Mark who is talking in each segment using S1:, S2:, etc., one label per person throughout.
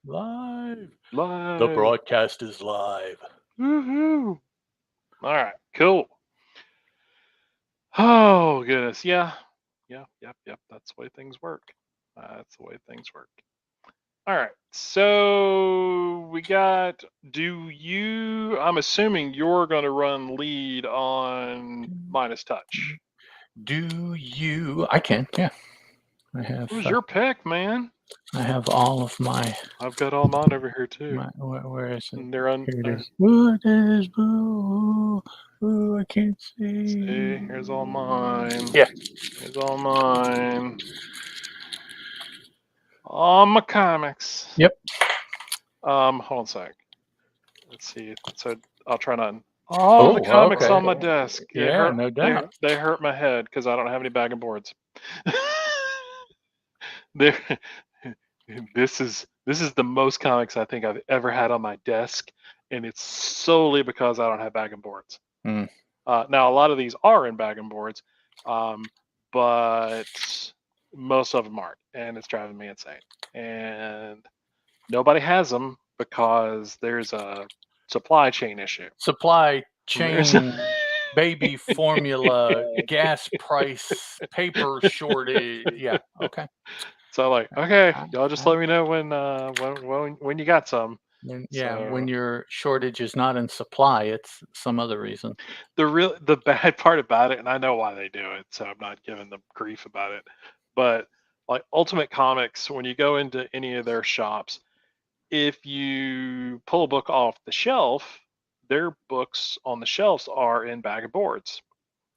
S1: Live. The
S2: Live.
S1: broadcast is live.
S2: Woohoo. All right. Cool. Oh, goodness. Yeah. Yeah. Yep. That's the way things work. That's the way things work. All right. So we got, I'm assuming you're going to run lead on Minus Touch.
S1: Do you? I can. Yeah. I have.
S2: Who's your pick, man?
S1: I have all of my.
S2: I've got all mine over here too.
S1: Where is it?
S2: And they're on.
S1: Here it is. What is blue? Ooh, I can't see.
S2: Here's all mine.
S1: Yeah.
S2: Here's all mine. All my comics.
S1: Yep.
S2: Hold on a sec. Let's see. So I'll try not. All the comics on my desk.
S1: Yeah, no doubt.
S2: They hurt my head because I don't have any bag and boards. There. This is the most comics I think I've ever had on my desk, and it's solely because I don't have bag and boards.
S1: Mm.
S2: Now a lot of these are in bag and boards, but most of them aren't, and it's driving me insane. And nobody has them because there's a supply chain issue.
S1: Supply chain, baby formula, gas price, paper shortage. Yeah. Okay.
S2: So like, okay, y'all just let me know when you got some.
S1: When your shortage is not in supply, it's some other reason.
S2: The bad part about it, and I know why they do it, so I'm not giving them grief about it, but like Ultimate Comics, when you go into any of their shops, if you pull a book off the shelf, their books on the shelves are in bag of boards.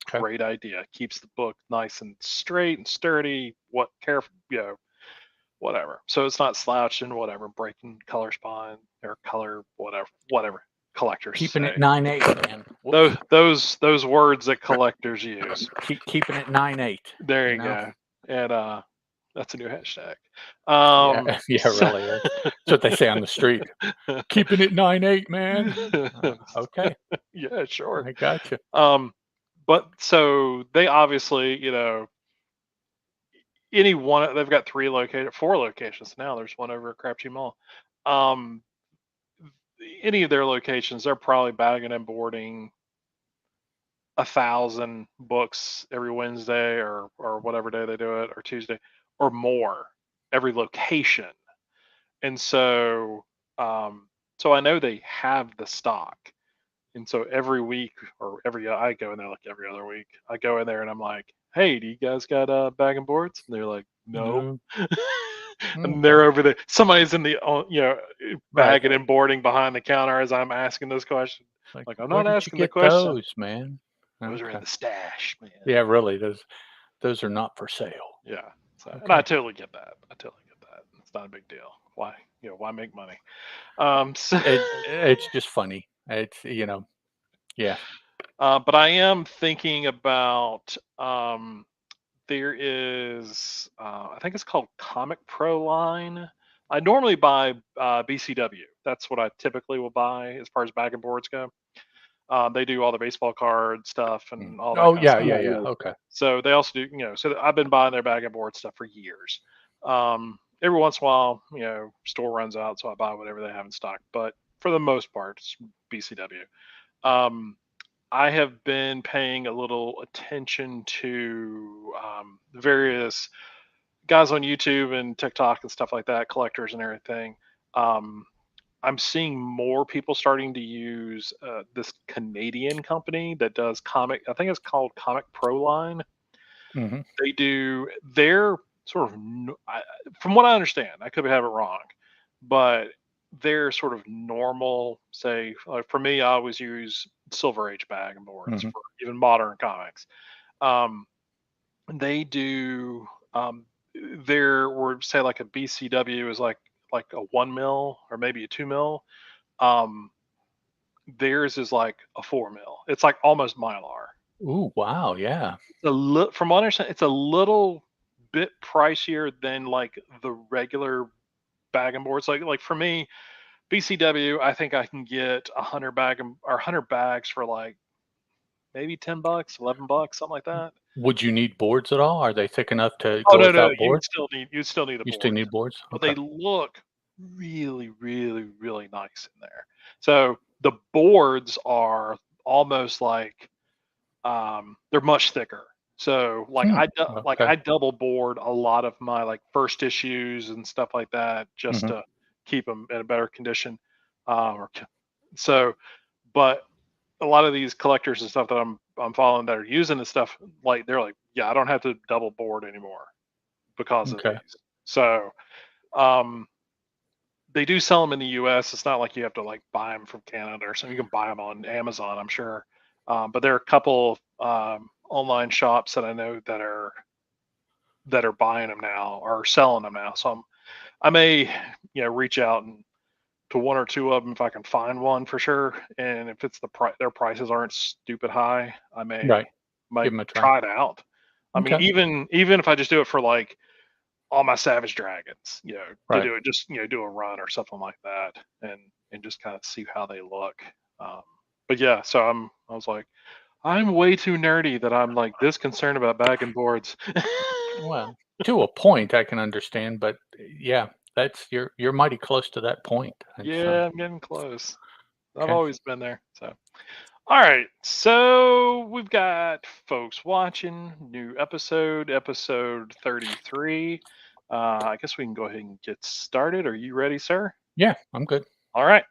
S2: Okay. Great idea. Keeps the book nice and straight and sturdy. Whatever. So it's not slouching, whatever, breaking color spine or color, whatever collectors
S1: keeping
S2: say.
S1: It 9/8, man.
S2: Those words that collectors use.
S1: Keeping it 9/8.
S2: There you go. And that's a new hashtag.
S1: Really. That's what they say on the street. Keeping it 9/8, man. Okay.
S2: Yeah, sure.
S1: I gotcha.
S2: But so they obviously, they've got 4 locations now. There's one over at Crabtree Mall. Any of their locations, they're probably bagging and boarding 1,000 books every Wednesday or whatever day they do it, or Tuesday, or more every location. And so I know they have the stock. And so every week I go in there like every other week. I go in there and I'm like, hey, do you guys got bag and boards? And they're like, no. And they're over there. Somebody's in the bagging and boarding behind the counter as I'm asking this question. Like I'm not asking the question.
S1: Those, man.
S2: Those are in the stash, man.
S1: Yeah, really. Those are not for sale.
S2: Yeah. So, and I totally get that. It's not a big deal. Why? Why make money? So
S1: it's just funny. It's yeah.
S2: But I am thinking about there is I think it's called Comic Pro line. I normally buy BCW. That's what I typically will buy as far as bag and boards go. They do all the baseball card stuff and all that.
S1: Oh yeah. Okay.
S2: So they also do, so I've been buying their bag and board stuff for years. Every once in a while, store runs out, so I buy whatever they have in stock. But for the most part, it's BCW. I have been paying a little attention to various guys on YouTube and TikTok and stuff like that, collectors and everything. I'm seeing more people starting to use this Canadian company that does comic. I think it's called Comic Pro Line. Mm-hmm. They're sort of, from what I understand, I could have it wrong, but they're sort of normal. Say, for me, I always use Silver Age bag and boards for even modern comics. They do or say like a BCW is like a 1 mil or maybe a 2 mil. Theirs is like a 4 mil. It's like almost Mylar.
S1: Ooh, wow, yeah.
S2: From what I understand, it's a little bit pricier than like the regular bag and boards. Like for me, BCW, I think I can get 100 bags for like maybe $10, $11, something like that.
S1: Would you need boards at all? Are they thick enough to go without boards?
S2: You still need a board.
S1: You still need boards?
S2: But they look really, really, really nice in there. So the boards are almost like they're much thicker. So like
S1: Hmm.
S2: like
S1: Okay.
S2: I double board a lot of my like first issues and stuff like that just
S1: Hmm.
S2: to keep them in a better condition. So, but a lot of these collectors and stuff that I'm following that are using this stuff, like they're like, yeah, I don't have to double board anymore because of
S1: Okay.
S2: these. So um, they do sell them in the U.S. It's not like you have to like buy them from Canada or something. You can buy them on Amazon, I'm sure. But there are a couple online shops that I know that are buying them now or selling them now. So I may, reach out and to one or two of them if I can find one for sure. And if it's their prices aren't stupid high, I
S1: Right.
S2: might
S1: Give them a try.
S2: try it out. I mean,
S1: Okay.
S2: even if I just do it for like all my Savage Dragons, to
S1: Right.
S2: do it, just do a run or something like that, and just kind of see how they look. Um, but yeah, so I was like, I'm way too nerdy that I'm like this concerned about bagging boards.
S1: Well, to a point, I can understand, but yeah, that's you're mighty close to that point. It's
S2: Yeah, I'm getting close. I've
S1: okay.
S2: always been there. So, all right. So we've got folks watching. New episode 33. I guess we can go ahead and get started. Are you ready, sir?
S1: Yeah, I'm good.
S2: All right.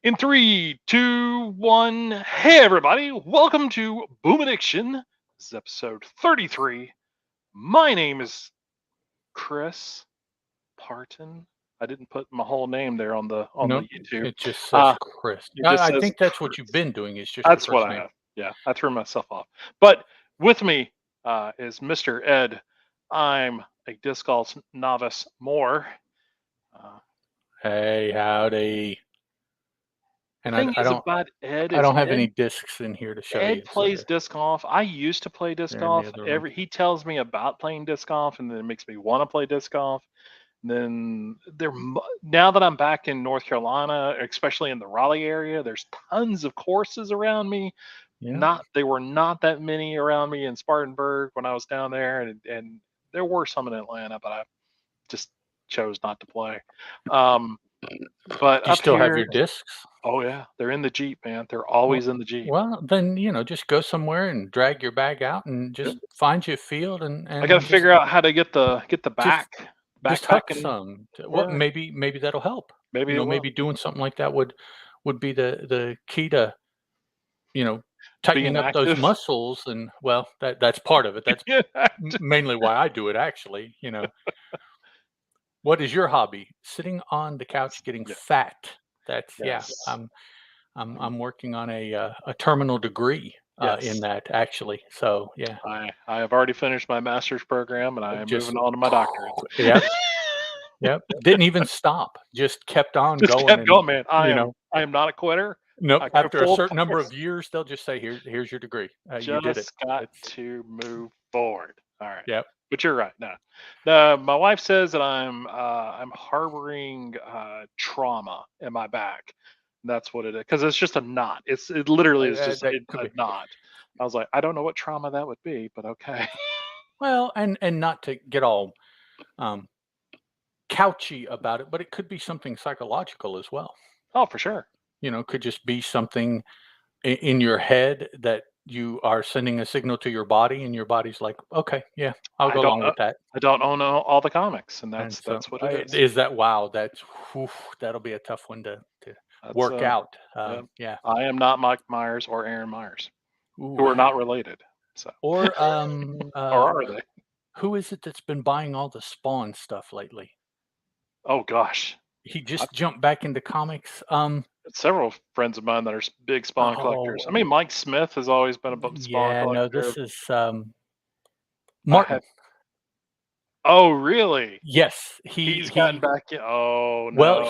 S2: In three, two, one. Hey, everybody. Welcome to Boom Addiction. This is episode 33. My name is Chris Parton. I didn't put my whole name there on the
S1: Nope,
S2: YouTube.
S1: it just says
S2: Uh,
S1: Chris.
S2: it just
S1: I
S2: says
S1: think that's what you've
S2: Chris.
S1: been doing is just your
S2: That's what
S1: first
S2: I
S1: name.
S2: have. Yeah, I threw myself off. But with me is Mr. Ed. I'm a disc golf novice more. Uh,
S1: Hey, howdy.
S2: the
S1: And
S2: thing
S1: I
S2: is
S1: don't
S2: about Ed
S1: I
S2: is
S1: don't have any discs in here to show
S2: Ed
S1: you, so
S2: plays disc golf. I used to play disc
S1: they're in the
S2: golf.
S1: other room.
S2: He tells me about playing disc golf, and then it makes me want to play disc golf. And then now that I'm back in North Carolina, especially in the Raleigh area, there's tons of courses around me.
S1: Yeah.
S2: Not They were not that many around me in Spartanburg when I was down there, and there were some in Atlanta, but I just chose not to play. Um, but
S1: Do you
S2: up
S1: still have
S2: here,
S1: your discs?
S2: oh yeah, they're in the Jeep, man. They're
S1: Well
S2: always in the Jeep.
S1: well, then, just go somewhere and drag your bag out and
S2: Yeah.
S1: just find you a field and
S2: I got to figure out how to get the
S1: just huck
S2: backpacking.
S1: some. What
S2: Yeah,
S1: maybe that'll help.
S2: maybe it will.
S1: Maybe doing something like that would be the key to, you know, tightening
S2: Being
S1: up those
S2: active.
S1: muscles and well, that's part of it. That's
S2: Yeah.
S1: mainly why I do it actually. What is your hobby? Sitting on the couch getting
S2: Yeah.
S1: fat. That's yeah.
S2: Yes.
S1: I'm working on a terminal degree in
S2: Yes.
S1: that actually. So yeah,
S2: I have already finished my master's program and I am
S1: just
S2: moving on to my doctorate.
S1: yep, yep. Didn't even stop. Just kept on
S2: Just
S1: going
S2: kept
S1: and
S2: going, man.
S1: you know,
S2: I am not a quitter.
S1: nope.
S2: I go
S1: After a
S2: full
S1: certain number
S2: force.
S1: of years, they'll just say, here's your degree. You did it."
S2: Just got
S1: It's
S2: to move forward. All right.
S1: yep.
S2: But you're right. No, my wife says that I'm harboring trauma in my back. That's what it is because it's just a knot. It literally is just
S1: That could
S2: a
S1: be.
S2: knot. I was like, I don't know what trauma that would be, but okay.
S1: Well, and not to get all um, couchy about it, but it could be something psychological as well.
S2: Oh, for sure.
S1: Could just be something in your head that you are sending a signal to your body, and your body's like, okay, yeah, I'll
S2: I
S1: go
S2: don't
S1: along
S2: know.
S1: with that.
S2: I don't own all the comics, and
S1: And so,
S2: that's what it is.
S1: is that wow? That'll be a tough one to
S2: That's
S1: work out.
S2: yeah.
S1: Yeah.
S2: I am not Mike Myers or Aaron Myers,
S1: Ooh.
S2: who are not related. So,
S1: Or
S2: or are they?
S1: who is it that's been buying all the Spawn stuff lately?
S2: Oh gosh,
S1: He
S2: I've
S1: just jumped back into comics.
S2: got several friends of mine that are big Spawn collectors. I
S1: Oh,
S2: mean, Mike Smith has always been a Spawn
S1: yeah, no,
S2: collector.
S1: this is
S2: I had.
S1: Martin.
S2: Oh, really?
S1: Yes,
S2: He's gotten back in. Oh
S1: well,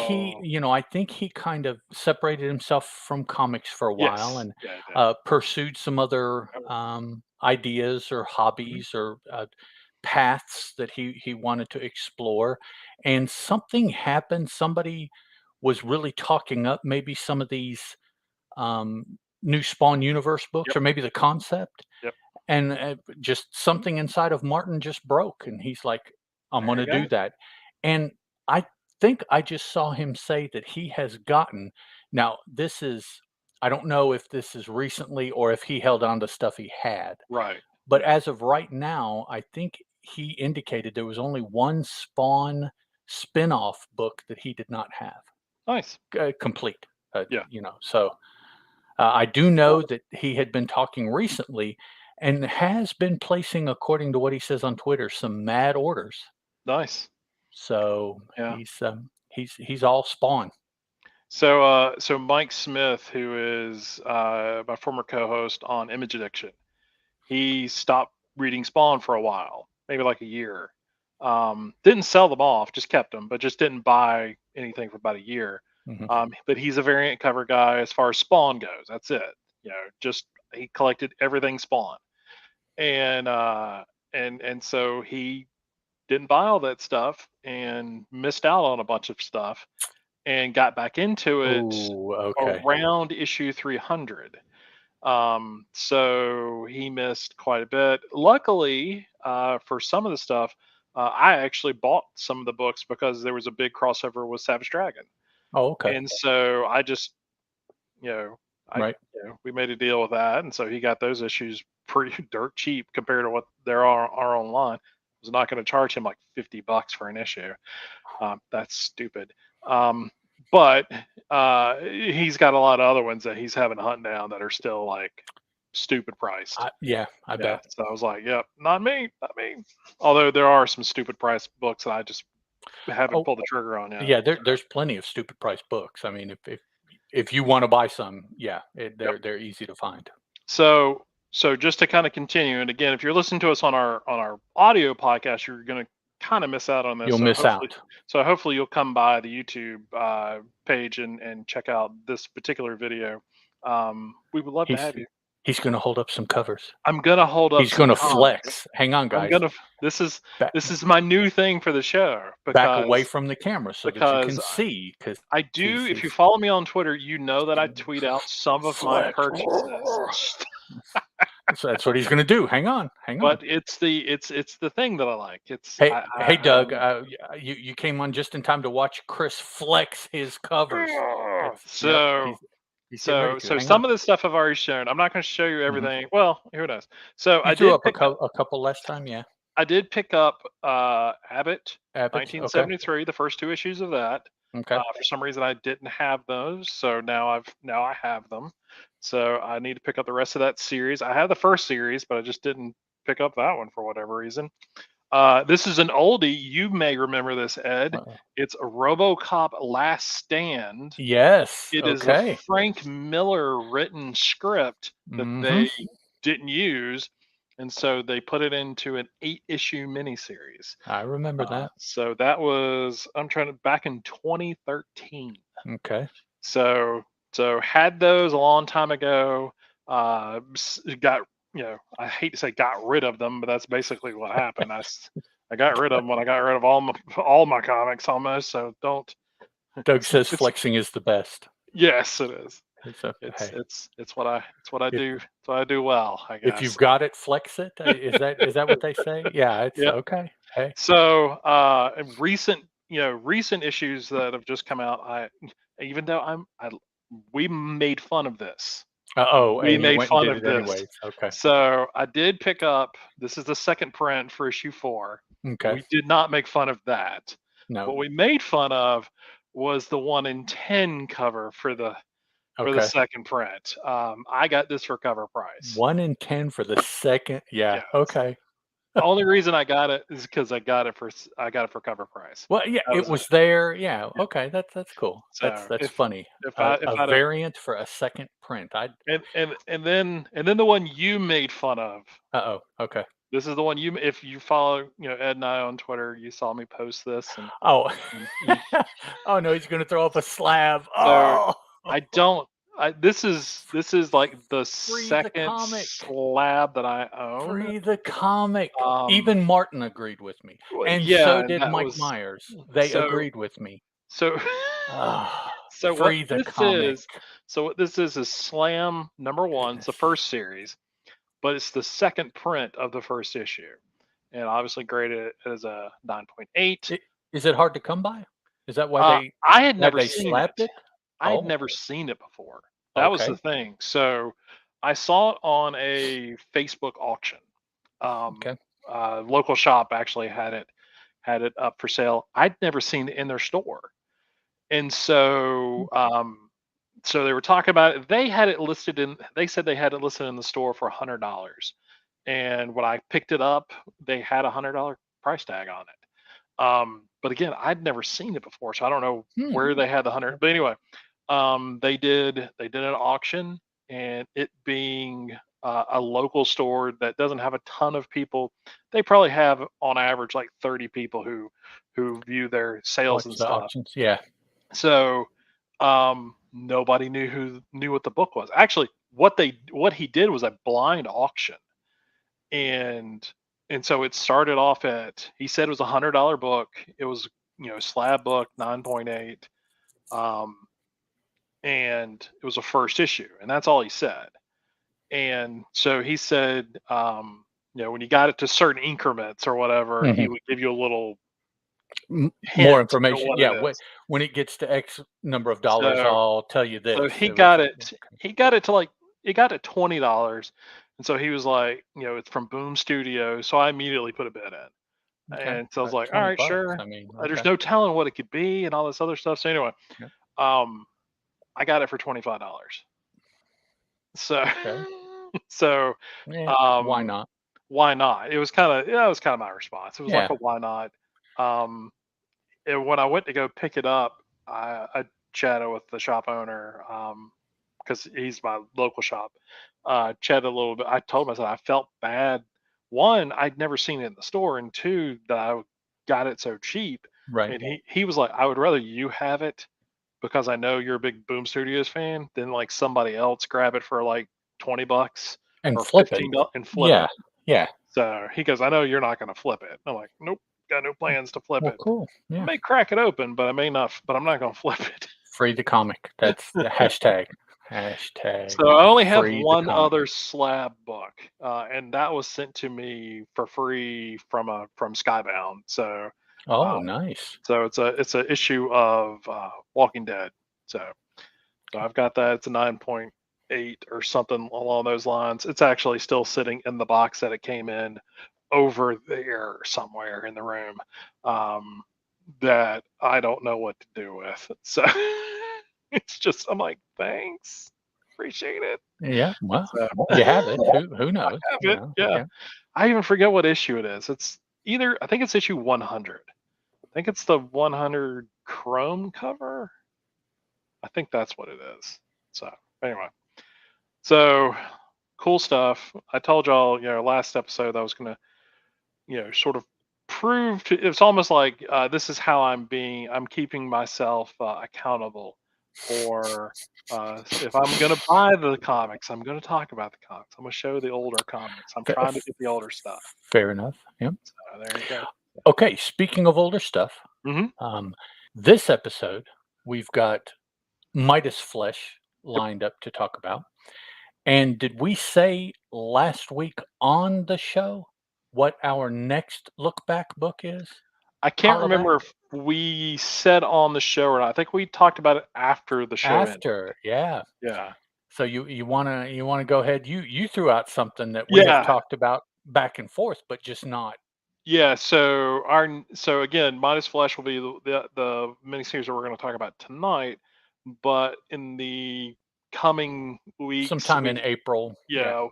S2: no.
S1: I think he kind of separated himself from comics for a while
S2: Yes.
S1: and
S2: Yeah, I did.
S1: pursued some other ideas or
S2: Mhm.
S1: hobbies or paths that he wanted to explore. And something happened. Somebody was really talking up maybe some of these new Spawn Universe books
S2: Yep.
S1: or maybe the concept.
S2: Yep.
S1: And just something inside of Martin just broke. And he's like, I'm
S2: There
S1: going
S2: you
S1: to
S2: go.
S1: do that. And I think I just saw him say that he has gotten now this is I don't know if this is recently or if he held on to stuff he had,
S2: Right.
S1: but
S2: Yeah.
S1: as of right now, I think he indicated there was only one Spawn spin-off book that he did not have,
S2: Nice.
S1: complete,
S2: Yeah.
S1: so, I do know
S2: Cool.
S1: that he had been talking recently and has been placing, according to what he says on Twitter, some mad orders.
S2: Nice.
S1: So
S2: Yeah.
S1: he's all Spawn.
S2: So Mike Smith, who is my former co-host on Image Addiction, he stopped reading Spawn for a while, maybe like a year. Didn't sell them off, just kept them, but just didn't buy anything for about a year.
S1: Mhm.
S2: But he's a variant cover guy as far as Spawn goes. That's it. You know, just he collected everything Spawn, and so he didn't buy all that stuff and missed out on a bunch of stuff and got back into it
S1: Ooh, okay.
S2: around issue 300. So he missed quite a bit. Luckily, for some of the stuff, I actually bought some of the books because there was a big crossover with Savage Dragon,
S1: Oh, okay.
S2: and so I just, you know,
S1: Right.
S2: we made a deal with that, and so he got those issues pretty dirt cheap compared to what there are online. I was not going to charge him like $50 for an issue. That's stupid. Um, but he's got a lot of other ones that he's having to hunt down that are still like stupid priced.
S1: Yeah, I
S2: Yeah.
S1: bet.
S2: So I was like, yep, not me, not me. Although there are some stupid price books that I just haven't
S1: Oh,
S2: pulled the trigger on yet.
S1: yeah, there's plenty of stupid price books. I mean, if you wanna buy some, yeah,
S2: Yep.
S1: they're easy to find.
S2: So just to kind of continue, and again, if you're listening to us on our audio podcast, you're gonna kind of miss out on this.
S1: You'll miss out.
S2: So hopefully you'll come by the YouTube page and check out this particular video. We would love to
S1: He's
S2: have you.
S1: he's gonna hold up some covers.
S2: I'm gonna hold up
S1: He's
S2: some
S1: gonna
S2: comics.
S1: flex. Hang on,
S2: I'm
S1: guys.
S2: gonna. This is
S1: Back
S2: this is my new thing for the show
S1: back away
S2: because
S1: from the camera so that you can
S2: because
S1: see, because
S2: I do. If you
S1: he's
S2: follow me on Twitter, you know that I tweet out some of my
S1: flex.
S2: purchases.
S1: So that's what he's gonna do. Hang on, hang on.
S2: But it's the thing that I like. It's
S1: Hey, hey,
S2: I
S1: Doug, you came on just in time to watch Chris flex his covers. It's Yep,
S2: so
S1: he's getting ready to.
S2: so
S1: Hang on.
S2: some of this stuff I've already shown. I'm not going to show you
S1: Mhm.
S2: everything. Well, who knows? So
S1: You threw up a couple last time, yeah.
S2: I did pick up Abbott
S1: Abbott's, okay,
S2: 1973, the first two issues of that.
S1: okay.
S2: For some reason, I didn't have those, so now I have them. So I need to pick up the rest of that series. I have the first series, but I just didn't pick up that one for whatever reason. This is an oldie. You may remember this, Ed.
S1: Uh,
S2: It's a RoboCop Last Stand.
S1: yes,
S2: It is a
S1: okay.
S2: Frank Miller written script that
S1: Mhm.
S2: they didn't use, and so they put it into an 8-issue miniseries.
S1: I remember that.
S2: So that was I'm trying to back in 2013.
S1: Okay.
S2: So had those a long time ago. Got I hate to say got rid of them, but that's basically what happened. I got rid of them when I got rid of all my comics almost. So don't.
S1: Doug says
S2: It's
S1: flexing is the best.
S2: yes, it is.
S1: It's a hey,
S2: It's what I
S1: if
S2: do. It's what I do well, I
S1: if
S2: guess.
S1: you've got it, flex it. Is that what they say? Yeah, it's
S2: Yeah.
S1: okay. Hey.
S2: So recent issues that have just come out. Even though we made fun of this.
S1: Oh,
S2: We
S1: and you
S2: made
S1: went and
S2: fun
S1: did
S2: of
S1: it
S2: this.
S1: anyways. Okay.
S2: So I did pick up. This is the second print for issue 4.
S1: Okay.
S2: We did not make fun of that.
S1: No.
S2: What we made fun of was the 1 in 10 cover for the
S1: Okay.
S2: second print. I got this for cover price.
S1: 1 in 10 for the second. Yeah.
S2: Yes.
S1: Okay.
S2: Only reason I got it is because I got it for cover price.
S1: Well, yeah,
S2: That
S1: it
S2: was it.
S1: was there. Yeah.
S2: Yeah.
S1: Okay. That's cool.
S2: So
S1: That's funny.
S2: if
S1: A
S2: I'd have
S1: variant for a second print. I.
S2: and then the one you made fun of.
S1: Uh-oh. Okay.
S2: This is the one if you follow Ed and I on Twitter, you saw me post this and
S1: Oh.
S2: you
S1: Oh no, he's gonna throw up a slab.
S2: so
S1: Oh.
S2: I don't. This is like the
S1: Free the
S2: second
S1: comic.
S2: slab that I own.
S1: Free the comic.
S2: Um,
S1: Even Martin agreed with me, and
S2: yeah,
S1: so
S2: and
S1: did
S2: that
S1: Mike
S2: was
S1: Myers. They
S2: so
S1: agreed with me.
S2: so.
S1: Ah,
S2: So what
S1: free the
S2: this
S1: comic.
S2: is Slam #1. It's the
S1: Goodness.
S2: first series, but it's the second print of the first issue, and obviously graded as a 9.8.
S1: Is it hard to come by? Is that why they
S2: I had
S1: why
S2: never
S1: they
S2: seen
S1: slapped
S2: it.
S1: it?
S2: I had
S1: Oh,
S2: never seen it before. That was the
S1: okay,
S2: thing. So I saw it on a Facebook auction. Um,
S1: okay.
S2: Local shop actually had it up for sale. I'd never seen it in their store, and
S1: Mm,
S2: so they were talking about it. They had it listed in. They said they had it listed in the store for $100, and when I picked it up, they had $100 price tag on it. But again, I'd never seen it before, so I don't know
S1: hmm,
S2: where they had the 100. But anyway, they did an auction, and it being a local store that doesn't have a ton of people, they probably have on average like 30 people who view their sales
S1: watch
S2: and
S1: the
S2: stuff.
S1: auctions, yeah.
S2: So nobody knew what the book was. Actually, what he did was a blind auction, and so it started off at, he said it was $100 book. It was, slab book 9.8, um, and it was a first issue, and that's all he said. And so he said, when you got it to certain increments or whatever, he
S1: Mhm.
S2: would give you a little
S1: More
S2: hint to
S1: information,
S2: what
S1: yeah,
S2: it is.
S1: when it gets to X number of dollars,
S2: So
S1: I'll tell you
S2: So
S1: this,
S2: he
S1: or
S2: got
S1: something,
S2: it.
S1: okay,
S2: He got it to like it got to $20, and so he was like, it's from Boom Studios. So I immediately put a bid in,
S1: okay,
S2: and so I was
S1: that's
S2: like, all
S1: 20
S2: right,
S1: bucks,
S2: sure.
S1: I mean,
S2: There's
S1: okay,
S2: no telling what it could be and all this other stuff. So anyway,
S1: yep,
S2: um, I got it for $25. So
S1: okay,
S2: so
S1: yeah, why
S2: um,
S1: not?
S2: why not? It was kind of, yeah, it was kind of my response. It was like
S1: Yeah,
S2: a why not. Um, and when I went to go pick it up, I chatted with the shop owner, because he's my local shop. Chatted a little bit. I told him, I said I felt bad. One, I'd never seen it in the store, and two, that I got it so cheap.
S1: right,
S2: And he was like, I would rather you have it because I know you're a big Boom Studios fan than like somebody else grab it for like $20
S1: and
S2: or
S1: flip it,
S2: $15 and flip
S1: yeah,
S2: it.
S1: yeah,
S2: So he goes, I know you're not going to flip it. I'm like, nope, got no plans to flip
S1: well,
S2: it.
S1: cool,
S2: I
S1: yeah,
S2: may crack it open, but I may not. But I'm not going to flip it.
S1: free the comic, that's the hashtag, hashtag
S2: So I only have
S1: free the
S2: one
S1: comic.
S2: other slab book, and that was sent to me for free from Skybound.
S1: Oh,
S2: Um,
S1: nice,
S2: so it's a issue of Walking Dead. So I've got that. It's a 9.8 or something along those lines. It's actually still sitting in the box that it came in over there somewhere in the room, um, that I don't know what to do with. So it's just, I'm like, thanks, appreciate it.
S1: yeah, well,
S2: So
S1: you have it,
S2: I
S1: who knows,
S2: have
S1: you
S2: it.
S1: know,
S2: Yeah,
S1: yeah,
S2: I even forget what issue it is. It's either, I think it's issue 100. I think it's the 100 chrome cover. I think that's what it is. So anyway, so cool stuff. I told y'all, last episode I was gonna, sort of prove to. It's almost like, this is how I'm keeping myself accountable for. If I'm gonna buy the comics, I'm gonna talk about the comics. I'm gonna show the older comics. I'm
S1: fa
S2: trying to get the older stuff.
S1: fair enough, yeah.
S2: There you go.
S1: Okay, speaking of older stuff,
S2: Hmm.
S1: um, this episode, we've got Midas Flesh
S2: Yep.
S1: lined up to talk about. And did we say last week on the show what our next look back book is?
S2: I can't
S1: Hollaback?
S2: remember if we said on the show or not. I think we talked about it after the show ended.
S1: After, yeah.
S2: Yeah.
S1: So you wanna go ahead. You threw out something that we have
S2: Yeah.
S1: talked about back and forth, but just not
S2: Yeah, so again, Minus Flesh will be the miniseries that we're going to talk about tonight, but in the coming weeks,
S1: sometime in April. Yeah.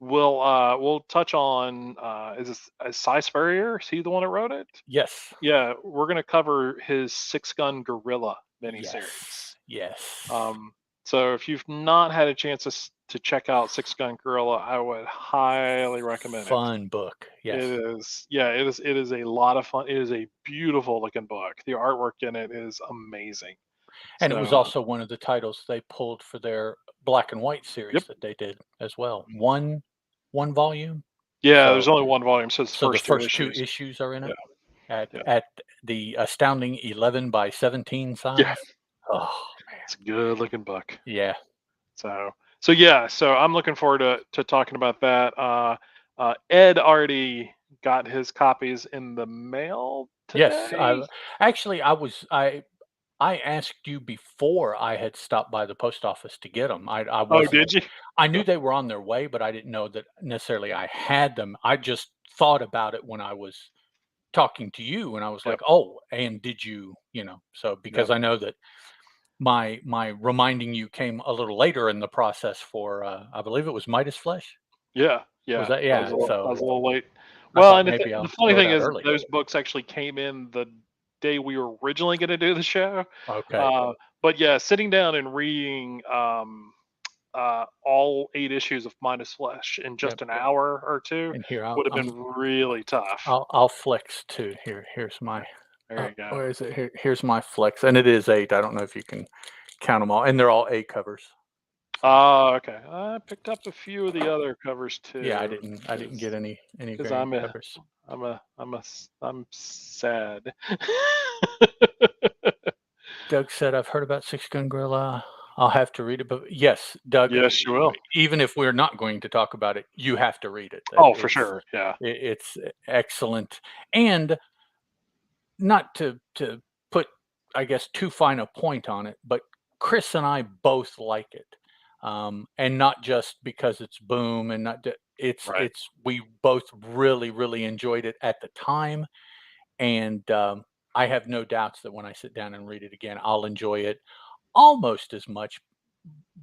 S2: yeah, we'll touch on, is this Cy Spurrier? Is he the one that wrote it?
S1: Yes.
S2: Yeah, we're going to cover his Six Gun Gorilla miniseries.
S1: Yes. Yes.
S2: Um, so if you've not had a chance to check out Six Gun Gorilla, I would highly recommend it.
S1: Fun book.
S2: It
S1: Yes.
S2: is, yeah, it is a lot of fun. It is a beautiful looking book. The artwork in it is amazing.
S1: And it was
S2: So,
S1: also one of the titles they pulled for their black and white
S2: yep.
S1: series that they did as well. One volume.
S2: Yeah, there's
S1: So
S2: only one volume, so it's the
S1: so the
S2: first two
S1: first 2
S2: issues.
S1: issues are in
S2: Yeah,
S1: it at
S2: yeah,
S1: at the astounding 11 by 17
S2: yeah.
S1: size. Oh, man.
S2: It's a good looking book.
S1: Yeah.
S2: So, yeah, so I'm looking forward to talking about that. Ed already got his copies in the mail
S1: Yes,
S2: today.
S1: actually, I I asked you before I had stopped by the post office to get them. I
S2: Oh,
S1: wasn't
S2: did you?
S1: I knew they were on their way, but I didn't know that necessarily I had them. I just thought about it when I was talking to you, and I was
S2: Yep.
S1: like, "Oh, and did you," so because
S2: Yep.
S1: I know that my reminding you came a little later in the process for, I believe it was Midas Flesh?
S2: Yeah.
S1: Was
S2: Yeah.
S1: that
S2: I
S1: yeah, so
S2: was a little late.
S1: I
S2: Well,
S1: thought
S2: and
S1: maybe
S2: the
S1: I'll
S2: funny
S1: throw it
S2: thing
S1: out
S2: is,
S1: early.
S2: those books actually came in the day we were originally going to do the show.
S1: Okay,
S2: Uh, but yeah, sitting down and reading all 8 issues of Minus Flesh in
S1: yep,
S2: just an hour or two
S1: and here,
S2: would have been really tough.
S1: I'll flex too. Here's my,
S2: There you go.
S1: where is it? Here's my flex, and it is 8. I don't know if you can count them all, and they're all A covers. So,
S2: Oh, okay. I picked up a few of the other covers
S1: yeah,
S2: too,
S1: I didn't get any
S2: because
S1: variant covers.
S2: I'm sad.
S1: Doug said, "I've heard about Six Gun Gorilla. I'll have to read it." But yes, Doug,
S2: Yes, you will.
S1: even if we're not going to talk about it, you have to read it.
S2: Oh, for sure. Yeah.
S1: It's excellent, and not to put, I guess, too fine a point on it, but Chris and I both like it, and not just because it's Boom, and not
S2: Right.
S1: it's we both really enjoyed it at the time, and I have no doubts that when I sit down and read it again, I'll enjoy it almost as much,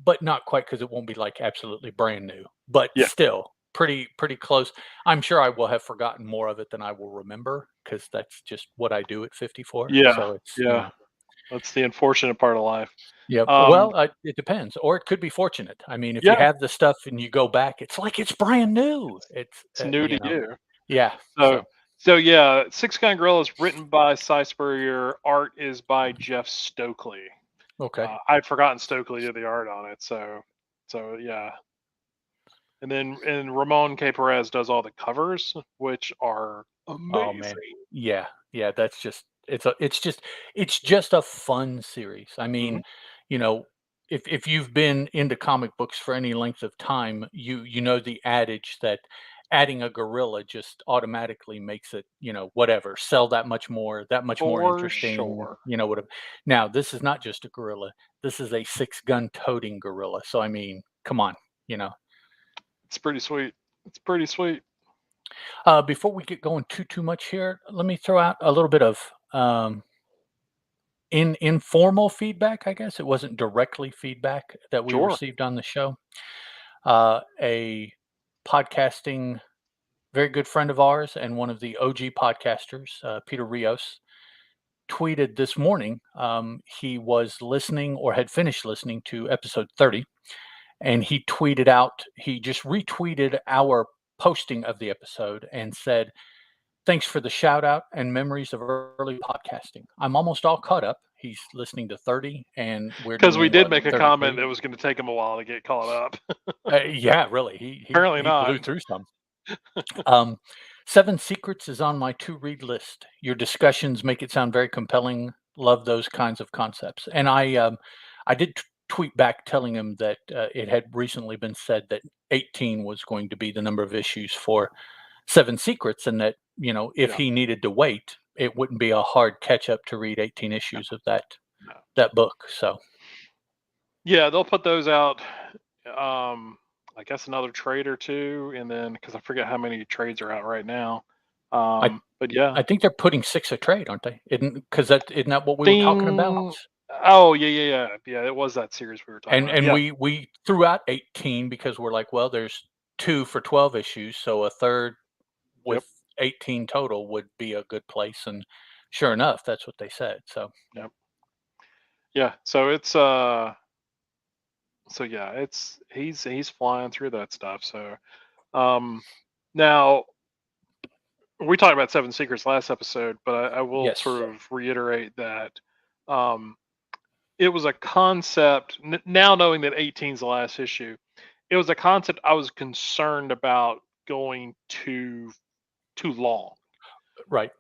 S1: but not quite because it won't be like absolutely brand new, but
S2: Yeah.
S1: still pretty close. I'm sure I will have forgotten more of it than I will remember because that's just what I do at 54.
S2: Yeah.
S1: So it's,
S2: Yeah. That's the unfortunate part of life.
S1: yep.
S2: Um,
S1: Well, it depends, or it could be fortunate. I mean, if you
S2: yeah,
S1: have the stuff and you go back, it's like it's brand new. It's
S2: it's new to you.
S1: yeah.
S2: So,
S1: So
S2: so yeah, Six Gun Gorilla is written by Cy Spurrier. Art is by Jeff Stokely.
S1: okay.
S2: I'd forgotten Stokely did the art on it. So yeah. And Ramon K. Perez does all the covers, which are
S1: Oh man,
S2: amazing.
S1: yeah. That's just it's just a fun series. I
S2: Hmm.
S1: mean, you know, if you've been into comic books for any length of time, you know the adage that adding a gorilla just automatically makes it, whatever, sell that much more
S2: For
S1: interesting.
S2: sure.
S1: Whatever. Now, this is not just a gorilla. This is a six-gun toting gorilla. So I mean, come on, you know.
S2: It's pretty sweet. It's pretty sweet.
S1: Before we get going too much here, let me throw out a little bit of informal feedback. I guess it wasn't directly feedback that we
S2: Sure.
S1: received on the show. A podcasting very good friend of ours and one of the OG podcasters, Peter Rios, tweeted this morning. He was listening or had finished listening to episode 30, and he just retweeted our posting of the episode and said, "Thanks for the shout out and memories of early podcasting. I'm almost all caught up." He's listening to 30, and we're
S2: Because we
S1: doing
S2: did
S1: what,
S2: make a comment
S1: 33?
S2: that was going to take him a while to get caught up.
S1: Yeah, really.
S2: Apparently
S1: He
S2: not.
S1: blew through some. Um, Seven Secrets is on my to read list. Your discussions make it sound very compelling. Love those kinds of concepts. And I did tweet back telling him that it had recently been said that 18 was going to be the number of issues for Seven Secrets, and that if
S2: Yeah.
S1: he needed to wait, it wouldn't be a hard catch up to read 18
S2: No,
S1: issues of
S2: no.
S1: that book. So
S2: Yeah, they'll put those out. I guess another trade or two, and then because I forget how many trades are out right now.
S1: I
S2: But yeah,
S1: I think they're putting six a trade, aren't they? Isn't that what we were talking about?
S2: ding. Oh yeah. It was that series we were talking about.
S1: And
S2: Yeah.
S1: we threw out 18 because we're like, well, there's two for 12 issues, so a third
S2: Yep.
S1: with 18 total would be a good place. And sure enough, that's what they said. So
S2: Yep. Yeah. So yeah, he's flying through that stuff. So um, now we talked about Seven Secrets last episode, but I will
S1: yes,
S2: sort of reiterate that um, it was a concept. Now knowing that 18 is the last issue, it was a concept I was concerned about going too long.
S1: right.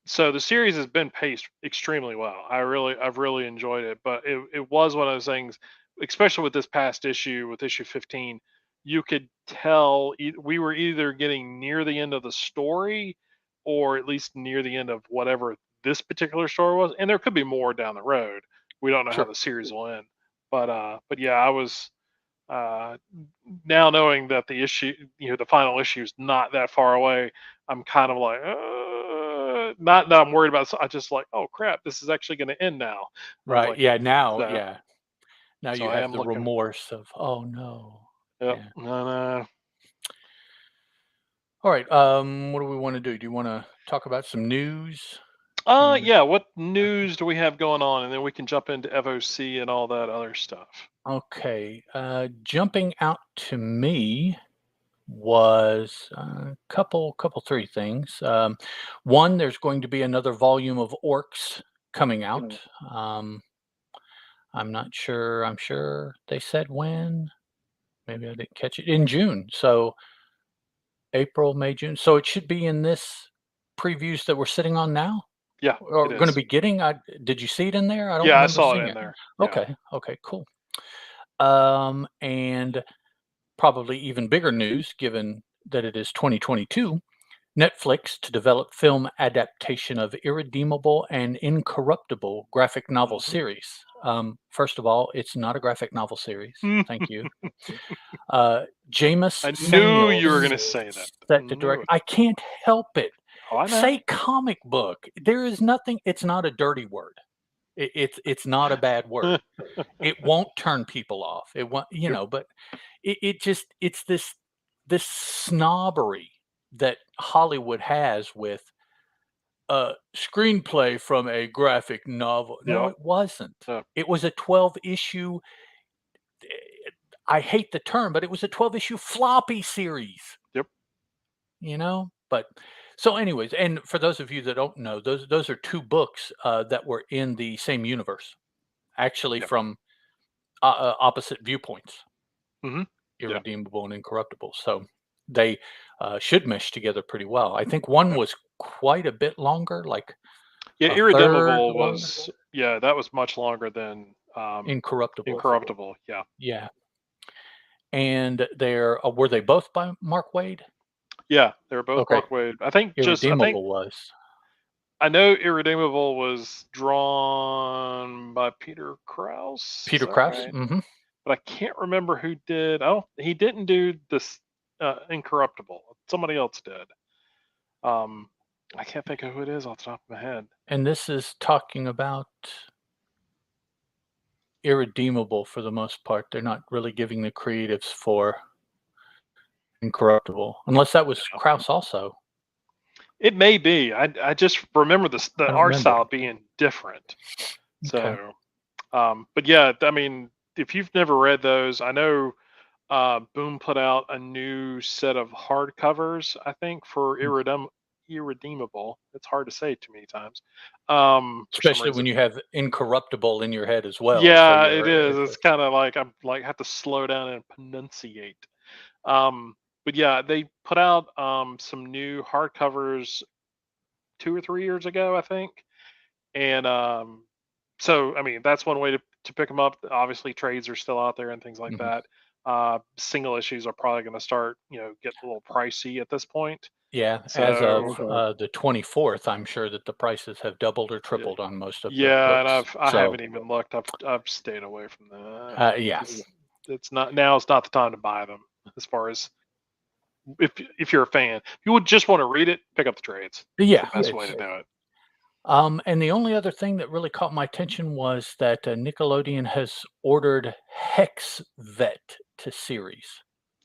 S2: So the series has been paced extremely well. I've really enjoyed it, but it was one of those things, especially with this past issue, with issue 15, you could tell we were either getting near the end of the story or at least near the end of whatever this particular story was, and there could be more down the road, We don't know how
S1: Sure.
S2: the series will end. But yeah, I was uh, now knowing that the issue, the final issue is not that far away. I'm kind of like, not that I'm worried about. I just like, oh crap, this is actually going to end now. I was
S1: Right.
S2: like,
S1: Yeah. Now,
S2: so,
S1: yeah. Now
S2: so
S1: you
S2: I
S1: have
S2: am
S1: the
S2: looking.
S1: remorse of, oh no.
S2: Yep.
S1: Yeah.
S2: No.
S1: All right. What do we want to do? Do you want to talk about some news? You want
S2: Yeah. What news do we have going on, and then we can jump into FOC and all that other stuff.
S1: Okay. Jumping out to me was a couple, three things. One, there's going to be another volume of Orcs coming out. I'm not sure. I'm sure they said when. Maybe I didn't catch it in June. So April, May, June. So it should be in this previews that we're sitting on now,
S2: Yeah, it
S1: or going to
S2: is.
S1: be getting. Did you see it in there? I don't
S2: Yeah, I
S1: remember
S2: saw it
S1: seeing
S2: in
S1: it.
S2: there. Yeah.
S1: Okay. Okay. Cool. And probably even bigger news, given that it is 2022. Netflix to develop film adaptation of Irredeemable and Incorruptible graphic novel series. First of all, it's not a graphic novel series. Thank you. Jameis
S2: I knew you were
S1: Samuels
S2: gonna say that.
S1: set to
S2: Knew
S1: direct.
S2: it.
S1: I can't help it.
S2: Oh, I know.
S1: Say comic book. There is nothing. It's not a dirty word. It's not a bad word. It won't turn people off. It won't,
S2: Yep.
S1: but it just it's this snobbery that Hollywood has with a screenplay from a graphic novel. No,
S2: Yep.
S1: it wasn't.
S2: Yep.
S1: It was a 12 issue. I hate the term, but it was a 12 issue floppy series,
S2: Yep.
S1: But so, anyways, and for those of you that don't know, those are two books that were in the same universe, actually
S2: Yep.
S1: from opposite viewpoints.
S2: Mhm. Yeah.
S1: Irredeemable and Incorruptible. So they should mesh together pretty well. I think one
S2: Yep.
S1: was quite a bit longer, like
S2: Yeah,
S1: a third
S2: Irredeemable
S1: longer.
S2: was that was much longer than
S1: Incorruptible.
S2: Incorruptible. Yeah.
S1: Yeah. And they're were they both by Mark Wade?
S2: Yeah, they were both
S1: Okay.
S2: Mark Wade. I think
S1: Irredeemable was
S2: I know Irredeemable was drawn by Peter Krause. Is
S1: Peter
S2: that
S1: Krause.
S2: right?
S1: Hmm.
S2: But I can't remember who did. He didn't do this Incorruptible. Somebody else did. Um, I can't think of who it is off the top of my head.
S1: And this is talking about Irredeemable for the most part. They're not really giving the creatives for Incorruptible, unless that was
S2: Yeah.
S1: Krause also.
S2: It may be. I just remember the
S1: I don't
S2: art
S1: remember.
S2: style being different.
S1: Okay.
S2: So, but yeah, I mean, if you've never read those, I know Boom put out a new set of hardcovers, I think, for Irredeemable. It's hard to say too many times, for some
S1: Especially when
S2: reason.
S1: you have Incorruptible in your head as well, so
S2: Yeah, it
S1: you're
S2: is.
S1: it's
S2: It's kind of like I'm like have to slow down and pronunciate. But yeah, they put out some new hardcovers 2 or 3 years ago, I think, and so I mean that's one way to pick them up. Obviously, trades are still out there and things like
S1: mhm.
S2: that. Single issues are probably going to start, getting a little pricey at this point.
S1: Yeah, as of,
S2: So
S1: the 24th, I'm sure that the prices have doubled or
S2: yeah,
S1: tripled on most of the
S2: yeah, and
S1: books.
S2: I
S1: So,
S2: haven't even looked. I've stayed away from that
S1: yeah.
S2: because it's not now. It's not the time to buy them. As far as if you're a fan, if you would just want to read it, pick up the trades. It's the
S1: Yeah,
S2: best way to do it.
S1: and the only other thing that really caught my attention was that, Nickelodeon has ordered Hex Vet to series.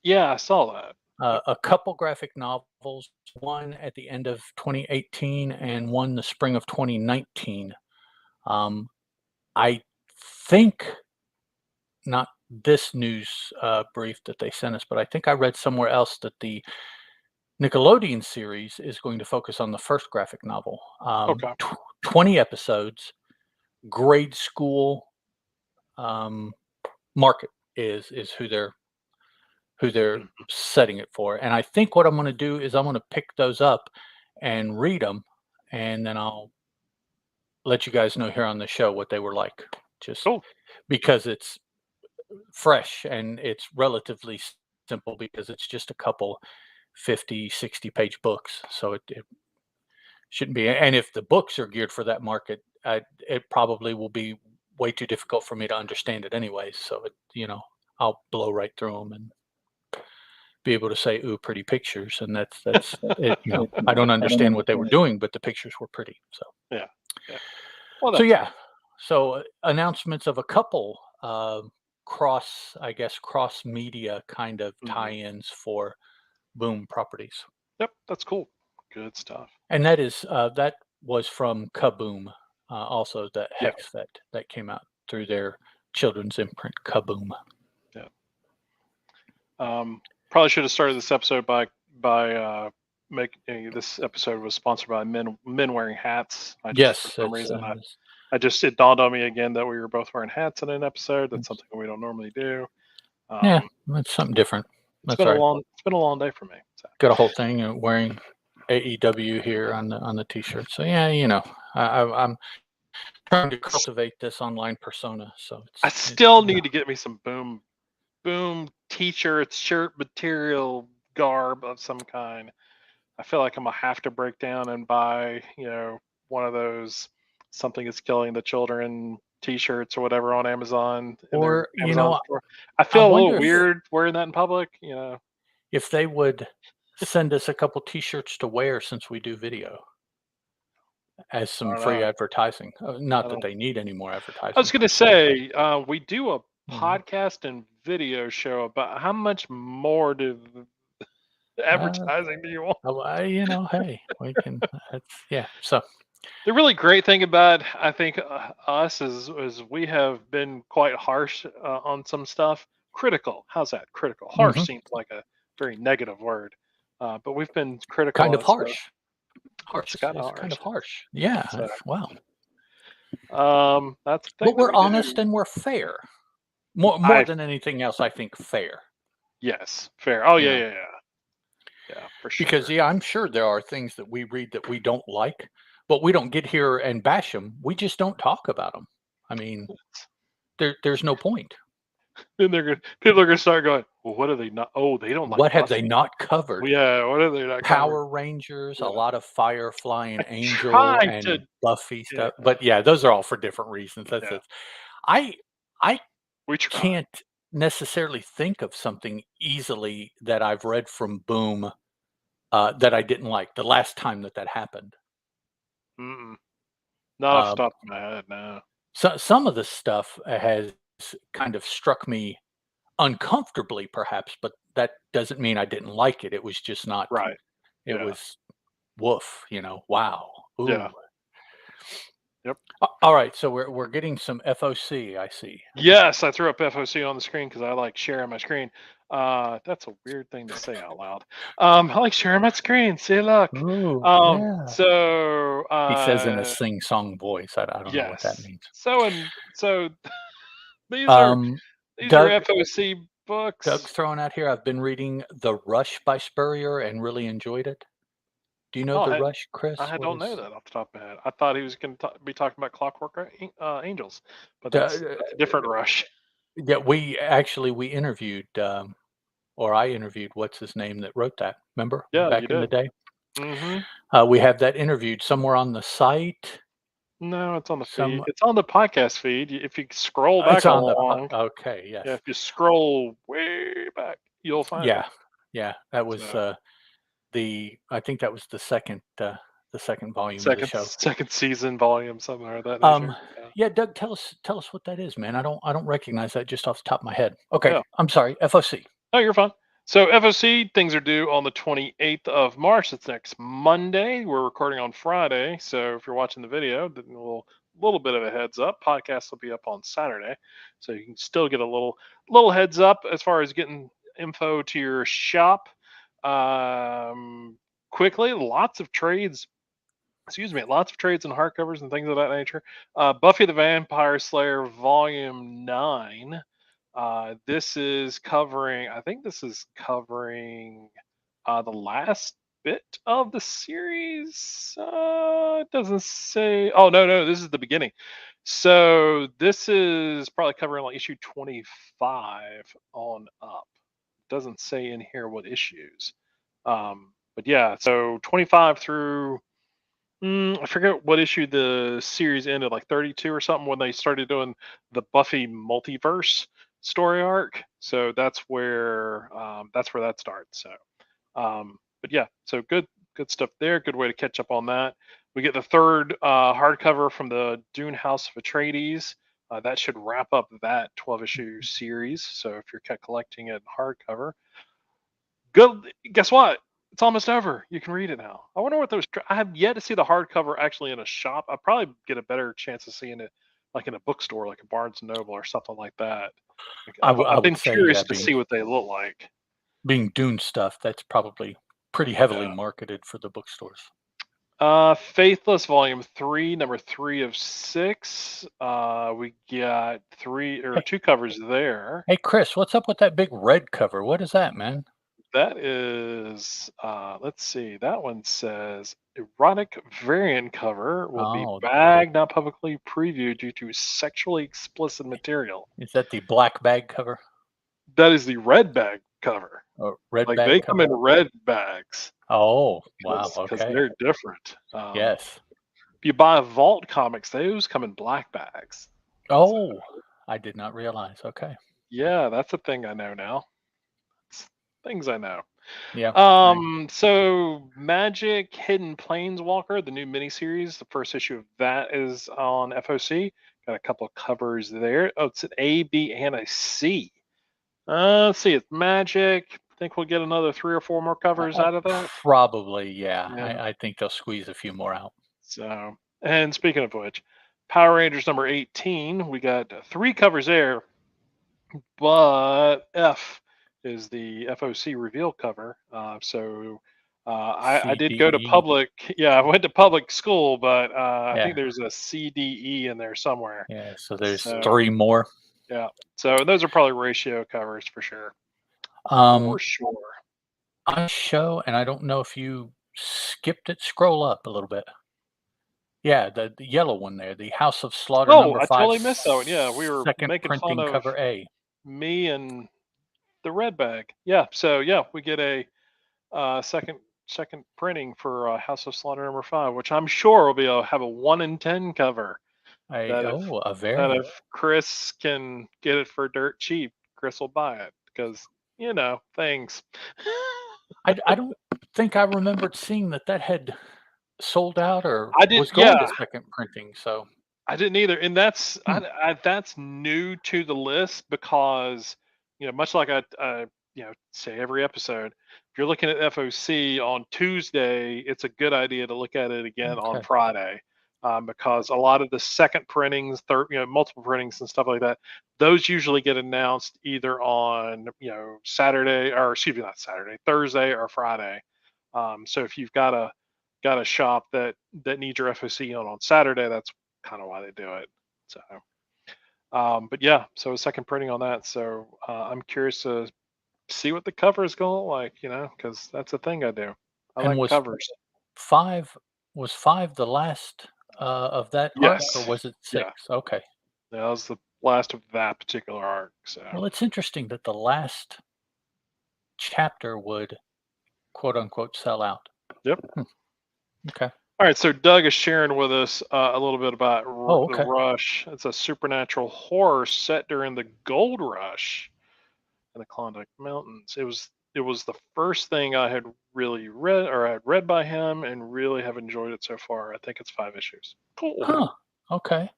S2: Yeah, I saw that. Yep.
S1: A couple graphic novels, one at the end of 2018 and one the spring of 2019. Um, I think not this news brief that they sent us, but I think I read somewhere else that the Nickelodeon series is going to focus on the first graphic novel.
S2: Okay.
S1: 20 episodes, grade school um, market is who they're
S2: Mhm.
S1: setting it for. And I think what I'm going to do is I'm going to pick those up and read them, and then I'll let you guys know here on the show what they were like. Just
S2: Cool.
S1: because it's fresh and it's relatively simple because it's just a couple 50, 60 page books. So it shouldn't be. And if the books are geared for that market, it probably will be way too difficult for me to understand it anyways. So I'll blow right through them and be able to say, "Ooh, pretty pictures," and that's it. I don't understand what they were doing, but the pictures were pretty. So
S2: Yeah. Yeah. Well,
S1: so
S2: that's
S1: yeah. So announcements of a couple I guess, cross media kind of
S2: mhm.
S1: tie-ins for Boom properties,
S2: Yep. That's cool. Good stuff.
S1: and that was from Kaboom, also the
S2: Yeah.
S1: hex that came out through their children's imprint, Kaboom.
S2: Yeah. Probably should have started this episode by making this episode was sponsored by men wearing hats. I just for
S1: Yes,
S2: some
S1: it's
S2: reason it dawned on me again that we were both wearing hats in an episode. That's
S1: it's
S2: something we don't normally do.
S1: yeah,
S2: Um,
S1: it's something different.
S2: it's
S1: That's
S2: been
S1: all
S2: a
S1: right.
S2: long day for me. So.
S1: Got a whole thing wearing AEW here on the t-shirt. So yeah, I'm trying to cultivate this online persona. So
S2: I
S1: it's
S2: still need to get me some boom t-shirts, shirt material, garb of some kind. I feel like I'm gonna have to break down and buy, one of those something is killing the children t-shirts or whatever on Amazon in their
S1: or
S2: Amazon store. I
S1: I
S2: feel a little
S1: wonder
S2: weird wearing that in public.
S1: if they would send us a couple t-shirts to wear since we do video as
S2: I
S1: some
S2: don't
S1: free
S2: know.
S1: advertising.
S2: I
S1: Not that
S2: don't.
S1: they need any more
S2: I was
S1: advertising per
S2: gonna
S1: se, but
S2: say we do a
S1: you know,
S2: podcast and video show, but how much more
S1: uh,
S2: advertising do you want?
S1: hey, we can. That's yeah. So
S2: The really great thing about I think us is we have been quite harsh on some stuff. Critical. How's that? Critical. Harsh
S1: mhm.
S2: seems like a very negative word, but we've been critical
S1: Kind of
S2: on stuff.
S1: harsh.
S2: Harsh,
S1: It's
S2: kind of
S1: it's kind
S2: harsh.
S1: of harsh. Yeah.
S2: So
S1: Wow.
S2: that's the
S1: But
S2: thing that
S1: we're
S2: we do.
S1: honest and we're fair. More
S2: I
S1: than anything else, I think fair.
S2: yes, fair. Oh
S1: You
S2: yeah,
S1: know,
S2: yeah, yeah, yeah, for
S1: because
S2: sure.
S1: yeah, I'm sure there are things that we read that we don't like, but we don't get here and bash them. We just don't talk about them. I mean, there's no point.
S2: Then people are gonna start going. Well, what are they not? Oh, they don't like
S1: What have they
S2: Buffy.
S1: not
S2: Well,
S1: covered?
S2: yeah, what are they not covering?
S1: Power Rangers, a
S2: Yeah,
S1: lot of Firefly
S2: I
S1: and Angel
S2: tried to.
S1: and Buffy
S2: Yeah,
S1: stuff. But yeah, those are all for different reasons. That's
S2: yeah.
S1: it. I I
S2: We try.
S1: can't necessarily think of something easily that I've read from Boom that I didn't like the last time that happened.
S2: Mm-mm. Not off
S1: Uh,
S2: the top of my head, no.
S1: some of the stuff has kind of struck me uncomfortably, perhaps, but that doesn't mean I didn't like it. It was just not.
S2: Right.
S1: It
S2: Yeah.
S1: was woof. Wow.
S2: Yeah.
S1: Ooh.
S2: Yep.
S1: All right. So we're getting some FOC. I see.
S2: Yes, I threw up FOC on the screen because I like sharing my screen. That's a weird thing to say out loud. I like sharing my screen. See, look.
S1: Ooh, yeah.
S2: So
S1: He says in a sing-song voice. I don't know what that
S2: yes.
S1: means.
S2: So these are
S1: Um,
S2: these are
S1: Doug,
S2: FOC
S1: Doug's
S2: books.
S1: throwing out here. I've been reading The Rush by Spurrier and really enjoyed it. Do you know
S2: Oh,
S1: The Rush, Chris?
S2: I
S1: What
S2: don't
S1: is?
S2: know that off the top of my head. I thought he was going to be talking about Clockwork Angels, but
S1: Uh,
S2: that's a different Rush.
S1: yeah, we interviewed, or I interviewed. What's his name that wrote that? Remember
S2: Yeah, you
S1: back in the
S2: did.
S1: day?
S2: Hmm.
S1: We have that interviewed somewhere on the site.
S2: No, it's on the feed.
S1: Some
S2: It's on the podcast feed. If you scroll
S1: it's
S2: back
S1: on the.
S2: along,
S1: Okay,
S2: yeah,
S1: yes,
S2: if you scroll way back, you'll find it.
S1: yeah, yeah. That was
S2: So
S1: the. I think that was the second volume of the show.
S2: second season volume, something of that nature.
S1: Um,
S2: Yeah.
S1: yeah, Doug, tell us what that is, man. I don't recognize that just off the top of my head. Okay,
S2: Yeah.
S1: I'm sorry. FOC.
S2: Oh, you're fine. So FOC things are due on the 28th of March. It's next Monday. We're recording on Friday, so if you're watching the video, then a little bit of a heads up. Podcast will be up on Saturday, so you can still get a little heads up as far as getting info to your shop. Um, quickly, lots of trades. Excuse me, lots of trades and hardcovers and things of that nature. Buffy the Vampire Slayer Volume 9. This is covering, I think this is covering the last bit of the series. It doesn't say. Oh, no, this is the beginning. So this is probably covering like issue 25 on up. Doesn't say in here what issues. But yeah, so 25 through I forget what issue the series ended, like 32 or something, when they started doing the Buffy multiverse story arc. So that's where that starts. So, but yeah, so good stuff there. Good way to catch up on that. We get the third hardcover from the Dune House of Atreides. That should wrap up that 12 issue series. So if you're collecting it in hardcover, good. Guess what? It's almost over. You can read it now. I wonder what those. I have yet to see the hardcover actually in a shop. I probably get a better chance of seeing it like in a bookstore, like a Barnes and Noble or something like that. Like,
S1: I
S2: I've
S1: would
S2: been
S1: say,
S2: curious
S1: yeah,
S2: to see what they look like.
S1: being Dune stuff, that's probably pretty heavily
S2: Yeah.
S1: marketed for the bookstores.
S2: Faithless Volume 3, number 3 of 6. We got three or
S1: Hey,
S2: two covers there.
S1: hey, Chris, what's up with that big red cover? What is that, man?
S2: That is, let's see, that one says erotic variant cover will be
S1: Oh,
S2: bagged, not publicly previewed due to sexually explicit material.
S1: is that the black bag cover
S2: That is the red bag cover.
S1: or red
S2: Like they
S1: bag
S2: come
S1: cover?
S2: in red bags
S1: Oh, wow.
S2: because
S1: Okay.
S2: they're different.
S1: Yes.
S2: If you buy Vault comics, those come in black bags. So
S1: Oh, I did not realize. Okay.
S2: yeah, that's a thing I know now. It's things I know.
S1: Yeah. I,
S2: So Magic Hidden Planeswalker, the new miniseries, the first issue of that is on FOC. Got a couple of covers there. Oh, it's an A, B, and a C. Let's see, it's Magic. Think we'll get another 3 or 4 more covers out of that.
S1: probably, yeah.
S2: Yeah.
S1: I think they'll squeeze a few more out.
S2: So, and speaking of which, Power Rangers number 18, we got 3 covers there, but F is the FOC reveal cover. I did go to
S1: CDE.
S2: public. Yeah, I went to public school, but I think
S1: Yeah.
S2: there's a CDE in there somewhere.
S1: Yeah. So there's
S2: So
S1: 3 more.
S2: yeah, so those are probably ratio covers for sure.
S1: Um,
S2: For sure.
S1: I show, and I don't know if you skipped it. Scroll up a little bit. Yeah, the yellow one there, the House of Slaughter
S2: Oh,
S1: number
S2: I
S1: 5,
S2: totally missed that one. Yeah, we were
S1: second
S2: making fun
S1: printing,
S2: of
S1: cover A.
S2: me and the red bag. Yeah, so yeah, we get a second printing for House of Slaughter number 5, which I'm sure will be have a 1 in 10 cover.
S1: A
S2: That
S1: a
S2: that
S1: variant.
S2: if Chris can get it for dirt cheap, Chris will buy it because things.
S1: I don't think I remembered seeing that had sold out or
S2: I did,
S1: was going to
S2: yeah,
S1: second printing, so
S2: I didn't either, and
S1: hmm,
S2: that's new to the list because much like I say every episode, if you're looking at FOC on Tuesday, it's a good idea to look at it again on
S1: okay.
S2: Friday, because a lot of the second printings, third, multiple printings and stuff like that, those usually get announced either on Saturday, or excuse me, not Saturday, Thursday or Friday. So if you've got a shop that needs your FOC on Saturday, that's kind of why they do it. So, but yeah, so second printing on that. So I'm curious to see what the cover is going to look like, because that's the thing I do. I
S1: And
S2: like covers.
S1: 5 was 5 the last, of that arc, or
S2: Yes.
S1: was it
S2: Yeah.
S1: 6? Okay.
S2: That was the last of that particular arc. So,
S1: Well, it's interesting that the last chapter would, quote, unquote, "sell out."
S2: yep.
S1: Hmm, okay.
S2: All right. So Doug is sharing with us a little bit about
S1: Oh,
S2: the
S1: okay.
S2: Rush. It's a supernatural horror set during the Gold Rush in the Klondike Mountains. It was the first thing I had really read, or I had read by him, and really have enjoyed it so far. I think it's 5 issues. Cool.
S1: Huh, okay.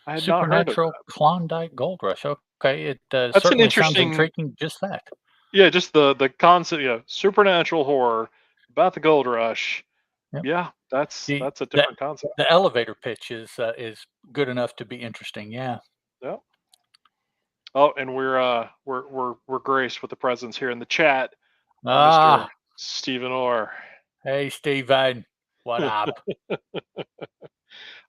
S2: I had not heard of
S1: Supernatural
S2: that.
S1: Klondike Gold Rush. Okay, it,
S2: That's an
S1: certainly sounds
S2: interesting,
S1: intriguing, just that.
S2: yeah, just the concept, yeah, supernatural horror about the Gold Rush.
S1: Yep.
S2: Yeah, that's
S1: The
S2: that's a
S1: the
S2: different concept.
S1: the elevator pitch is good enough to be interesting, yeah.
S2: Yeah. Oh, and we're graced with the presence here in the chat of Mr.
S1: Ah,
S2: Stephen Orr.
S1: hey, Steven. What up?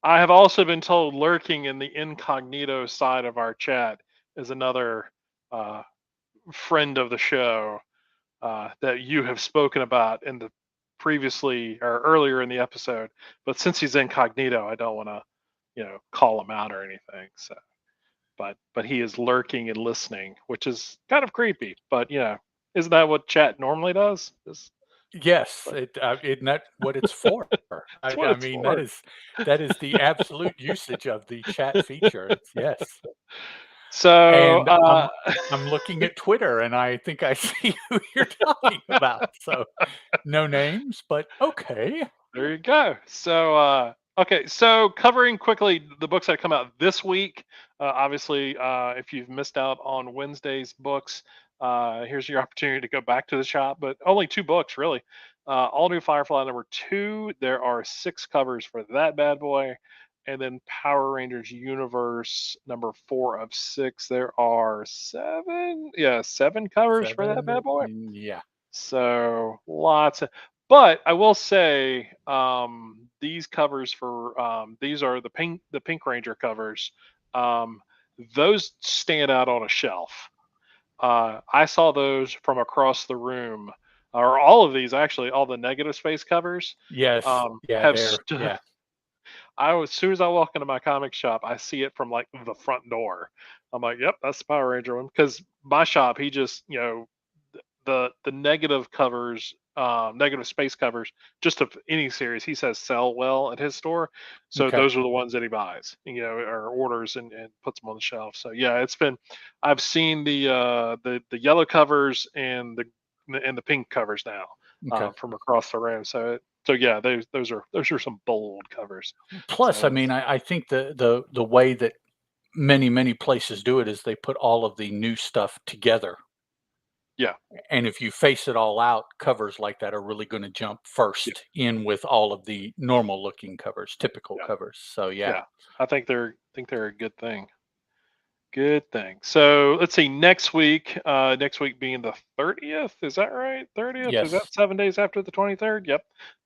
S2: I have also been told lurking in the incognito side of our chat is another uh, friend of the show that you have spoken about in the previously or earlier in the episode. But since he's incognito, I don't want to, call him out or anything. So, but he is lurking and listening, which is kind of creepy. But isn't that what chat normally does? Just
S1: Yes, isn't that what it's for?
S2: That's what
S1: I
S2: it's
S1: mean,
S2: for.
S1: that is the absolute usage of the chat feature. It's yes.
S2: So,
S1: And I'm looking at Twitter, and I think I see who you're talking about. So, no names, but okay.
S2: there you go. So, okay. So, covering quickly the books that come out this week. Obviously, if you've missed out on Wednesday's books, here's your opportunity to go back to the shop. But only 2 books, really. All new Firefly #2. There are 6 covers for that bad boy, and then Power Rangers Universe #4 of 6. There are 7. Yeah, 7 covers for that bad
S1: 7,
S2: boy.
S1: yeah.
S2: So lots of, but I will say, these covers for these are the Pink Ranger covers. Um, those stand out on a shelf. I saw those from across the room, or all of these actually, all the negative space covers
S1: Yes. Yeah,
S2: have
S1: they're
S2: stood.
S1: yeah.
S2: As soon as I walk into my comic shop, I see it from like the front door. I'm like, yep, that's the Power Ranger one. Because my shop, he just, the negative covers, negative space covers, just of any series, he says sell well at his store. So
S1: Okay.
S2: those are the ones that he buys, or orders and puts them on the shelf. So yeah, I've seen the yellow covers and the pink covers now,
S1: Okay.
S2: from across the room. So yeah, those are some bold covers.
S1: Plus, I
S2: So
S1: mean, I think the way that many places do it is they put all of the new stuff together.
S2: yeah,
S1: And if you face it all out, covers like that are really gonna jump
S2: yeah,
S1: first in with all of the normal looking covers, typical
S2: yeah,
S1: covers. So, yeah.
S2: yeah. I think they're a good thing. Good thing. So let's see. Next week being the 30th. Is that right? 30th. Is that
S1: Yes.
S2: 7 days after the 23rd? Yep,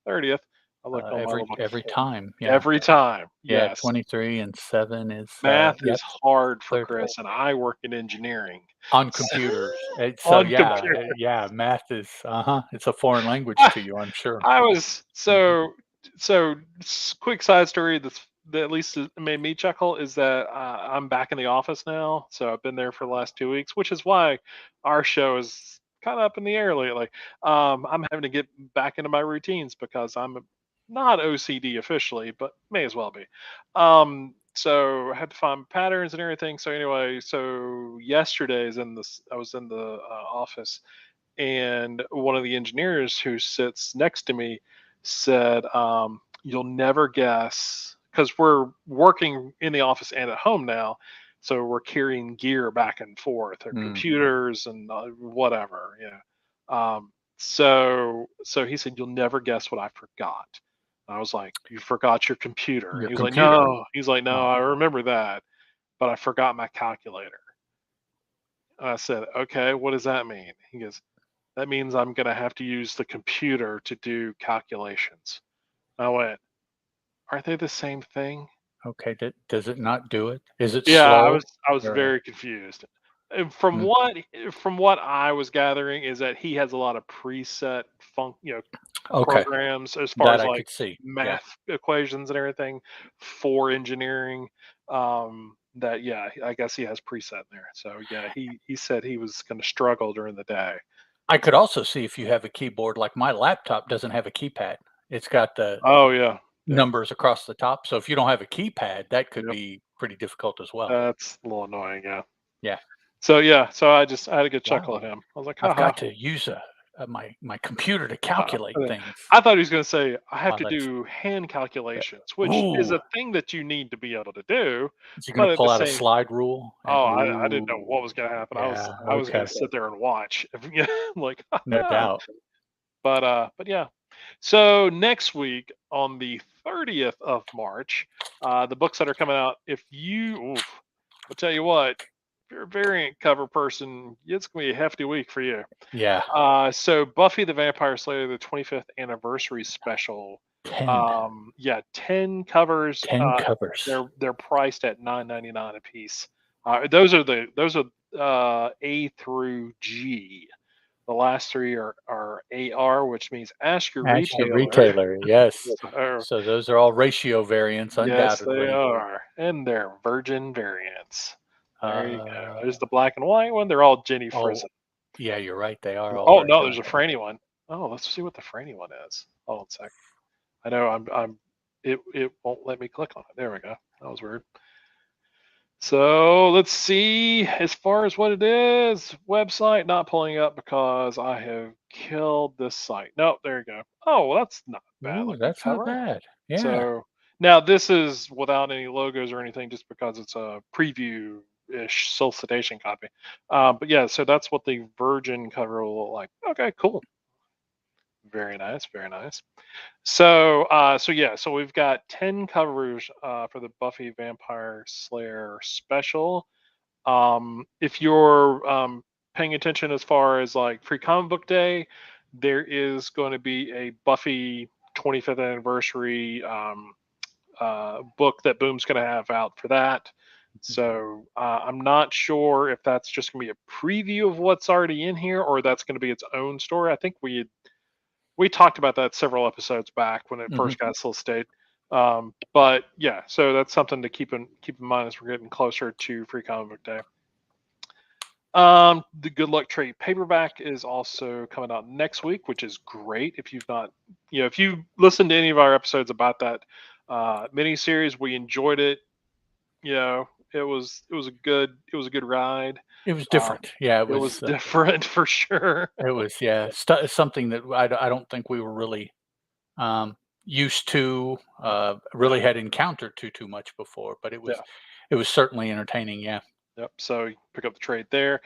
S2: 30th. I looked on my
S1: Every
S2: little.
S1: time, yeah.
S2: Every time.
S1: Yeah,
S2: Yes.
S1: 23 and 7 is,
S2: Math is
S1: yep,
S2: hard for
S1: 30
S2: Chris, and I work in engineering.
S1: on
S2: So,
S1: computers. So,
S2: on
S1: yeah,
S2: computer.
S1: yeah, math is it's a foreign language to you, I'm sure.
S2: I was
S1: Mhm.
S2: quick side story that at least made me chuckle is that I'm back in the office now. So I've been there for the last 2 weeks, which is why our show is kind of up in the air lately. I'm having to get back into my routines because I'm not OCD officially, but may as well be. So I had to find patterns and everything. So anyway, so I was in the office, and one of the engineers who sits next to me said, "You'll never guess," because we're working in the office and at home now, so we're carrying gear back and forth, or
S1: Mm,
S2: computers and whatever. So he said, "You'll never guess what I forgot." I was like, "You forgot your computer?" And
S1: your
S2: he was like,
S1: computer.
S2: "No." He's like, "No,
S1: Oh,
S2: I remember that, but I forgot my calculator." And I said, "Okay, what does that mean?" He goes, "That means I'm gonna have to use the computer to do calculations." I went, "Aren't they the same thing?"
S1: okay, does it not do it? Is it
S2: Yeah, I
S1: slow?
S2: was I was
S1: Or
S2: very confused. And from
S1: mm,
S2: what I was gathering is that he has a lot of preset
S1: okay,
S2: programs as far
S1: that
S2: as
S1: I
S2: like
S1: could see, yeah.
S2: math equations and everything for engineering. That yeah, I guess he has preset in there. So yeah, he said he was gonna struggle during the day.
S1: I could also see if you have a keyboard, like my laptop doesn't have a keypad. It's got the
S2: Oh yeah. Yeah.
S1: numbers across the top, so if you don't have a keypad, that could
S2: Yep.
S1: be pretty difficult as well.
S2: That's a little annoying, yeah.
S1: Yeah.
S2: So yeah, so I had a good chuckle
S1: Wow.
S2: at him. I was like,
S1: I've
S2: haha.
S1: got to use my computer to
S2: Uh,
S1: calculate
S2: uh,
S1: things.
S2: I thought he was going to say I have
S1: Wow,
S2: to
S1: that's
S2: do hand calculations, which is
S1: ooh,
S2: a thing that you need to be able to do,
S1: is he gonna
S2: but at
S1: pull
S2: the
S1: out a
S2: same,
S1: slide rule? And
S2: oh, I didn't know
S1: ooh,
S2: what was going to happen. I was
S1: yeah,
S2: I was going
S1: okay,
S2: to sit there and watch. Like,
S1: no doubt.
S2: but yeah. So next week on the 30th of March, the books that are coming out. I'll tell you what, if you're a variant cover person, it's going to be a hefty week for you.
S1: Yeah,
S2: So Buffy the Vampire Slayer, the 25th anniversary special.
S1: 10,
S2: Yeah, 10 covers.
S1: 10 covers.
S2: They're priced at $9.99 a piece. Those are A through G. The last three are AR, which means ask your
S1: Ask your
S2: retailer.
S1: retailer, yes.
S2: So,
S1: So those are all ratio variants,
S2: yes, they
S1: undoubtedly.
S2: are, and they're virgin variants. There you go.
S1: Uh,
S2: There's the black and white one. They're all Jenny
S1: oh,
S2: Frison.
S1: yeah, you're right, they are all
S2: Oh
S1: very
S2: no, there's
S1: good.
S2: a Franny one. Oh, let's see what the Franny one is. Hold on a sec. I know it won't let me click on it. There we go. That was weird. So let's see. As far as what it is, website not pulling up because I have killed this site. Nope, there you go. Oh, well, that's not a bad
S1: Ooh,
S2: looking
S1: that's not
S2: cover.
S1: bad. Yeah.
S2: So now this is without any logos or anything, just because it's a preview-ish solicitation copy. But yeah, so that's what the Virgin cover will look like. Okay, cool. Very nice, very nice. So, so we've got 10 covers for the Buffy Vampire Slayer special. If you're paying attention as far as like Free Comic Book Day, there is going to be a Buffy 25th anniversary book that Boom's going to have out for that. So I'm not sure if that's just going to be a preview of what's already in here, or that's going to be its own story. I think we talked about that several episodes back when it
S1: Hmm.
S2: first got solicited. But yeah, so that's something to keep in mind as we're getting closer to Free Comic Book Day. The Good Luck Trade paperback is also coming out next week, which is great. If you've not, if you listened to any of our episodes about that miniseries, we enjoyed it. It was a good ride.
S1: It was
S2: Um,
S1: different. Yeah,
S2: it was different for sure.
S1: it was, yeah, something that I don't think we were really um, used to,
S2: Yeah,
S1: really had encountered too much before, but
S2: yeah,
S1: it was certainly entertaining. Yeah.
S2: yep. So you pick up the trade there.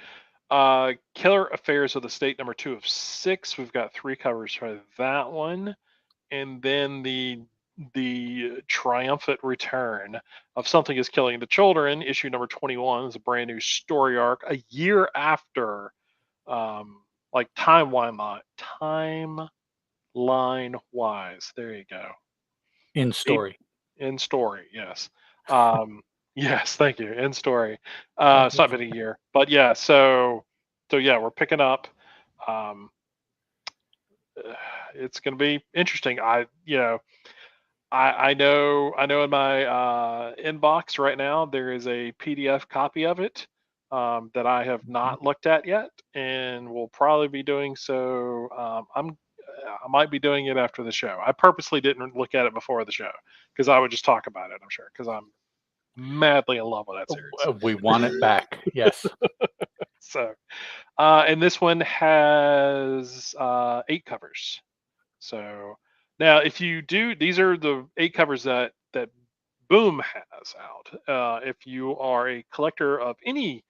S2: Killer Affairs of the State #2 of 6. We've got 3 covers for that one, and then the triumphant return of Something Is Killing the Children, issue #21 is a brand new story arc a year after, like timeline wise. There you go.
S1: In
S2: Eight
S1: story.
S2: in story, yes. Yes, thank you. In story. It's not been a year, but yeah. So yeah, we're picking up. Um, it's going to be interesting. I know in my inbox right now there is a PDF copy of it that I have
S1: Mhm.
S2: not looked at yet, and will probably be doing so. I might be doing it after the show. I purposely didn't look at it before the show because I would just talk about it. I'm sure because I'm madly in love with that series.
S1: We want it back. Yes.
S2: So, and this one has 8 covers. So now, if you do, these are the 8 covers that Boom has out. If you are a collector of any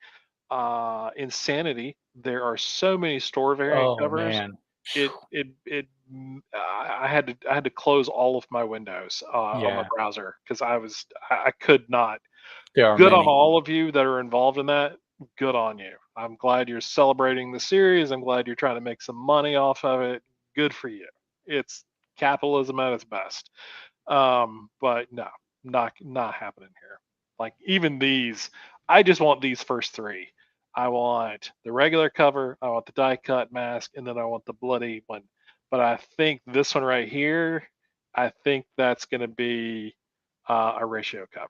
S2: insanity, there are so many store variant
S1: Oh
S2: covers.
S1: man.
S2: It
S1: Phew.
S2: it it. I had to close all of my windows on my
S1: Yeah,
S2: browser because I could not.
S1: there are
S2: Good on
S1: many.
S2: all of you that are involved in that. Good on you. I'm glad you're celebrating the series. I'm glad you're trying to make some money off of it. Good for you. It's capitalism at its best. But no, not happening here. Like even these, I just want these first 3. I want the regular cover, I want the die cut mask, and then I want the bloody one. But I think this one right here, I think that's going to be a ratio cover.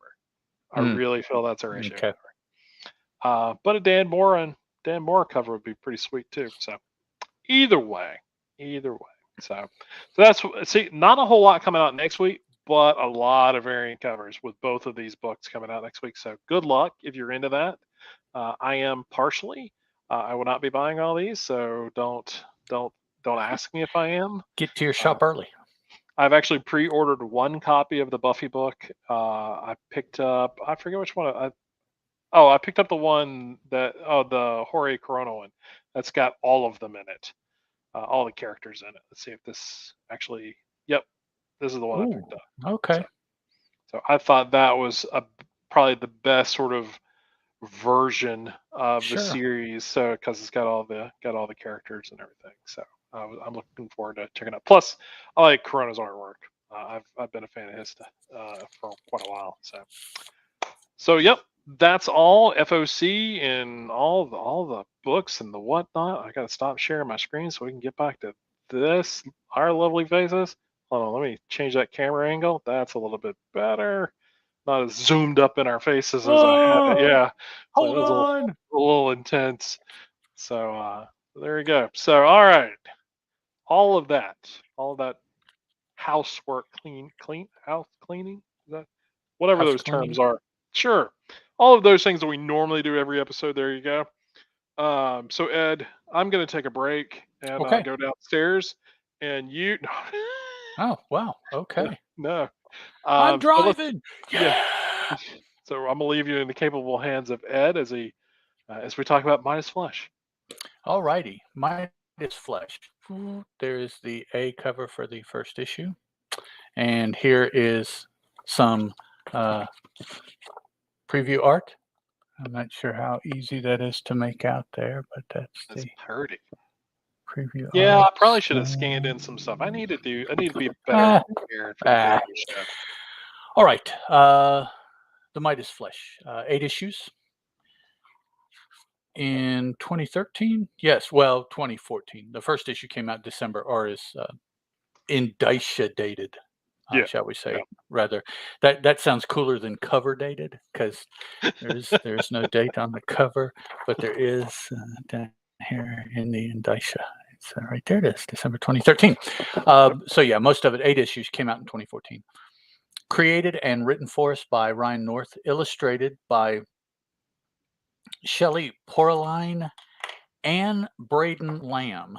S2: I
S1: Mm,
S2: really feel that's a ratio
S1: okay.
S2: cover. But a Dan Moore cover would be pretty sweet too. So either way, either way. So that's see, not a whole lot coming out next week, but a lot of variant covers with both of these books coming out next week. So good luck if you're into that. I am partially. I will not be buying all these, so don't ask me if I am.
S1: Get to your
S2: Uh,
S1: shop early.
S2: I've actually pre-ordered 1 copy of the Buffy book. I picked up, I forget which one. I picked up the one the Jorge Corona one. That's got all of them in it, all the characters in it. Let's see if this actually. Yep, this is the one I picked
S1: Ooh,
S2: up. So,
S1: okay.
S2: so I thought that was probably the best sort of version of the
S1: Sure.
S2: series. So because it's got all the characters and everything. So I'm looking forward to checking it out. Plus, I like Corona's artwork. I've been a fan of his for quite a while. So yep, that's all FOC and all the books and the whatnot. I gotta stop sharing my screen so we can get back to this, our lovely faces. Hold on, let me change that camera angle. That's a little bit better. Not as zoomed up in our faces as I have it.
S1: Oh,
S2: Yeah, so
S1: hold
S2: it was
S1: on.
S2: a little intense. So there we go. So all right, all of that housework, house cleaning, is that whatever
S1: House
S2: those
S1: cleaning.
S2: terms are. Sure, all of those things that we normally do every episode. There you go. So Ed, I'm going to take a break and
S1: Okay.
S2: go downstairs, and you.
S1: Oh, wow. Okay.
S2: No.
S1: I'm
S2: So let's,
S1: driving.
S2: yeah.
S1: Yeah.
S2: So I'm gonna leave you in the capable hands of Ed as we talk about Midas Flesh.
S1: All righty. Midas Flesh. There is the A cover for the first issue. And here is some preview art. I'm not sure how easy that is to make out there, but that's
S2: That's
S1: the
S2: pretty.
S1: preview
S2: Yeah, I
S1: art.
S2: probably should have scanned in some stuff. I need to be better
S1: Ah,
S2: prepared for the
S1: ah.
S2: video show.
S1: All right. The Midas Flesh. 8 issues. In 2013? Yes, well, 2014. The first issue came out December, or is indicia dated,
S2: Yeah.
S1: shall we say?
S2: Yeah.
S1: Rather, that sounds cooler than cover dated, because there's no date on the cover, but there is down here in the indicia. It's right there. It is December 2013. So yeah, most of it, 8 issues, came out in 2014. Created and written for us by Ryan North, illustrated by Shelley Poraline and Braden Lamb.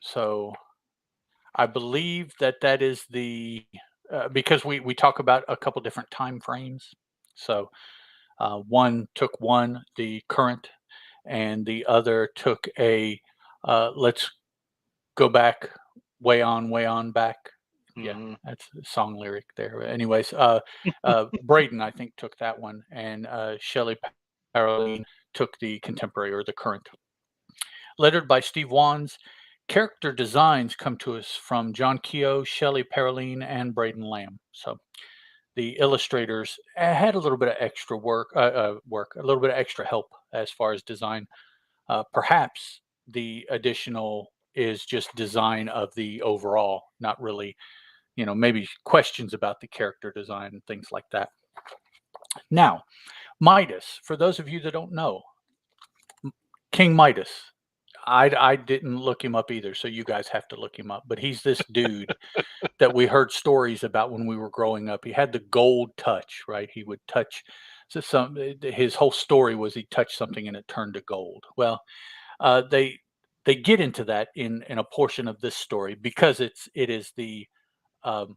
S1: So I believe that is the because we talk about a couple different time frames. So one took the current, and the other took a let's go back way on back. Yeah,
S2: Mm-hmm.
S1: that's a song lyric there. Anyways, Braden, I think, took that one, and Shelley Paroline took the contemporary or the current. Lettered by Steve Wands, character designs come to us from John Keogh, Shelley Paroline, and Braden Lamb. So the illustrators had a little bit of extra work, a little bit of extra help as far as design. Perhaps the additional is just design of the overall, not really, maybe questions about the character design and things like that. Now, Midas, for those of you that don't know, King Midas. I didn't look him up either, so you guys have to look him up. But he's this dude that we heard stories about when we were growing up. He had the gold touch, right? He would touch his whole story was he touched something and it turned to gold. Well, they get into that in a portion of this story because it is the um,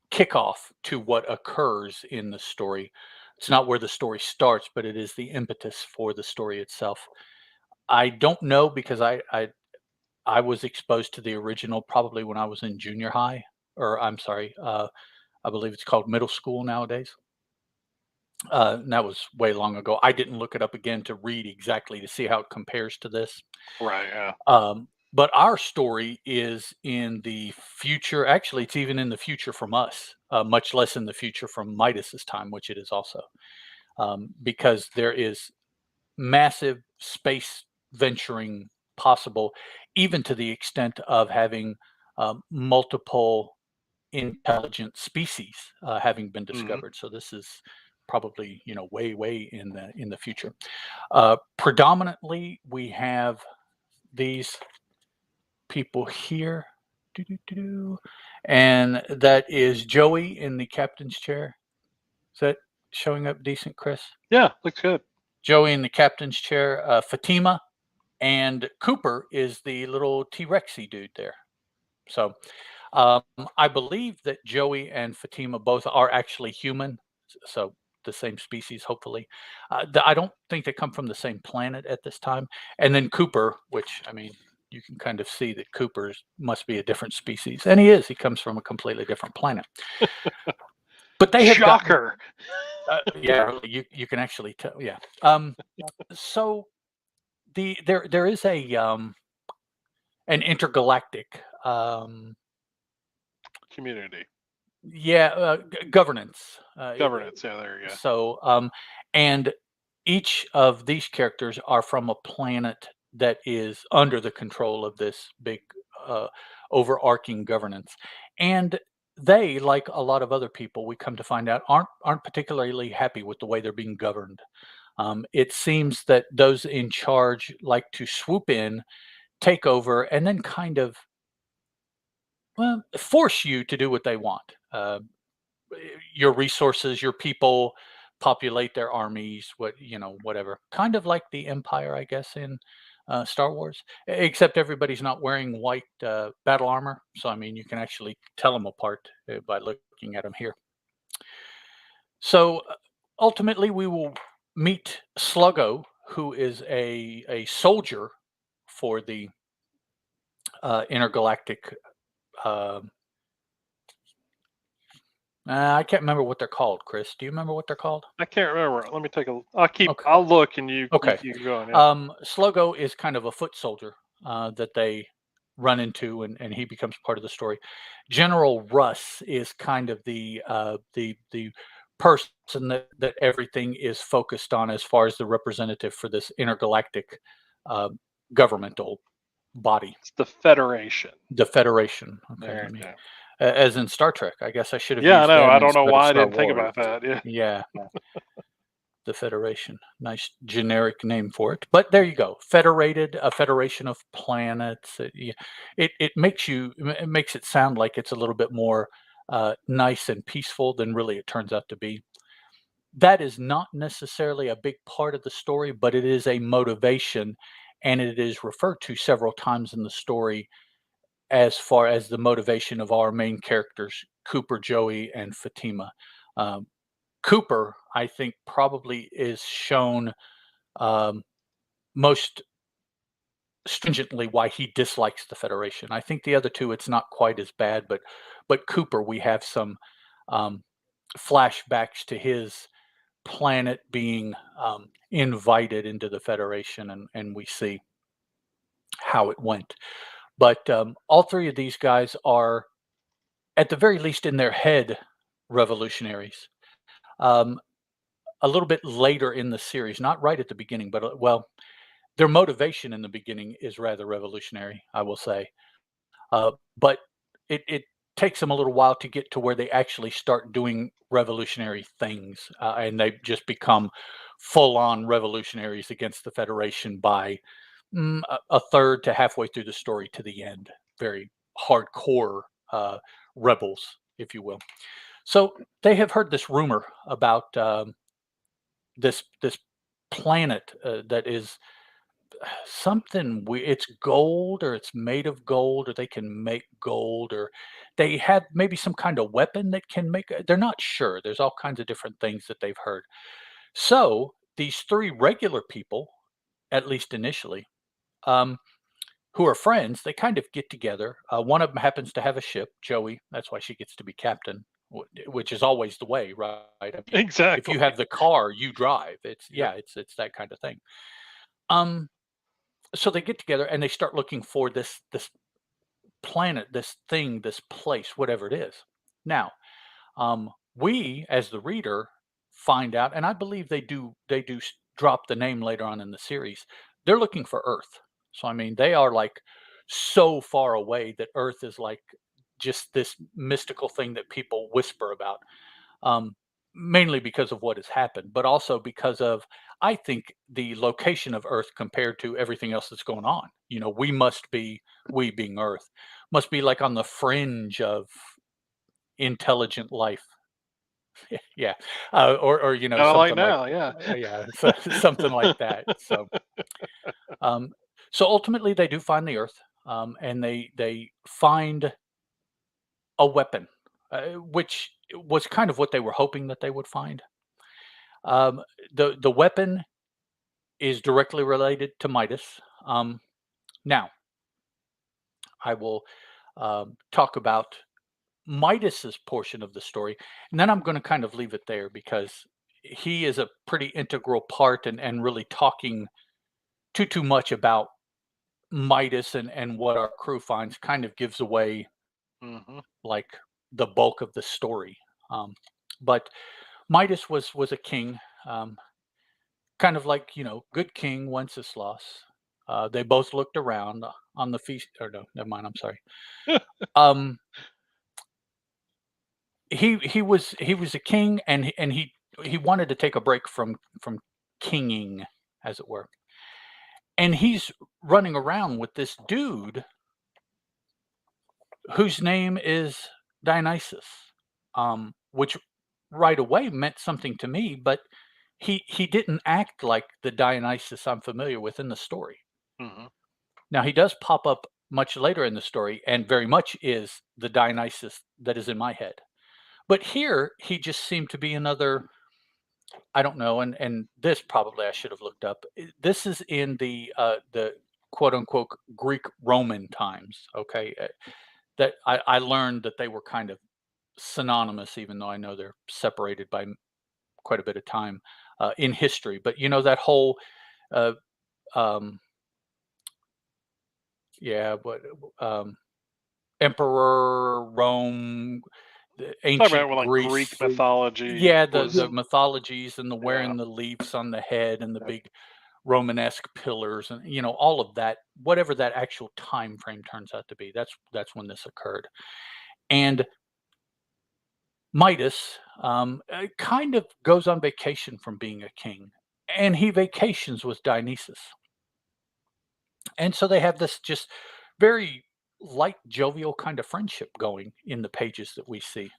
S1: kickoff to what occurs in the story. It's not where the story starts, but it is the impetus for the story itself. I don't know because I was exposed to the original probably when I was in junior high, or I'm sorry, I believe it's called middle school nowadays. And that was way long ago. I didn't look it up again to read exactly to see how it compares to this.
S2: Right. Yeah.
S1: But our story is in the future. Actually, it's even in the future from us, much less in the future from Midas's time, which it is also, because there is massive space venturing possible, even to the extent of having multiple intelligent species having been
S2: Mm-hmm.
S1: discovered. So this is probably way in the future. Predominantly, we have these people here, and that is Joey in the captain's chair. Is that showing up decent, Chris?
S2: Yeah, looks good.
S1: Joey in the captain's chair, Fatima, and Cooper is the little T-Rexy dude there. So I believe that Joey and Fatima both are actually human, so the same species, hopefully. I don't think they come from the same planet at this time. And then Cooper, which, I mean, you can kind of see that Cooper must be a different species. And he is. He comes from a completely different planet. But they have got...
S2: Shocker.
S1: Yeah, you can actually tell. Yeah. So there is an intergalactic
S2: Community.
S1: yeah, governance.
S2: Governance. Yeah, there you go.
S1: So and each of these characters are from a planet that is under the control of this big overarching governance, and they, like a lot of other people, we come to find out, aren't particularly happy with the way they're being governed. It seems that those in charge like to swoop in take over and then kind of, well, force you to do what they want. Your resources, your people populate their armies, whatever. Kind of like the Empire, I guess, in Star Wars, except everybody's not wearing white battle armor. So, I mean, you can actually tell them apart by looking at them here. So, ultimately, we will meet Sluggo, who is a soldier for the intergalactic. Uh, I can't remember what they're called. Chris, do you remember what they're called?
S2: I can't remember. Let me take a.
S1: Okay.
S2: I'll look, and you
S1: Okay.
S2: keep going. Yeah.
S1: Sluggo is kind of a foot soldier that they run into, and he becomes part of the story. General Russ is kind of the person that everything is focused on as far as the representative for this intergalactic uh, governmental body,
S2: It's the Federation.
S1: the Federation. Okay,
S2: There
S1: let
S2: you
S1: me,
S2: go.
S1: as in Star Trek. I guess I should have
S2: Yeah, I
S1: used
S2: know.
S1: them
S2: I don't know
S1: instead of
S2: why I
S1: Star
S2: didn't think
S1: Wars.
S2: about that. Yeah.
S1: Yeah, the Federation. Nice generic name for it. But there you go. Federated, a federation of planets. It makes it sound like it's a little bit more nice and peaceful than really it turns out to be. That is not necessarily a big part of the story, but it is a motivation, and it is referred to several times in the story as far as the motivation of our main characters, Cooper, Joey, and Fatima. Um, Cooper, I think, probably is shown um, most stringently why he dislikes the Federation. I think the other two, it's not quite as bad, but Cooper, we have some um, flashbacks to his planet being invited into the Federation, and we see how it went. But all three of these guys are, at the very least, in their head, revolutionaries. Um, a little bit later in the series, not right at the beginning, but well, their motivation in the beginning is rather revolutionary, I will say. But it takes them a little while to get to where they actually start doing revolutionary things, and they just become full-on revolutionaries against the Federation by a third to halfway through the story to the end. Very hardcore rebels, if you will. So they have heard this rumor about this planet that is something it's gold, or it's made of gold, or they can make gold, or they have maybe some kind of weapon that can make they're not sure. There's all kinds of different things that they've heard. So these three regular people, at least initially, um, who are friends, they kind of get together. One of them happens to have a ship, Joey. That's why she gets to be captain, which is always the way, right? I mean, if you
S2: Exactly.
S1: have the car, you drive. It's
S2: Yep.
S1: yeah, it's that kind of thing. Um, so they get together and they start looking for this planet, this thing, this place, whatever it is. Now, we as the reader find out, and I believe they do drop the name later on in the series. They're looking for Earth. So I mean, they are like so far away that Earth is like just this mystical thing that people whisper about, um, mainly because of what has happened, but also because of, I think, the location of Earth compared to everything else that's going on. We being Earth, must be like on the fringe of intelligent life. Yeah, or
S2: Kind of like
S1: something like,
S2: now. Yeah.
S1: yeah, so, something like that. Um, so ultimately, they do find the Earth, and they find a weapon, which was kind of what they were hoping that they would find. Um, the weapon is directly related to Midas. Now, I will talk about Midas's portion of the story, and then I'm going to kind of leave it there because he is a pretty integral part, and really talking too much about Midas and what our crew finds kind of gives away
S2: Hmm.
S1: like the bulk of the story. Um, but Midas was a king. Um, Kind of like, good king, Wenceslas. They both looked around on the feast, or no, never mind, I'm sorry. Um, he was a king, and he wanted to take a break from kinging, as it were. and he's running around with this dude whose name is Dionysus, which right away meant something to me, but he didn't act like the Dionysus I'm familiar with in the story.
S2: Hmm.
S1: Now he does pop up much later in the story and very much is the Dionysus that is in my head. But here he just seemed to be another, I don't know, and this probably I should have looked up. This is in the quote unquote Greek Roman times. Okay, that I learned that they were kind of synonymous, even though I know they're separated by quite a bit of time in history. But you know that whole uh, um, yeah, but Emperor Rome, the
S2: Talking about
S1: ancient
S2: when like Greek
S1: Greece.
S2: mythology
S1: Yeah,
S2: was,
S1: the mythologies and the
S2: yeah,
S1: wearing the leaves on the head and the big Romanesque pillars and all of that, whatever that actual time frame turns out to be. That's when this occurred. And Midas kind of goes on vacation from being a king, and he vacations with Dionysus. And so they have this just very light, jovial kind of friendship going in the pages that we see.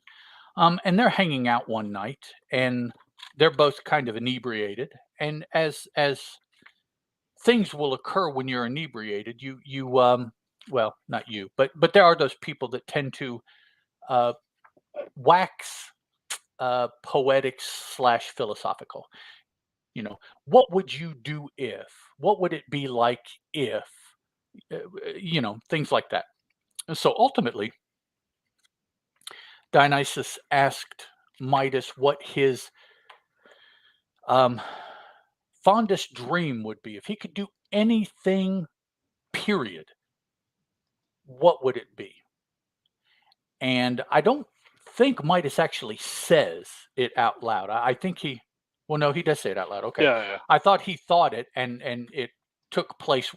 S1: And they're hanging out one night, and they're both kind of inebriated. And as things will occur when you're inebriated, well, not you, but there are those people that tend to uh, wax poetic slash philosophical. You know, what would you do if? What would it be like if? Things like that. And so ultimately, Dionysus asked Midas what his um, fondest dream would be. If he could do anything, period, what would it be? And I don't think Midas actually says it out loud. I think well, no, he does say it out loud. Okay.
S2: yeah, yeah.
S1: I thought he thought it and it took place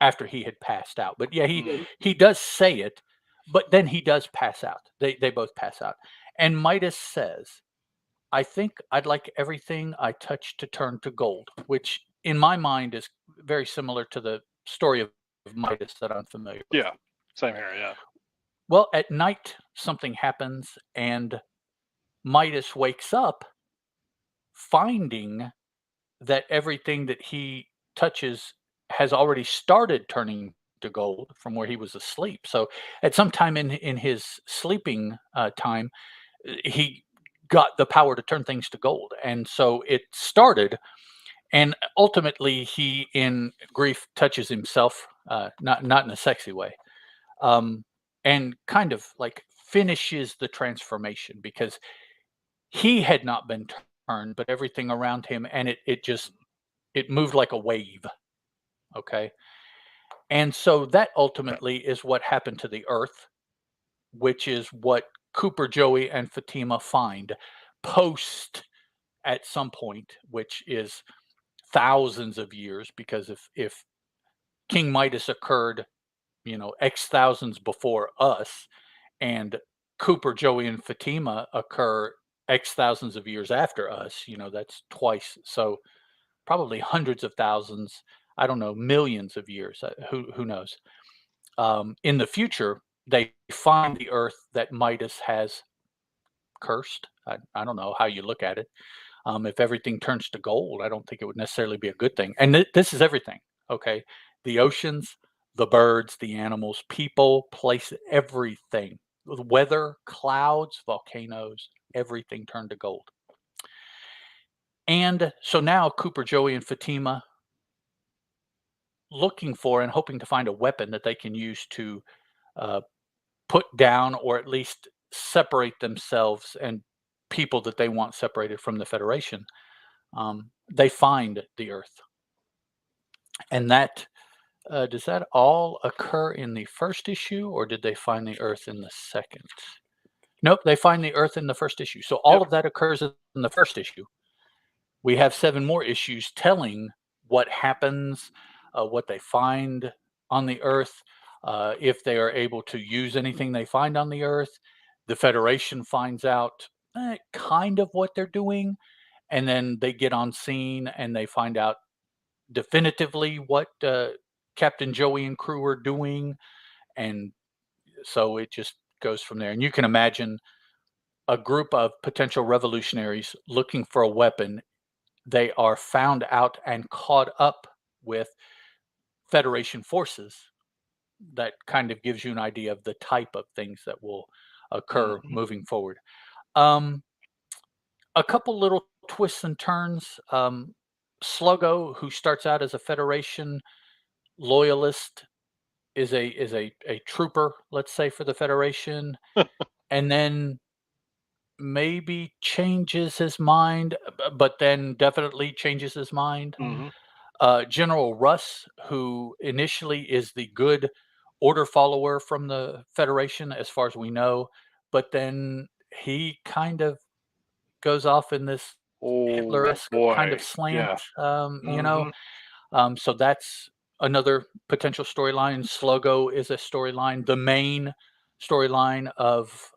S1: after he had passed out. But yeah,
S2: Mm.
S1: he does say it, but then he does pass out. They both pass out. And Midas says, I think I'd like everything I touch to turn to gold, which in my mind is very similar to the story of Midas that I'm familiar with.
S2: Yeah, same here. Yeah.
S1: Well, at night, something happens, and Midas wakes up finding that everything that he touches has already started turning to gold from where he was asleep. So, at some time in his sleeping time, he got the power to turn things to gold, and so it started. And ultimately, he, in grief, touches himself, not in a sexy way, um, and kind of like finishes the transformation because he had not been turned, but everything around him, and it just it moved like a wave. Okay, and so that ultimately is what happened to the Earth, which is what Cooper, Joey, and Fatima find post at some point, which is thousands of years, because if King Midas occurred, X thousands before us, and Cooper, Joey, and Fatima occur X thousands of years after us, that's twice. So probably hundreds of thousands, I don't know, millions of years, who knows? In the future, they find the Earth that Midas has cursed. I don't know how you look at it. If everything turns to gold, I don't think it would necessarily be a good thing. And this is everything, okay? The oceans, the birds, the animals, people, place, everything. The weather, clouds, volcanoes, everything turned to gold. And so now Cooper, Joey, and Fatima looking for and hoping to find a weapon that they can use to uh, put down or at least separate themselves and people that they want separated from the Federation. They find the Earth, and that does that all occur in the first issue, or did they find the Earth in the second? Nope, they find the Earth in the first issue. So all
S2: Yep.
S1: of that occurs in the first issue. We have 7 more issues telling what happens, what they find on the Earth, if they are able to use anything they find on the Earth. The Federation finds out kind of what they're doing, and then they get on scene and they find out definitively what Captain Joey and crew are doing, and so it just goes from there. And you can imagine a group of potential revolutionaries looking for a weapon. They are found out and caught up with Federation forces. That kind of gives you an idea of the type of things that will occur
S2: Hmm.
S1: moving forward. Um, a couple little twists and turns. Sluggo, who starts out as a Federation loyalist, is a trooper, let's say, for the Federation, and then maybe changes his mind, but then definitely changes his mind.
S2: Hmm.
S1: General Russ, who initially is the good order follower from the Federation, as far as we know, but then he kind of goes off in this
S2: Oh
S1: Hitler-esque kind of
S2: boy,
S1: slant,
S2: yeah.
S1: you know.
S2: Hmm.
S1: So that's another potential storyline. Sluggo is a storyline. The main storyline of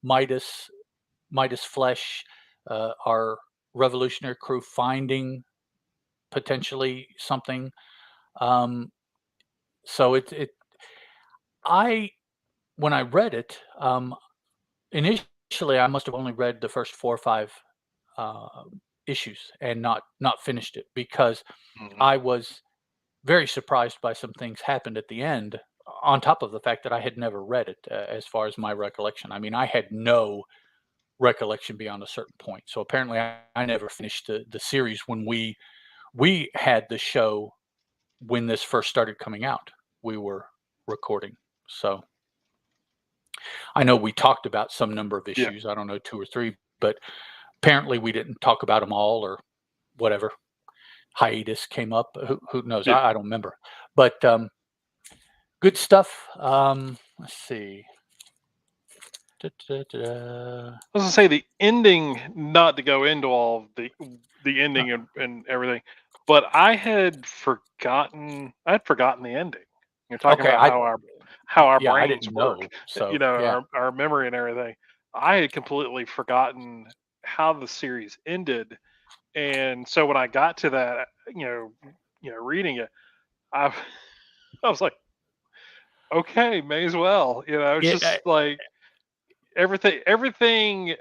S1: Midas Flesh, our revolutionary crew finding potentially something. Um, so I when I read it, initially I must have only read the first 4 or 5 uh, issues and not finished it because
S2: Hmm.
S1: I was very surprised by some things happened at the end. On top of the fact that I had never read it, as far as my recollection, I mean, I had no recollection beyond a certain point. So apparently, I never finished the series when we had the show when this first started coming out. We were recording, so I know we talked about some number of
S2: Yeah.
S1: issues. I don't know 2 or 3, but apparently we didn't talk about them all or whatever. Hiatus came up. Who knows?
S2: Yeah.
S1: I don't remember. But good stuff. Let's see. Da, da, da, da.
S2: I was gonna say the ending, not to go into all of the
S1: Uh,
S2: ending and everything, but I had forgotten the ending. You're talking
S1: okay,
S2: about how our
S1: yeah, I
S2: brains
S1: didn't
S2: work,
S1: know. So yeah,
S2: our memory and everything. I had completely forgotten how the series ended, and so when I got to that, reading it, I I was like, okay, may as well. It's
S1: it,
S2: just like everything.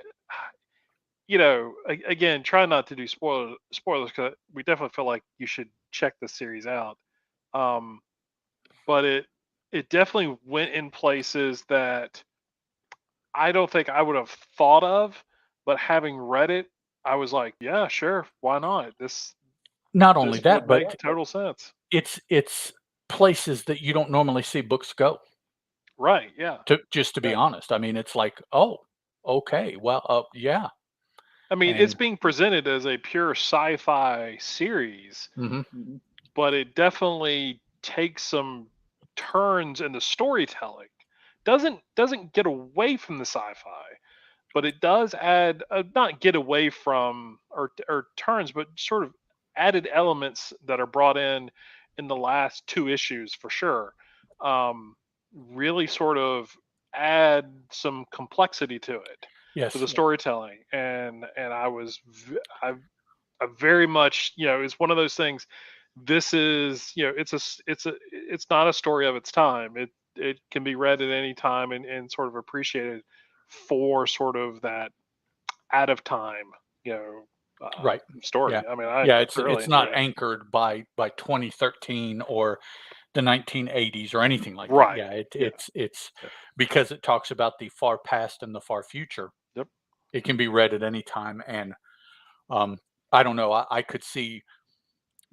S2: Again, try not to do spoilers because we definitely feel like you should check the series out. Um, but it definitely went in places that I don't think I would have thought of, but having read it, I was like, yeah, sure, why not? This
S1: not only
S2: this would
S1: that,
S2: make
S1: but
S2: total sense.
S1: it's places that you don't normally see books go.
S2: Right? Yeah.
S1: To just to be
S2: Yeah.
S1: honest, I mean, it's like, oh, okay, well, yeah,
S2: I mean, it's
S1: and
S2: being presented as a pure sci-fi series,
S1: mhm,
S2: but it definitely takes some turns in the storytelling. Doesn't get away from the sci-fi, but it does add not get away from or turns, but sort of added elements that are brought in the last 2 issues for sure. Really sort of add some complexity to
S1: yes,
S2: the storytelling, and I very much, it's one of those things. This is, it's not a story of its time. It can be read at any time and sort of appreciated for sort of that out of time,
S1: right,
S2: story.
S1: yeah,
S2: I mean, I
S1: yeah.
S2: thoroughly
S1: It's
S2: enjoyed
S1: not
S2: it.
S1: anchored by 2013 or the 1980s or anything like that.
S2: Right.
S1: Yeah,
S2: Yeah.
S1: it's
S2: Yeah.
S1: because it talks about the far past and the far future.
S2: Yep.
S1: It can be read at any time, and um, I don't know. I could see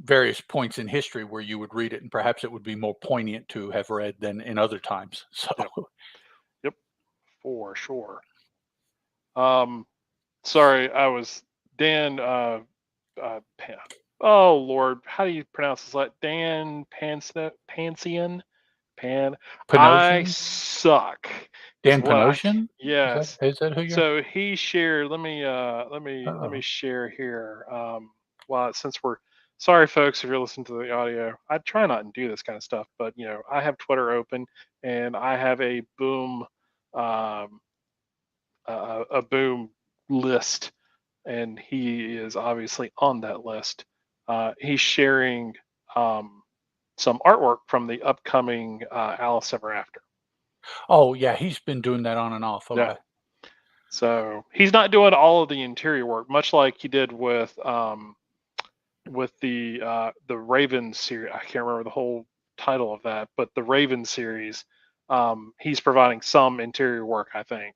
S1: various points in history where you would read it, and perhaps it would be more poignant to have read than in other times. So,
S2: Yep. Yep. For sure. Um, Sorry, I was Dan. Pan, oh Lord, how do you pronounce this? Like Dan Pansian. Pan. I
S1: Panosian,
S2: suck. Is
S1: Dan
S2: what I.
S1: Panosian,
S2: Yes.
S1: is that who you're?
S2: So he shared. Let me
S1: Oh,
S2: share here. Well, since we're sorry, folks, if you're listening to the audio, I try not to do this kind of stuff, but I have Twitter open and I have um, a boom list, and he is obviously on that list. he's sharing some artwork from the upcoming Alice Ever After.
S1: Oh, yeah, he's been doing that on and off.
S2: Yeah.
S1: Okay.
S2: So he's not doing all of the interior work, much like he did with the Raven series. I can't remember the whole title of that, but the Raven series, he's providing some interior work, I think.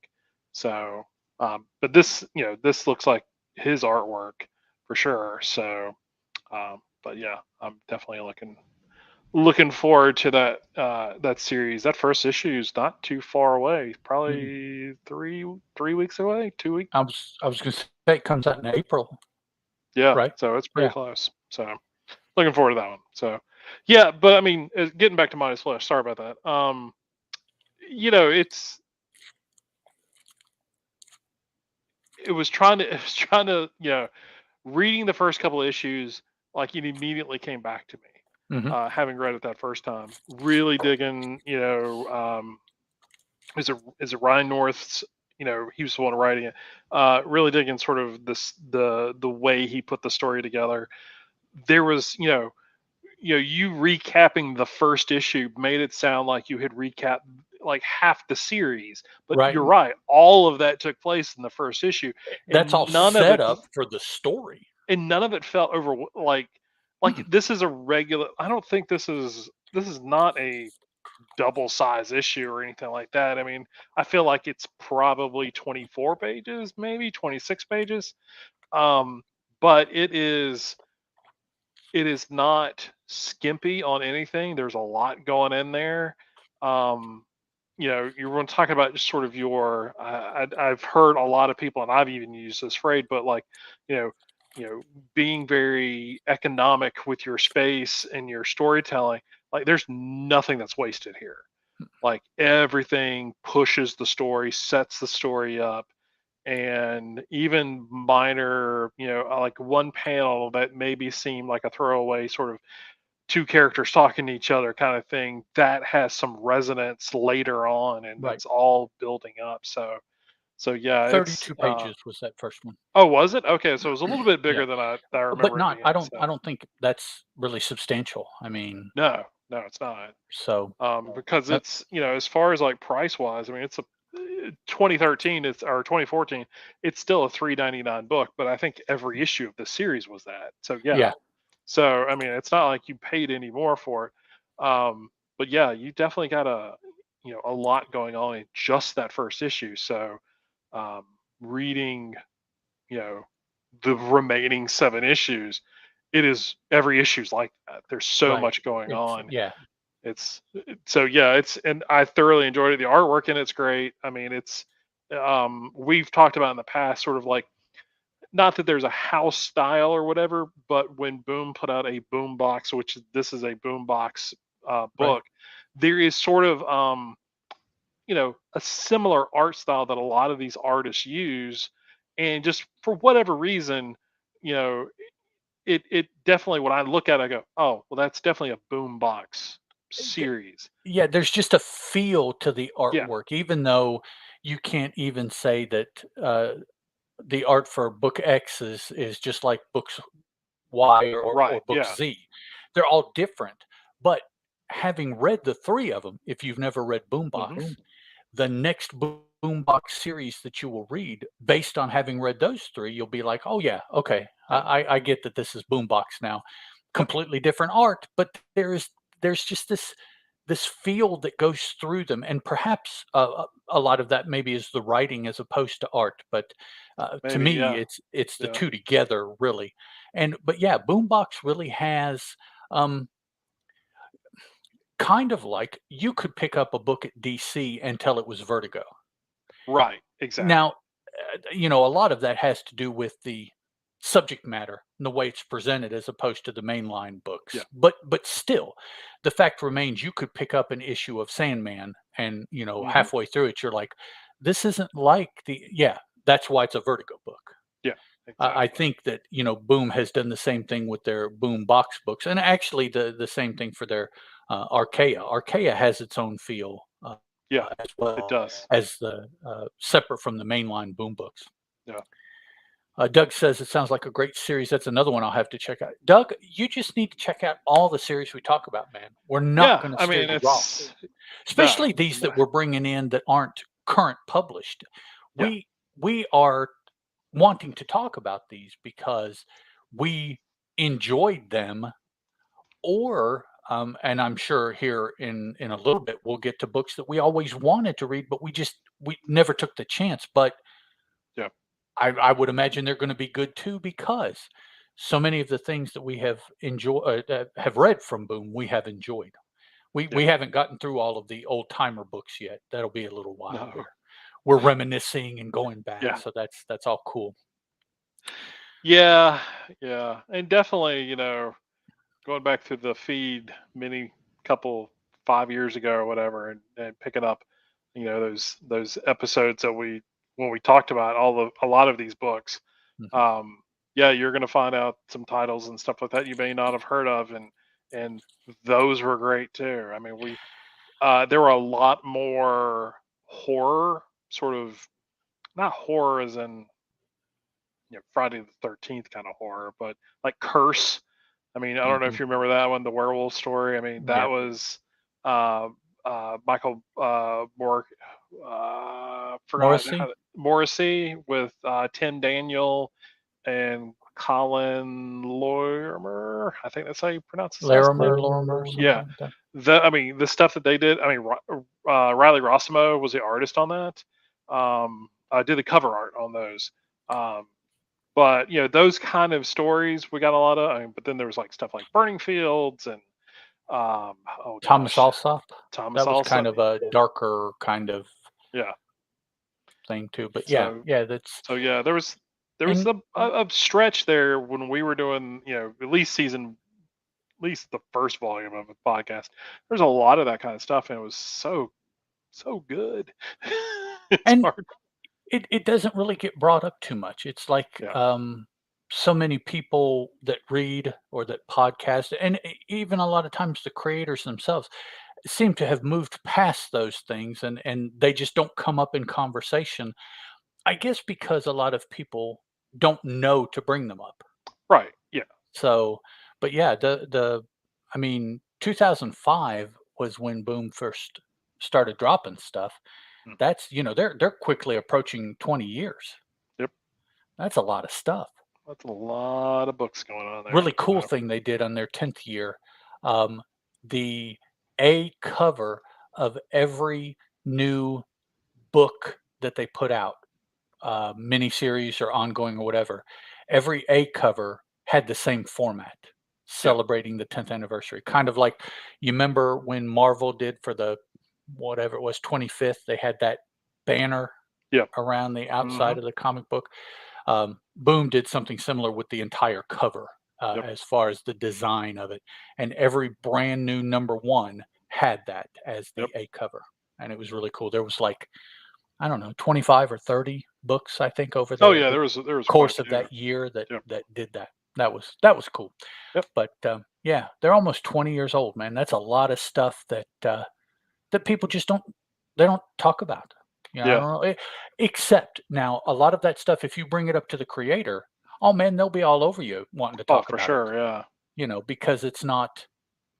S2: So, but this, this looks like his artwork for sure. So, but yeah, I'm definitely looking forward to that series. That first issue is not too far away.
S1: Mm.
S2: Probably three weeks away, 2 weeks.
S1: I was gonna say it comes out in April,
S2: Yeah,
S1: right?
S2: so it's pretty
S1: Yeah.
S2: close. So looking forward to that one. So yeah, but I mean, getting back to Midas Flesh. Sorry about that. It's it was trying to it was trying to reading the first couple of issues, like it immediately came back to me.
S1: Mhm.
S2: Having read it that first time, really digging. Is it Ryan North's? He was the one writing it. Really digging sort of the way he put the story together. There was you recapping the first issue made it sound like you had recapped like half the series, but
S1: Right.
S2: you're right, all of that took place in the first issue,
S1: That's all
S2: and none of
S1: set
S2: it
S1: up for the story.
S2: felt over like
S1: Mm.
S2: this is a regular. I don't think this is not a double size issue or anything like that. I mean, I feel like it's probably 24 pages, maybe 26 pages. Um, but it is not skimpy on anything. There's a lot going in there. Um, you were talking about just sort of your. I've heard a lot of people, and I've even used this phrase, but like, you know, being very economic with your space and your storytelling. Like, there's nothing that's wasted here. Like everything pushes the story, sets the story up, and even minor, like one panel that maybe seemed like a throwaway sort of two characters talking to each other kind of thing, that has some resonance later on, and
S1: Right.
S2: it's all building up. So yeah, it's
S1: 32 pages was that first one.
S2: oh, was it? Okay, so it was a little bit
S1: Yeah.
S2: bigger than I
S1: But
S2: remember it
S1: not
S2: being.
S1: I don't
S2: So
S1: I don't think that's really substantial. I mean,
S2: no, no, it's not.
S1: so
S2: Because
S1: that
S2: it's, as far as like price wise, I mean, it's a 2013, it's or 2014, it's still a 3.99 book, but I think every issue of the series was that. So yeah,
S1: yeah,
S2: so I mean, it's not like you paid any more for it. But yeah, you definitely got a lot going on in just that first issue. So um, reading, you know, the remaining 7 issues, it is every issue's like that. There's so
S1: right.
S2: much going
S1: It's
S2: on.
S1: yeah,
S2: So yeah, and I thoroughly enjoyed it. The artwork in it's great. I mean, it's we've talked about in the past, sort of like, not that there's a house style or whatever, but when Boom put out a Boom box, which this is a Boom box
S1: right.
S2: book, there is sort of a similar art style that a lot of these artists use, and just for whatever reason, you know, it definitely, when I look at it, I go, oh, well, that's definitely a Boom box
S1: D
S2: series.
S1: Yeah, there's just a feel to the
S2: Yeah,
S1: artwork, even though you can't even say that, the art for book X is just like books Y or
S2: right.
S1: book
S2: Yeah.
S1: Z. They're all different, but having read the 3 of them, if you've never read
S2: Hmm.
S1: Boombox, the next Boombox series that you will read based on having read those 3, you'll be like, "Oh, yeah, okay. I
S2: Yeah.
S1: I get that this is Boombox now."
S2: Yep.
S1: Completely different art, but there's just this feel that goes through them, and perhaps a lot of that maybe is the writing as opposed to art, but to
S2: Maybe.
S1: me,
S2: Yeah.
S1: it's the
S2: Yeah.
S1: 2 together, really. And but yeah, Boombox really has um, kind of like you could pick up a book at DC and tell it was Vertigo.
S2: Right. Exactly.
S1: Now, a lot of that has to do with the subject matter and the way it's presented as opposed to the mainline
S2: Yeah.
S1: books. But still, the fact remains you could pick up an issue of Sandman and,
S2: Hmm.
S1: halfway through it, you're like, this isn't like yeah, that's why it's a Vertigo book.
S2: Yeah.
S1: I
S2: Exactly.
S1: think that, Boom has done the same thing with their Boom box books, and actually the same thing for their Archaea. Archaea has its own feel
S2: Yeah.
S1: as
S2: It
S1: well
S2: does.
S1: as the separate from the mainline Boom books.
S2: Yeah.
S1: Doug says it sounds like a great series. That's another one I'll have to check out. Doug, you just need to check out all the series we talk about, man. We're not
S2: Yeah,
S1: going to
S2: I
S1: steer
S2: mean
S1: you wrong,
S2: it's no,
S1: especially these
S2: no,
S1: that we're bringing in that aren't current published.
S2: yeah,
S1: We are wanting to talk about these because we enjoyed them, or and I'm sure here in a little bit we'll get to books that we always wanted to read, but we never took the chance. But
S2: yeah,
S1: I would imagine they're going to be good too because so many of the things that we have have read from Boom we have enjoyed.
S2: yeah,
S1: We haven't gotten through all of the old timer books yet. That'll be a little while.
S2: no,
S1: We're reminiscing and going back,
S2: yeah,
S1: so that's all cool.
S2: yeah, yeah, and definitely, going back to the feed many couple 5 years ago or whatever, and picking up, those episodes that we when we talked about a lot of these books.
S1: Mhm.
S2: Um, yeah, you're going to find out some titles and stuff like that you may not have heard of, and those were great too. I mean, there were a lot more horror, sort of not horror as in Friday the 13th kind of horror, but like Curse. I mean, I don't know if
S1: Mhm.
S2: you remember that one, the werewolf story. I mean, that
S1: Yeah,
S2: was uh, Michael forgot
S1: Morrissey,
S2: Morrissey with Tim Daniel and Colin Lorimer. I think that's how you pronounce his last name.
S1: Lorimer,
S2: Yeah,
S1: something like that.
S2: I mean, the stuff that they did. I mean, Riley Rossimo was the artist on that. I did the cover art on those. Um, but those kind of stories we got a lot of. I mean, but then there was like stuff like Burning Fields and oh
S1: Thomas
S2: gosh,
S1: Alsop.
S2: Thomas
S1: That was
S2: also.
S1: kind of a darker kind of
S2: Yeah.
S1: thing too. But yeah,
S2: So
S1: yeah, that's
S2: yeah, there was
S1: and
S2: a stretch there when we were doing at least the first volume of a podcast. There's a lot of that kind of stuff, and it was so good. It's
S1: and
S2: hard.
S1: it doesn't really get brought up too much. It's like
S2: Yeah.
S1: so many people that read or that podcast, and even a lot of times the creators themselves seem to have moved past those things, and they just don't come up in conversation. I guess because a lot of people don't know to bring them up.
S2: Right. Yeah.
S1: So, but yeah, I mean, 2005 was when Boom first started dropping stuff.
S2: Mm.
S1: That's, they're quickly approaching 20 years.
S2: Yep.
S1: That's a lot of stuff.
S2: That's a lot of books going on there.
S1: Really cool thing they did on their 10th year. Um, the A cover of every new book that they put out, miniseries or ongoing or whatever, every A cover had the same format,
S2: Yeah.
S1: celebrating the 10th anniversary. Kind of like you remember when Marvel did for the whatever it was 25th, they had that banner
S2: Yeah.
S1: around the outside
S2: Hmm.
S1: of the comic book. Boom did something similar with the entire cover,
S2: Yep.
S1: as far as the design of it, and every brand new number one had that as
S2: Yep.
S1: the A cover, and it was really cool. There was like, I don't know, 25 or 30 books, I think, over
S2: Oh yeah,
S1: the
S2: there was quite
S1: course
S2: a
S1: of
S2: few.
S1: that year
S2: Yep.
S1: that did that. That was cool.
S2: Yep.
S1: But yeah, they're almost 20 years old, man. That's a lot of stuff that people just don't talk about. I
S2: Yeah.
S1: don't know. Except now, a lot of that stuff, if you bring it up to the creator, oh man, they'll be all over you wanting to
S2: Oh,
S1: talk
S2: for
S1: about it.
S2: sure. Yeah.
S1: Because it's not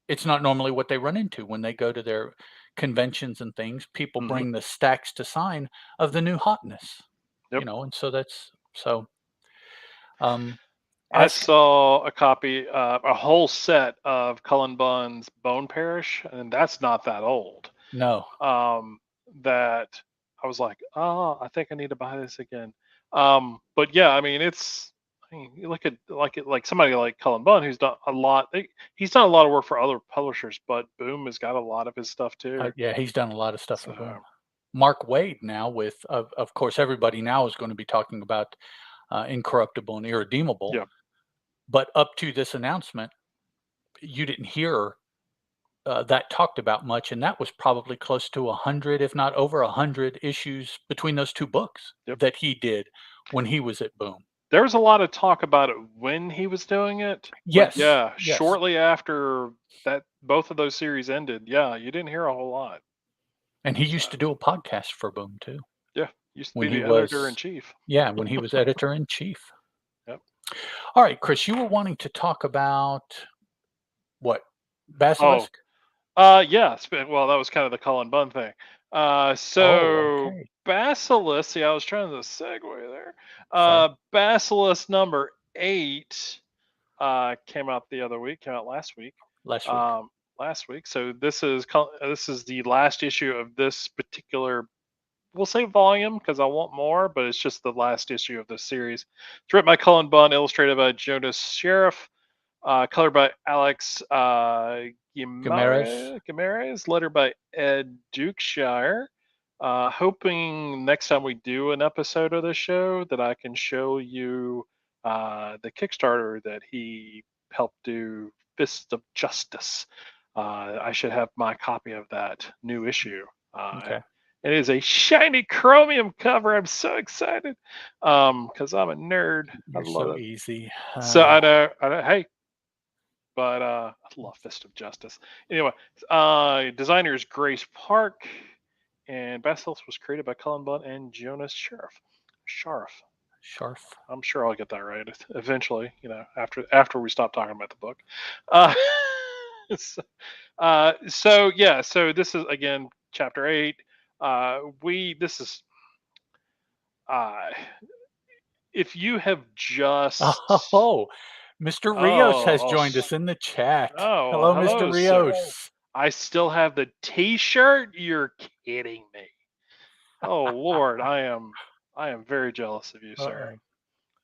S1: normally what they run into when they go to their conventions and things. People
S2: Hmm.
S1: bring the stacks to sign of the new hotness,
S2: Yep.
S1: and so that's so. Um,
S2: I
S1: ask
S2: saw a copy, a whole set of Cullen Bunn's Bone Parish, and that's not that old.
S1: No,
S2: Um, that I was like, oh, I think I need to buy this again. But yeah, I mean, you look at like somebody like Cullen Bunn, who's done a lot. He's done a lot of work for other publishers, but Boom has got a lot of his stuff too.
S1: yeah, he's done a lot of stuff for
S2: So
S1: Boom. Mark Wade now with, of course, everybody now is going to be talking about incorruptible and irredeemable.
S2: yeah,
S1: But up to this announcement, you didn't hear that talked about much, and that was probably close to 100, if not over 100 issues between those two books
S2: yep.
S1: that he did when he was at Boom.
S2: There was a lot of talk about it when he was doing it, but
S1: Yes,
S2: yeah,
S1: yes,
S2: shortly after that, both of those series ended. Yeah, you didn't hear a whole lot.
S1: and he
S2: So
S1: used to do a podcast for Boom too
S2: yeah, used to
S1: when
S2: be
S1: he
S2: the editor in
S1: was,
S2: chief.
S1: yeah, when he was editor in chief. All right, Chris, you were wanting to talk about what?
S2: Oh,
S1: Basilisk?
S2: yeah. Well, that was kind of the Cullen Bunn thing.
S1: Oh,
S2: So
S1: okay.
S2: Basilisk. See, I was trying to segue there.
S1: Sorry.
S2: Basilisk number 8 came out the other week. Came out last week.
S1: Last week.
S2: Um, last week. So this is the last issue of this particular. We'll say volume because I want more, but it's just the last issue of this series. It's written by Cullen Bunn, illustrated by Jonas Sheriff. Colored by Alex
S1: Guimarães.
S2: Guimarães, letter by Ed Dukeshire. Hoping next time we do an episode of the show that I can show you the Kickstarter that he helped do, Fist of Justice. I should have my copy of that new issue.
S1: Okay.
S2: It is a shiny chromium cover. I'm so excited because I'm a nerd. I
S1: You're
S2: love
S1: so
S2: it.
S1: easy.
S2: So I know. Hey, but I love Fist of Justice. Anyway, designer is Grace Park, and Basilisk was created by Cullen Bunn and Jonas Sheriff. Sheriff.
S1: Sharf.
S2: I'm sure I'll get that right eventually. After we stop talking about the book. Uh, so yeah, so this is again chapter 8. We this is uh, if you have just
S1: Oh, Mr. Rios has
S2: oh
S1: joined us in the chat.
S2: oh well,
S1: Hello, Mr.
S2: hello sir.
S1: Rios.
S2: I still have the T-shirt. You're kidding me. Oh Lord, I am very jealous of you, sir.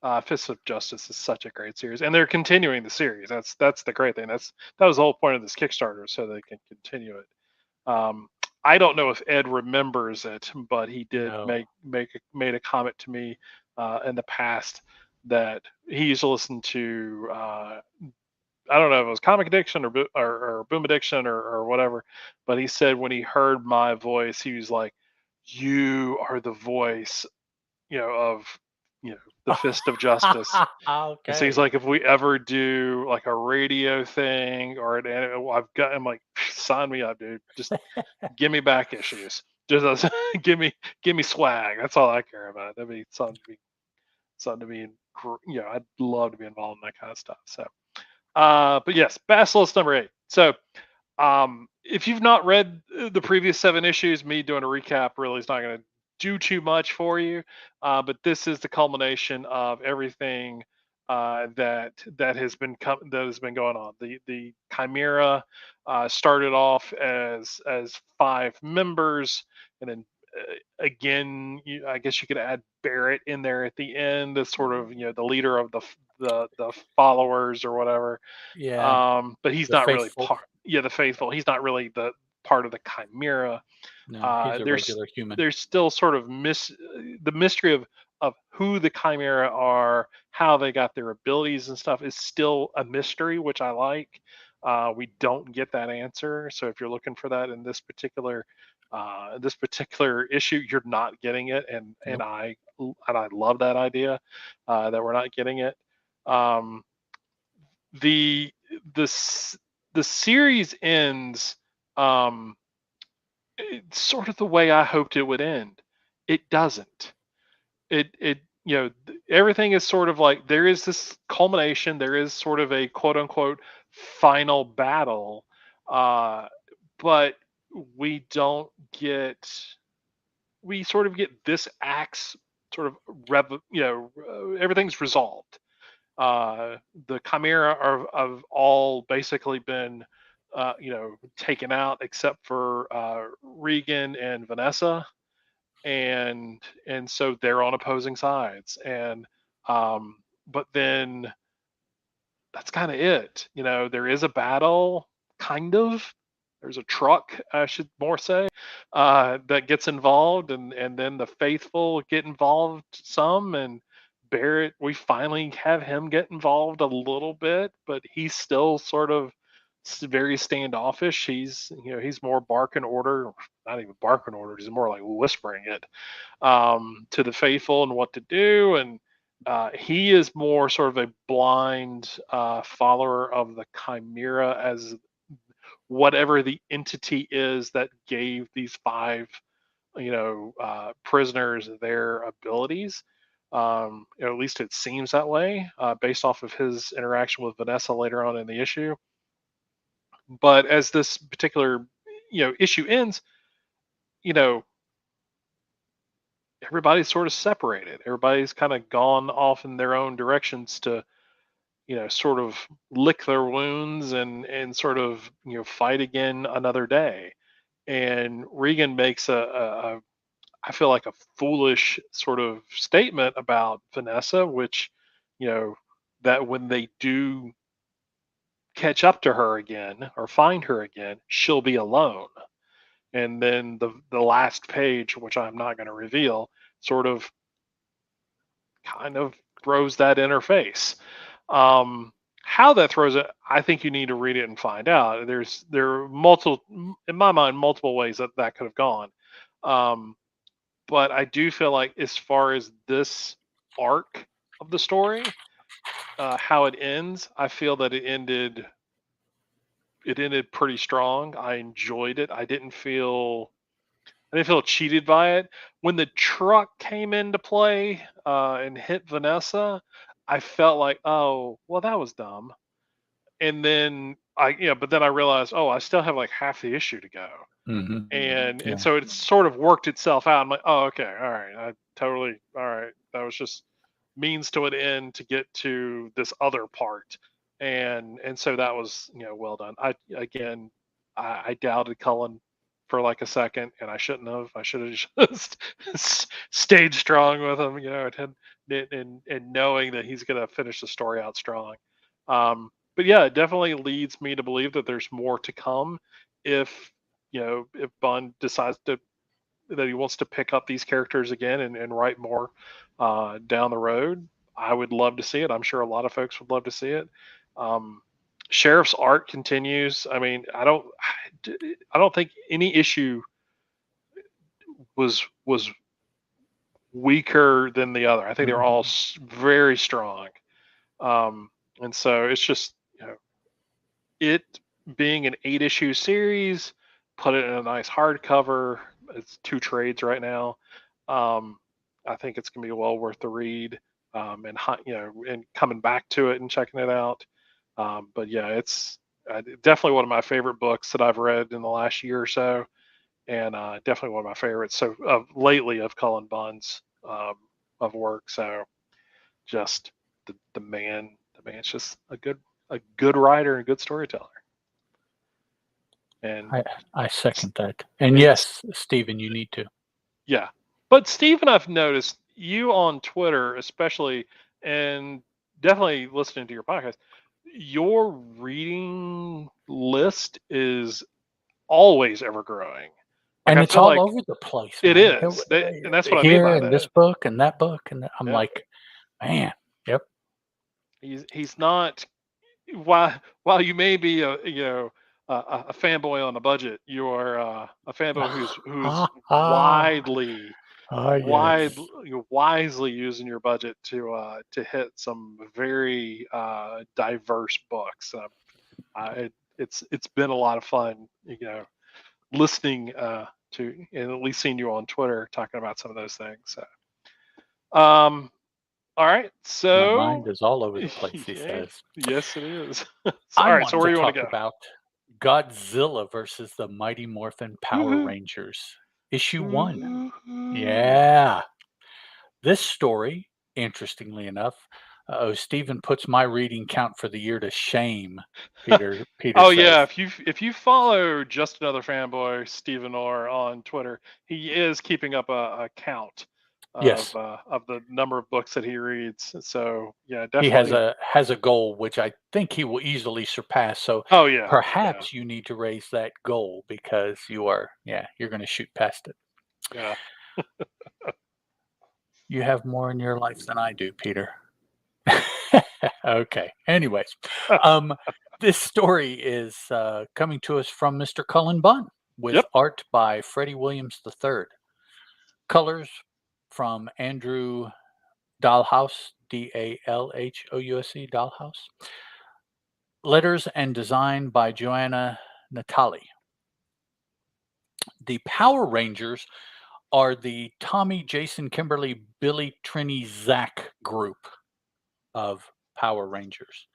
S1: Uh-oh.
S2: Fists of Justice is such a great series, and they're continuing the series. That's the great thing. That was the whole point of this Kickstarter, so they can continue it. Um, I don't know if Ed remembers it, but he did
S1: No.
S2: made a comment to me in the past that he used to listen to I don't know if it was Comic Addiction or Boom Addiction or whatever, but he said when he heard my voice, he was like, "You are the voice, of the Fist of Justice." And so he's
S1: Okay.
S2: like, if we ever do like a radio thing or I've got, I'm like, sign me up, dude. Just give me back issues. Just give me swag. That's all I care about. That'd be something to be, I'd love to be involved in that kind of stuff. So, but yes, Basilisk number 8. So, if you've not read the previous 7 issues, me doing a recap really is not going to do too much for you. But this is the culmination of everything that has been going on. The Chimera started off as 5 members, and then again, I guess you could add Barrett in there at the end as sort of the leader of the followers or whatever.
S1: Yeah.
S2: But he's
S1: The
S2: not really
S1: faithful.
S2: part. Yeah, the faithful. He's not really the part of the Chimera.
S1: No, he's a
S2: There's
S1: regular human.
S2: there's still sort of the mystery of who the Chimera are, how they got their abilities and stuff is still a mystery, which I like. We don't get that answer, so if you're looking for that in this particular issue, you're not getting it,
S1: Nope.
S2: and I love that idea that we're not getting it. Um, the the s- the series ends um it's sort of the way I hoped it would end. It doesn't. Everything is sort of like there is this culmination, there is sort of a quote unquote final battle, uh but we don't get we sort of get this axe sort of everything's resolved. uh, the Chimera have all basically been, taken out except for Regan and Vanessa, and so they're on opposing sides. And but then that's kind of it. There is a battle, kind of. There's a truck, I should more say, that gets involved, and then the faithful get involved some, and Barrett, we finally have him get involved a little bit, but he's still sort of very standoffish. He's more barking order, not even barking orders. He's more like whispering it to the faithful and what to do, and he is more sort of a blind follower of the Chimera as whatever the entity is that gave these 5 prisoners their abilities. At least it seems that way, based off of his interaction with Vanessa later on in the issue. But as this particular, issue ends, you know, everybody's sort of separated. Everybody's kind of gone off in their own directions to, sort of lick their wounds and sort of, fight again another day. And Regan makes I feel like a foolish sort of statement about Vanessa, which, you know, that when they do catch up to her again or find her again, she'll be alone. And then the last page, which I'm not going to reveal, sort of kind of throws that in her face. How that throws it, I think you need to read it and find out. There are multiple, in my mind, multiple ways that could have gone. Um, but I do feel like as far as this arc of the story, how it ends, I feel that it ended pretty strong. I enjoyed it. I didn't feel cheated by it. When the truck came into play and hit Vanessa, I felt like, oh, well, that was dumb. And then but then I realized, oh, I still have like half the issue to go.
S1: Hmm.
S2: And
S1: Yeah.
S2: so it sort of worked itself out. I'm like, oh, okay, all right, all right. That was just means to an end to get to this other part, and so that was well done. I doubted Cullen for like a second, and I shouldn't have. I should have just stayed strong with him, and knowing that he's going to finish the story out strong. But yeah, it definitely leads me to believe that there's more to come if if Bond decides that he wants to pick up these characters again and write more down the road. I would love to see it. I'm sure a lot of folks would love to see it. Um, Sheriff's art continues. I mean, I don't think any issue was weaker than the other. I think they're all very strong. Um, and so it's just it being an 8-issue series, put it in a nice hardcover. It's 2 trades right now. Um, I think it's gonna be well worth the read, and coming back to it and checking it out. But yeah, it's definitely one of my favorite books that I've read in the last year or so, and definitely one of my favorites. So lately of Cullen Bunn's of work. So just the man's just a good writer and a good storyteller. And
S1: I second that. And
S2: and
S1: yes, Stephen, you need to.
S2: yeah, but Stephen, I've noticed you on Twitter, especially, and definitely listening to your podcast. Your reading list is always ever growing. Like
S1: And
S2: I
S1: it's
S2: feel
S1: all
S2: like
S1: over the place,
S2: it
S1: man.
S2: is, and that's what I mean
S1: Here
S2: by
S1: and this
S2: that.
S1: book and that book, and I'm
S2: Yeah,
S1: like, man, yep.
S2: he's not. While you may be a fanboy on a budget, you are a fanboy who's
S1: Ah, ah,
S2: widely
S1: ah,
S2: wide
S1: yes.
S2: you're wisely using your budget to hit some very diverse books. It's been a lot of fun, listening to and at least seeing you on Twitter talking about some of those things. So, all right,
S1: My mind
S2: so
S1: is all over the place, he
S2: yeah,
S1: says.
S2: yes, it is.
S1: I
S2: All right, so
S1: wanted
S2: where
S1: to
S2: do you want
S1: talk
S2: to
S1: about Godzilla versus the Mighty Morphin Power
S2: go?
S1: Rangers, issue 1.
S2: Woohoo.
S1: Yeah. This story, interestingly enough, Stephen puts my reading count for the year to shame, Peter
S2: Oh yeah,
S1: says.
S2: if you follow Just Another Fanboy Stephen Orr on Twitter, he is keeping up a count
S1: Yes.
S2: of the number of books that he reads. So yeah,
S1: He
S2: definitely.
S1: has a goal which I think he will easily surpass. So
S2: Oh yeah, yeah,
S1: perhaps you need to raise that goal because you're going to shoot past it.
S2: yeah.
S1: You have more in your life than I do, Peter. Okay. Anyways, um, this story is coming to us from Mr. Cullen Bunn with
S2: Yep.
S1: art by Freddie Williams III. Colors from Andrew Dalhouse, Dalhouse. Dalhouse. Letters and design by Joanna Natali. The Power Rangers are the Tommy, Jason, Kimberly, Billy, Trini, Zach group of Power Rangers.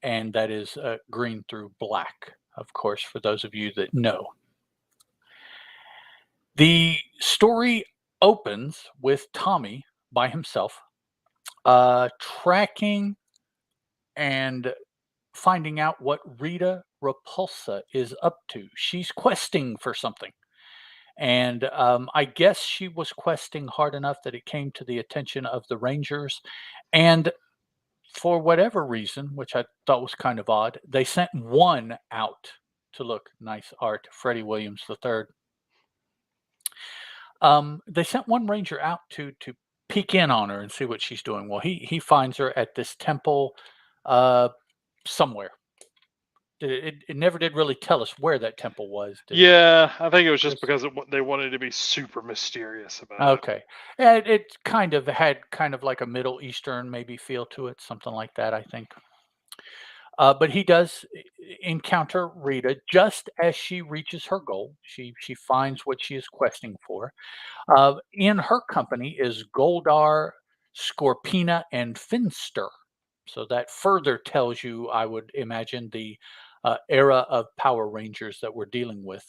S1: And that is green through black, of course, for those of you that know. The story opens with Tommy by himself, tracking and finding out what Rita Repulsa is up to. She's questing for something. And I guess she was questing hard enough that it came to the attention of the Rangers. And for whatever reason, which I thought was kind of odd, they sent one out to look. Nice art, Freddie Williams III. They sent one ranger out to peek in on her and see what she's doing. Well, he finds her at this temple somewhere. It never did really tell us where that temple was, did it?
S2: Yeah, I think it was just
S1: Just
S2: because they wanted to be super mysterious about it.
S1: okay. Yeah, it kind of had kind of like a Middle Eastern maybe feel to it, something like that, I think. But he does encounter Rita just as she reaches her goal. She finds what she is questing for. In her company is Goldar, Scorpina, and Finster. So that further tells you, I would imagine, the era of Power Rangers that we're dealing with.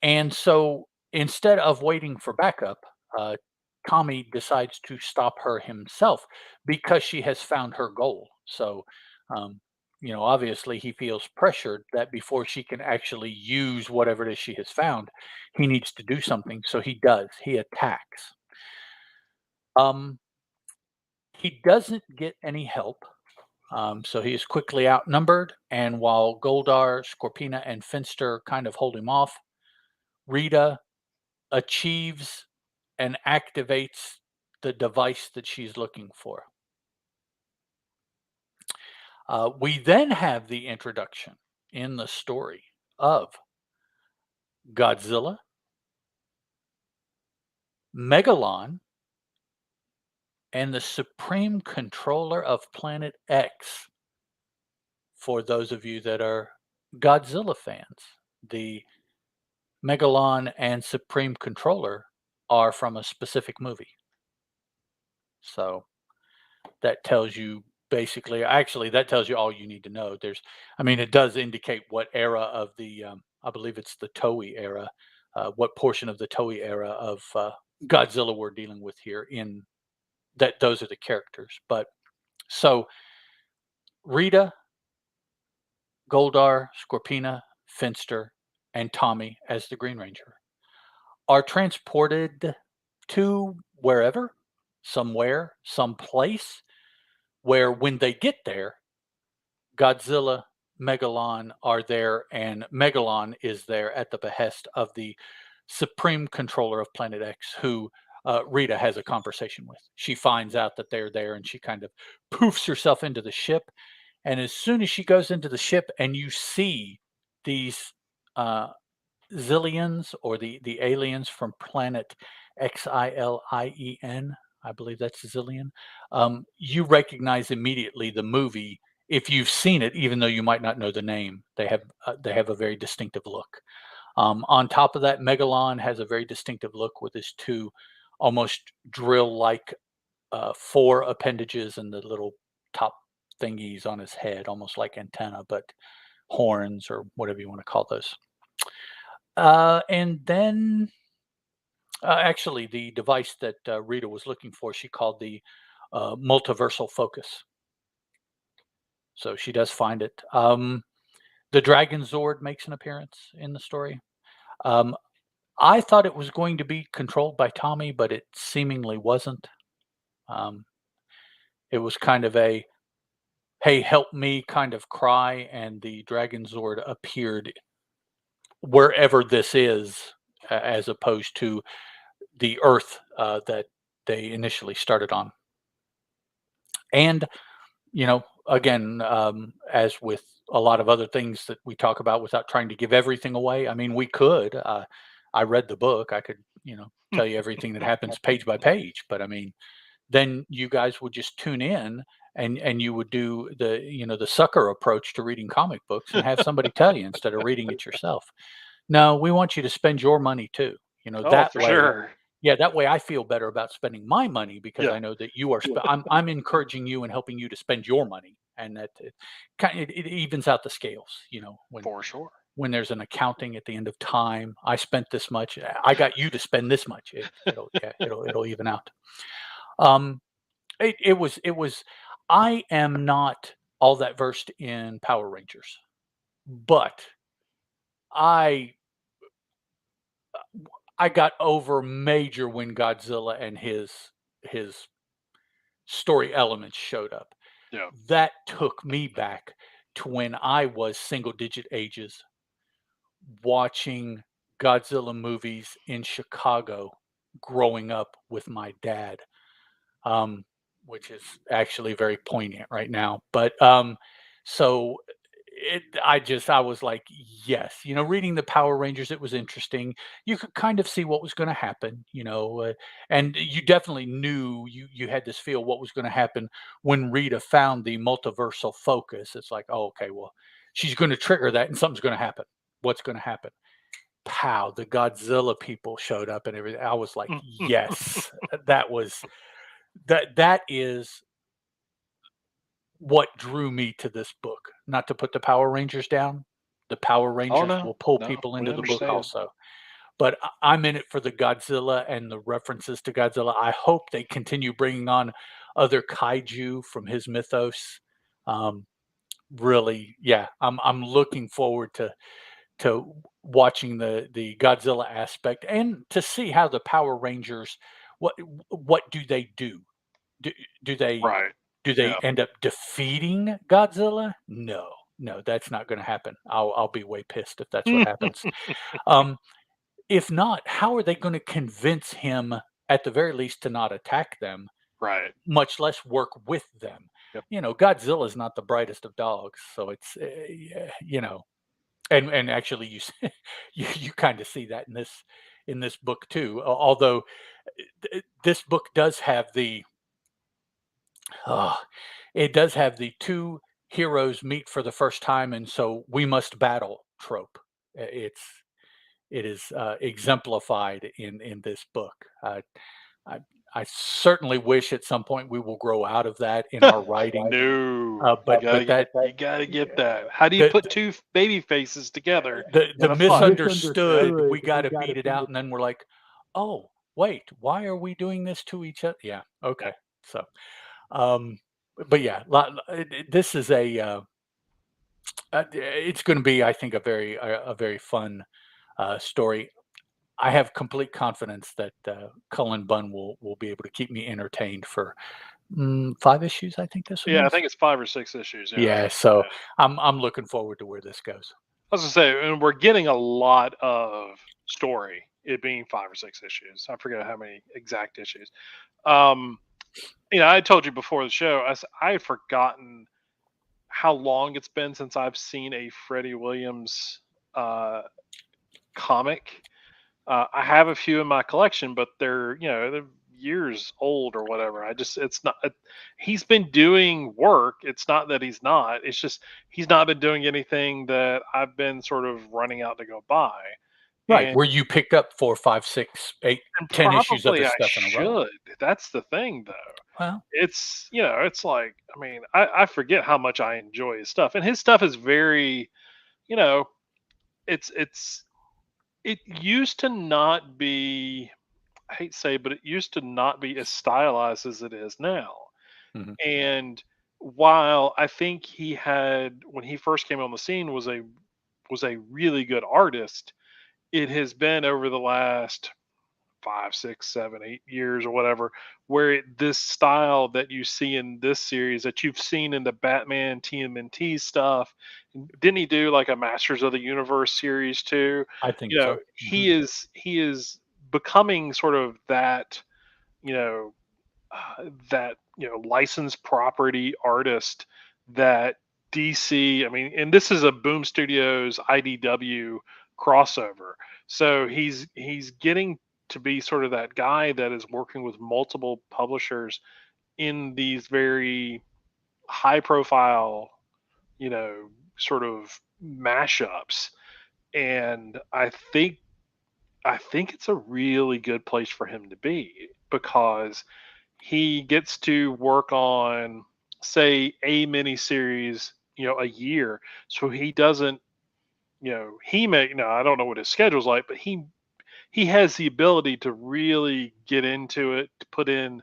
S1: And so instead of waiting for backup, uh, Tommy decides to stop her himself because she has found her goal. So, um, obviously he feels pressured that before she can actually use whatever it is she has found, he needs to do something. So he does. He attacks. Um, he doesn't get any help. So he is quickly outnumbered. And while Goldar, Scorpina, and Finster kind of hold him off, Rita achieves and activates the device that she's looking for. We then have the introduction in the story of Godzilla, Megalon, and the Supreme Controller of Planet X. For those of you that are Godzilla fans, the Megalon and Supreme Controller are from a specific movie. So that tells you basically, actually, that tells you all you need to know. It does indicate what era of the, I believe it's the Toei era, what portion of the Toei era of Godzilla we're dealing with here in that those are the characters. But so Rita, Goldar, Scorpina, Finster, and Tommy as the Green Ranger are transported to wherever, somewhere, someplace where when they get there, Godzilla, Megalon are there, and Megalon is there at the behest of the Supreme Controller of Planet X, who Rita has a conversation with. She finds out that they're there, and she kind of poofs herself into the ship. And as soon as she goes into the ship, and you see these uh, Zillions or the aliens from planet Xilien, I believe that's Zillion. You recognize immediately the movie if you've seen it, even though you might not know the name. They have a very distinctive look. On top of that, Megalon has a very distinctive look with his two almost drill-like four appendages and the little top thingies on his head, almost like antenna, but horns or whatever you want to call those. And then, actually, the device that Rita was looking for, she called the multiversal focus. So she does find it. The Dragon Zord makes an appearance in the story. Um, I thought it was going to be controlled by Tommy, but it seemingly wasn't. Um, it was kind of a, hey, help me kind of cry, and the Dragon Zord appeared wherever this is, as opposed to the Earth that they initially started on. And, again, as with a lot of other things that we talk about without trying to give everything away, we could. I read the book. I could, tell you everything that happens page by page. But then you guys would just tune in and you would do the sucker approach to reading comic books and have somebody tell you instead of reading it yourself. No, we want you to spend your money too.
S2: Oh,
S1: That
S2: for
S1: way,
S2: sure.
S1: yeah, that way I feel better about spending my money because
S2: Yeah,
S1: I know that you are I'm encouraging you and helping you to spend your money, and that it evens out the scales,
S2: for sure.
S1: when there's an accounting at the end of time. I spent this much. I got you to spend this much. It'll even out. Um, it was. I am not all that versed in Power Rangers, but I I got over major when Godzilla and his story elements showed up.
S2: Yeah.
S1: That took me back to when I was single digit ages watching Godzilla movies in Chicago growing up with my dad, um, which is actually very poignant right now. But so I was like, yes, reading the Power Rangers, it was interesting. You could kind of see what was going to happen, and you definitely knew you had this feel what was going to happen when Rita found the multiversal focus. It's like, oh, okay, well, she's going to trigger that, and something's going to happen. What's going to happen? Pow! The Godzilla people showed up and everything. I was like, yes, that was that is what drew me to this book. Not to put the Power Rangers down. The Power
S2: Oh
S1: Rangers
S2: no,
S1: will pull
S2: no,
S1: people
S2: we
S1: into the book
S2: understand.
S1: also. But I'm in it for the Godzilla and the references to Godzilla. I hope they continue bringing on other kaiju from his mythos. Um, really, yeah, I'm looking forward to watching the Godzilla aspect and to see how the Power Rangers what do they do? Do do they
S2: Right.
S1: do they
S2: Yeah.
S1: end up defeating Godzilla? No, no, that's not gonna happen. I'll be way pissed if that's what happens. Um, if not, how are they gonna convince him, at the very least, to not attack them,
S2: Right.
S1: much less work with them?
S2: Yep.
S1: Godzilla's not the brightest of dogs, so it's, yeah, and actually you kinda see that in this book too, although, this book does have uh, it does have the 2 heroes meet for the first time, and so we must battle trope. It is, exemplified in this book. I I certainly wish at some point we will grow out of that in our writing,
S2: No,
S1: but that
S2: you gotta get that. How do you
S1: the
S2: put two baby faces together
S1: the
S2: in a fight? Yep.
S1: misunderstood, we gotta beat it out, and then we're like, "Oh, wait, why are we doing this to each other?" Yeah,
S2: Yeah.
S1: okay. So, um, but yeah, this is it's going to be, I think, a very fun story. I have complete confidence that Cullen Bunn will be able to keep me entertained for 5 issues. I think this one
S2: Yeah, I
S1: is.
S2: think it's 5 or 6 issues. Yeah.
S1: Yeah, so I'm looking forward to where this goes.
S2: I was gonna say, and we're getting a lot of story. It being 5 or 6 issues. I forget how many exact issues. Um, I told you before the show. I had forgotten how long it's been since I've seen a Freddie Williams uh, comic. I have a few in my collection, but they're years old or whatever. It's not. He's been doing work. It's not that he's not. It's just he's not been doing anything that I've been sort of running out to go buy.
S1: Right,
S2: And
S1: where you picked up 4, 5, 6, 8,
S2: and
S1: 10 issues of
S2: probably
S1: his
S2: I
S1: stuff in a row.
S2: should. That's the thing, though.
S1: Well,
S2: It's like, I mean, I forget how much I enjoy his stuff, and his stuff is very, you know, it's it used to not be. I hate to say, but it used to not be as stylized as it is now.
S1: mhm,
S2: And while I think he had when he first came on the scene was a really good artist, it has been over the last 5, 6, 7, 8 years or whatever, where this style that you see in this series that you've seen in the Batman TMNT stuff, didn't he do like a Masters of the Universe series too?
S1: I think so. Mhm.
S2: He is becoming sort of that you know that licensed property artist that DC. I mean, and this is a Boom Studios IDW crossover. So he's getting to be sort of that guy that is working with multiple publishers in these very high profile, sort of mashups. and I think it's a really good place for him to be because he gets to work on, say, a miniseries, a year. So he doesn't, he may, no, I don't know what his schedule's like, but he has the ability to really get into it, to put in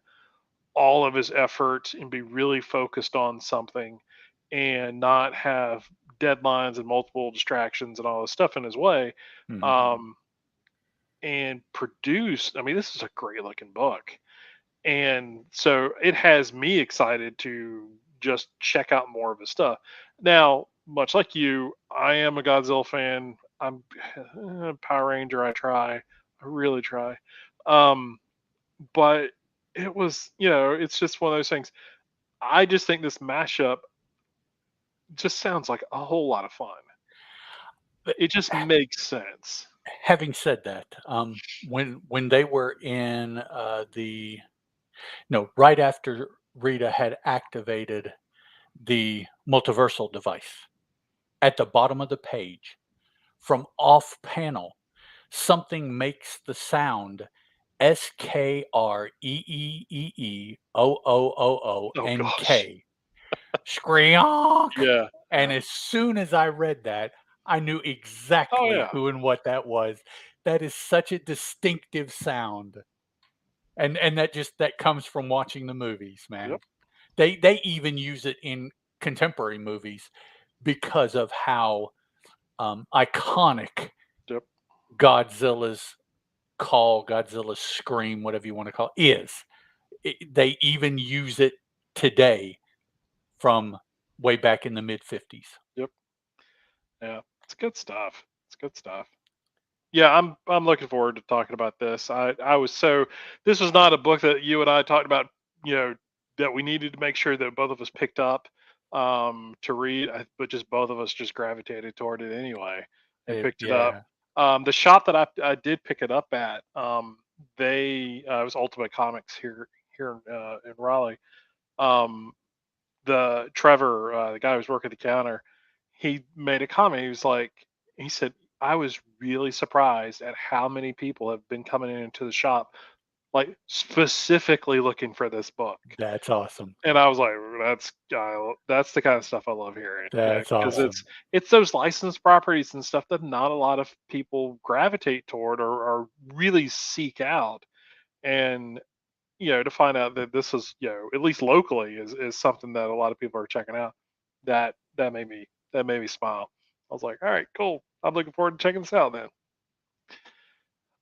S2: all of his effort and be really focused on something and not have deadlines and multiple distractions and all this stuff in his way.
S1: Mhm.
S2: Um, and produce, I mean, this is a great looking book. And so it has me excited to just check out more of his stuff. Now, much like you, I am a Godzilla fan. I'm Power Ranger. I try, I really try. Um, but it was, it's just one of those things. I just think this mashup just sounds like a whole lot of fun.
S1: But
S2: It just makes sense.
S1: having said that, when they were in the no, right after Rita had activated the multiversal device, at the bottom of the page, from off panel, something makes the sound
S2: Oh gosh.
S1: SKREEOOONK. Screonk!
S2: Yeah.
S1: And
S2: Yeah.
S1: as soon as I read that, I knew
S2: Oh
S1: exactly
S2: yeah.
S1: who and what that was. That is such a distinctive sound. And that comes from watching the movies, man.
S2: Yep.
S1: They even use it in contemporary movies because of how, iconic
S2: Yep.
S1: Godzilla's call, Godzilla's scream, whatever you wanna call it, is. They even use it today from way back in the mid '50s.
S2: Yep. Yeah. It's good stuff. It's good stuff. Yeah, I'm looking forward to talking about this. I was so this was not a book that you and I talked about, you know, that we needed to make sure that both of us picked up to read, but just both of us just gravitated toward it anyway and picked it up.
S1: Yeah,
S2: The shop that I did pick it up at, they it was Ultimate Comics here in Raleigh. Um, the Trevor, the guy who was working the counter, he made a comment. He was like, he said, I was really surprised at how many people have been coming into the shop, like specifically looking for this book.
S1: that's awesome.
S2: And I was like, that's the kind of stuff I love hearing. Yeah,
S1: That's
S2: because
S1: awesome.
S2: it's those licensed properties and stuff that not a lot of people gravitate toward or really seek out. And to find out that this is, at least locally is something that a lot of people are checking out. That made me smile. I was like, all right, cool. I'm looking forward to checking this out then.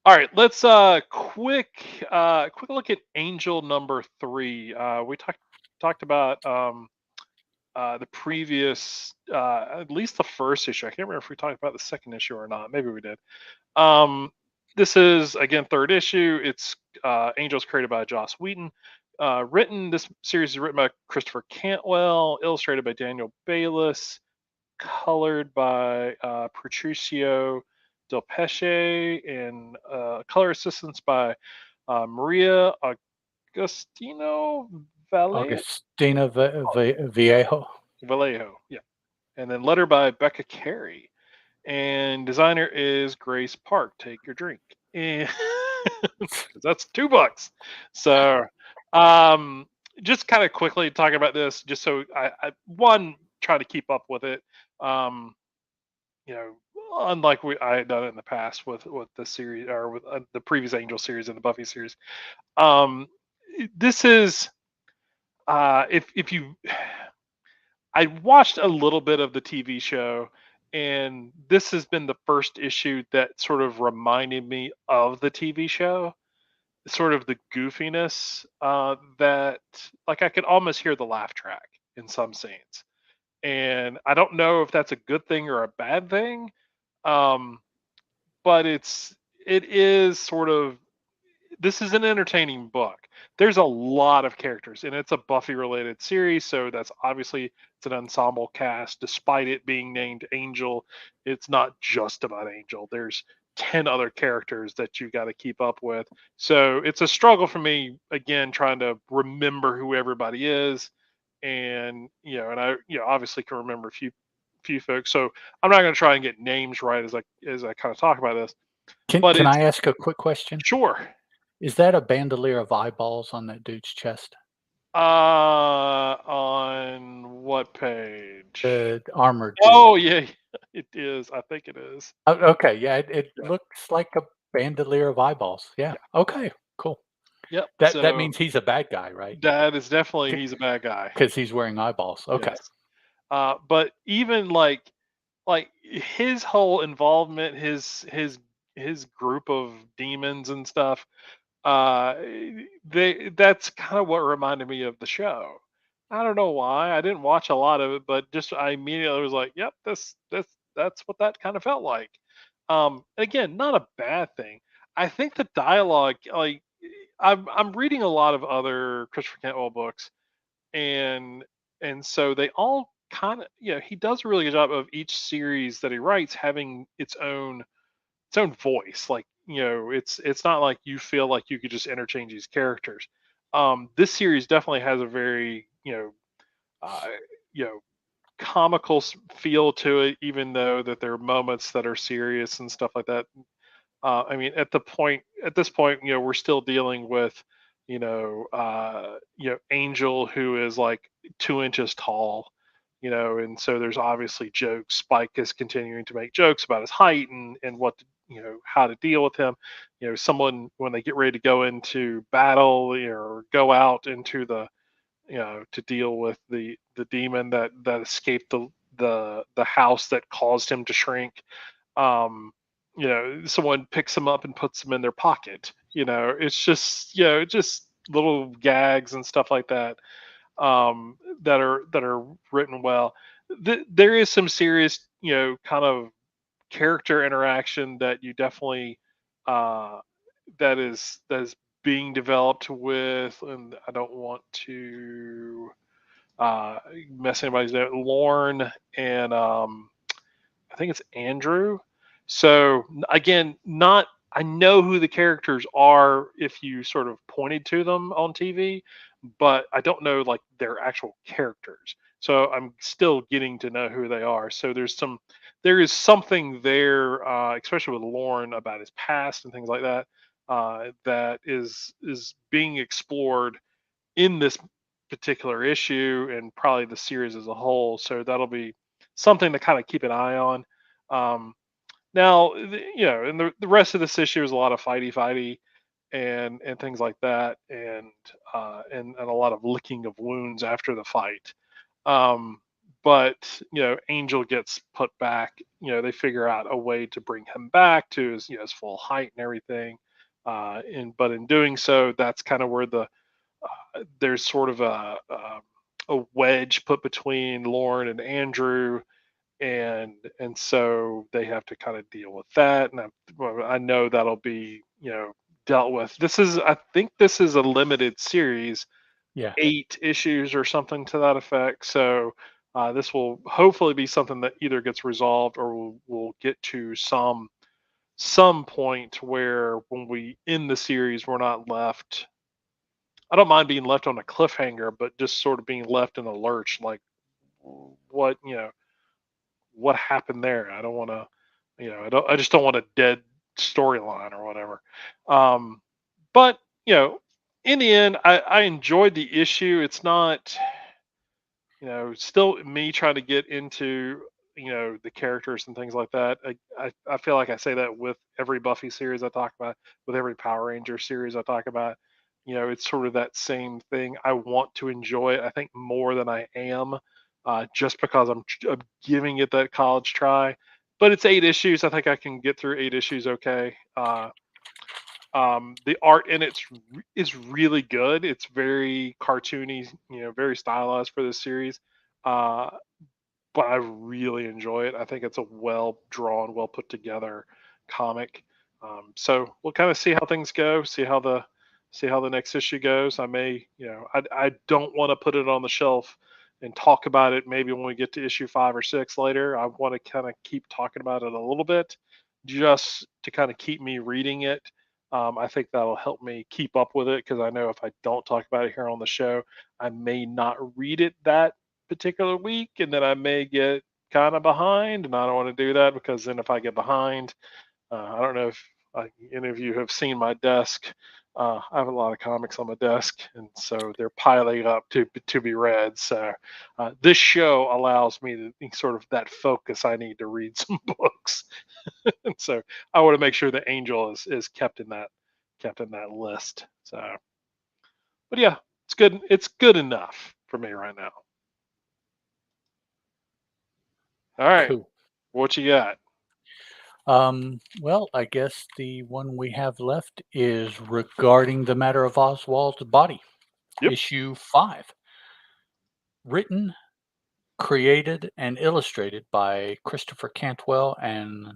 S2: All right, let's quick look at Angel number 3. We talked about the previous at least the first issue. I can't remember if we talked about the second issue or not. Maybe we did. Um, this is again third issue. It's Angels created by Joss Whedon. This series is written by Christopher Cantwell, illustrated by Daniel Bayliss, colored by Patricio Del Pesce, and color assistance by Maria Agostino Valle-
S1: Augustina Viejo.
S2: Vallejo. Yeah, and then letter by Becca Carey, and designer is Grace Park. Take your drink, and 'cause that's $2. So, um, just kind of quickly talking about this, just so I one try to keep up with it. Um, you know, Unlike I had done it in the past with the series or with the previous Angel series and the Buffy series. This is if you I watched a little bit of the TV show, and this has been the first issue that sort of reminded me of the TV show. Sort of the goofiness that, like, I could almost hear the laugh track in some scenes, and I don't know if that's a good thing or a bad thing. Um, but it is sort of, this is an entertaining book. There's a lot of characters, and it's a Buffy related series, so that's obviously it's an ensemble cast. Despite it being named Angel, it's not just about Angel. There's 10 other characters that you got to keep up with. So it's a struggle for me again trying to remember who everybody is, and I obviously can remember a few folks. So I'm not going to try and get names right as I kind of talk about this, but
S1: Can
S2: it's
S1: I ask a quick question?
S2: sure.
S1: Is that a bandolier of eyeballs on that dude's chest?
S2: On what page?
S1: The armored dude.
S2: Oh yeah, it is. I think it is.
S1: Oh, okay, yeah, it
S2: Yeah,
S1: looks like a bandolier of eyeballs. Yeah,
S2: yeah,
S1: okay, cool.
S2: yep.
S1: That
S2: So
S1: means he's a bad guy, right?
S2: that is definitely he's a bad guy.
S1: Because he's wearing eyeballs. Okay.
S2: Yes. But even like his whole involvement, his group of demons and stuff, uh, they that's kind of what reminded me of the show. I don't know why. I didn't watch a lot of it, but just I immediately was like, "Yep, that's what that kind of felt like." Again, not a bad thing. I think the dialogue, like I'm reading a lot of other Christopher Cantwell books, and so they all kind of, he does a really good job of each series that he writes having its own voice. Like, it's not like you feel like you could just interchange these characters. This series definitely has a very uh, you know comical feel to it, even though that there are moments that are serious and stuff like that. I mean, at this point, we're still dealing with, Angel, who is like 2 inches tall, and so there's obviously jokes. Spike is continuing to make jokes about his height and what how to deal with him. Someone when they get ready to go into battle, or go out into the to deal with the demon that escaped the house that caused him to shrink. um Someone picks them up and puts them in their pocket. It's just just little gags and stuff like that, that are written well. There is some serious kind of character interaction that you definitely uh that is being developed with, and I don't want to uh mess anybody's name. Lorne and I think it's Andrew. So again, not I know who the characters are if you sort of pointed to them on TV, but I don't know like their actual characters. So I'm still getting to know who they are. So there is something there, especially with Lauren, about his past and things like that, that is being explored in this particular issue and probably the series as a whole. So that'll be something to kind of keep an eye on. Um, Now, and the rest of this issue is a lot of fighty and things like that, and a lot of licking of wounds after the fight. Um, but Angel gets put back. They figure out a way to bring him back to his his full height and everything. But in doing so, that's kind of where there's sort of a wedge put between Lauren and Andrew, and so they have to kind of deal with that. And I know that'll be dealt with. I think this is a limited series,
S1: Yeah.
S2: 8 issues or something to that effect. So this will hopefully be something that either gets resolved or we'll get to some point where when we end the series we're not left. I don't mind being left on a cliffhanger, but just sort of being left in a lurch, like what what happened there. I don't want to, I just don't want a dead storyline or whatever. Um, but in the end, I enjoyed the issue. It's not, still me trying to get into the characters and things like that. I feel like I say that with every Buffy series I talk about, with every Power Ranger series I talk about. It's sort of that same thing. I want to enjoy it, I think, more than I am, just because I'm giving it that college try. But it's 8 issues. I think I can get through 8 issues okay. The art in is really good. It's very cartoony, very stylized for this series. Uh, but I really enjoy it. I think it's a well drawn, well put together comic. So we'll kind of see how things go. See how the next issue goes. I may, I don't want to put it on the shelf and talk about it. Maybe when we get to issue 5 or 6 later, I want to kind of keep talking about it a little bit, just to kind of keep me reading it. I think that'll help me keep up with it, because I know if I don't talk about it here on the show, I may not read it that particular week, and then I may get kind of behind, and I don't want to do that because then if I get behind, I don't know if any of you have seen my desk. I have a lot of comics on my desk, and so they're piling up to be read. So this show allows me to sort of that focus I need to read some books, and so I want to make sure the Angel is kept in that list. So, but yeah, it's good. It's good enough for me right now. All right,
S1: Cool.
S2: what you got?
S1: Well, I guess the one we have left is regarding the matter of Oswald's body,
S2: Yep,
S1: issue 5, written, created, and illustrated by Christopher Cantwell and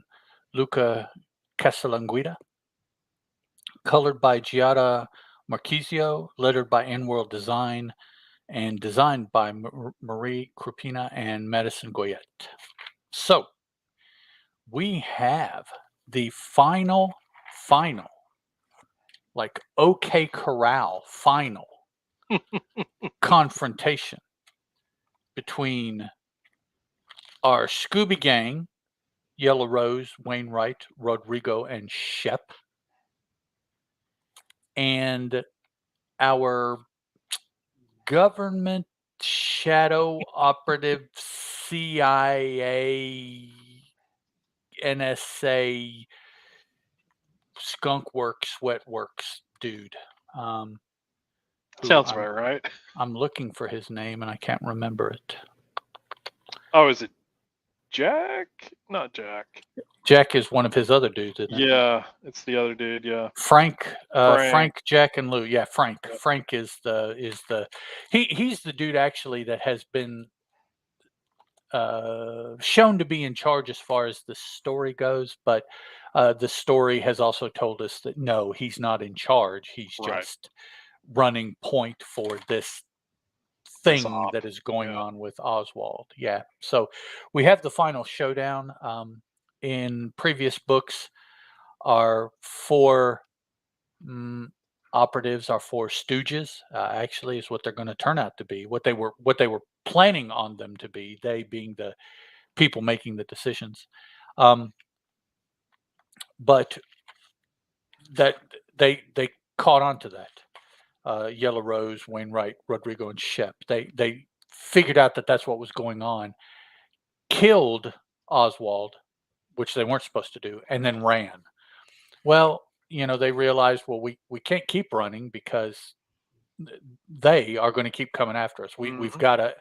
S1: Luca Casalanguida, colored by Giada Marchisio, lettered by N-World Design, and designed by Marie Krupina and Madison Goyette. So we have the final, like OK Corral final confrontation between our Scooby Gang, Yellow Rose, Wainwright, Rodrigo, and Shep, and our government shadow operative CIA, NSA, Skunk Works, Sweat Works dude. Um, who
S2: sounds about right.
S1: I'm looking for his name and I can't remember it.
S2: Oh, is it Jack? Not Jack.
S1: Jack is one of his other dudes, isn't it?
S2: Yeah, it's the other dude. Yeah,
S1: Frank,
S2: Frank.
S1: Jack, and Lou. Yeah, Frank.
S2: Yep.
S1: Frank is the he's the dude actually that has been shown to be in charge as far as the story goes, but the story has also told us that no, he's not in charge. He's
S2: Right.
S1: just running point for this
S2: This
S1: thing
S2: off.
S1: that is going
S2: Yeah.
S1: on with Oswald. Yeah. So we have the final showdown. In previous books, our four operatives, our four stooges, actually is what they're going to turn out to be. What they were planning on them to be. They being the people making the decisions. Um, but that they caught on to that. Yellow Rose, Wainwright, Rodrigo, and Shep. They figured out that that's what was going on, killed Oswald, which they weren't supposed to do, and then ran. Well, they realized, well, we can't keep running because they are going to keep coming after us.
S2: Hmm.
S1: We've got to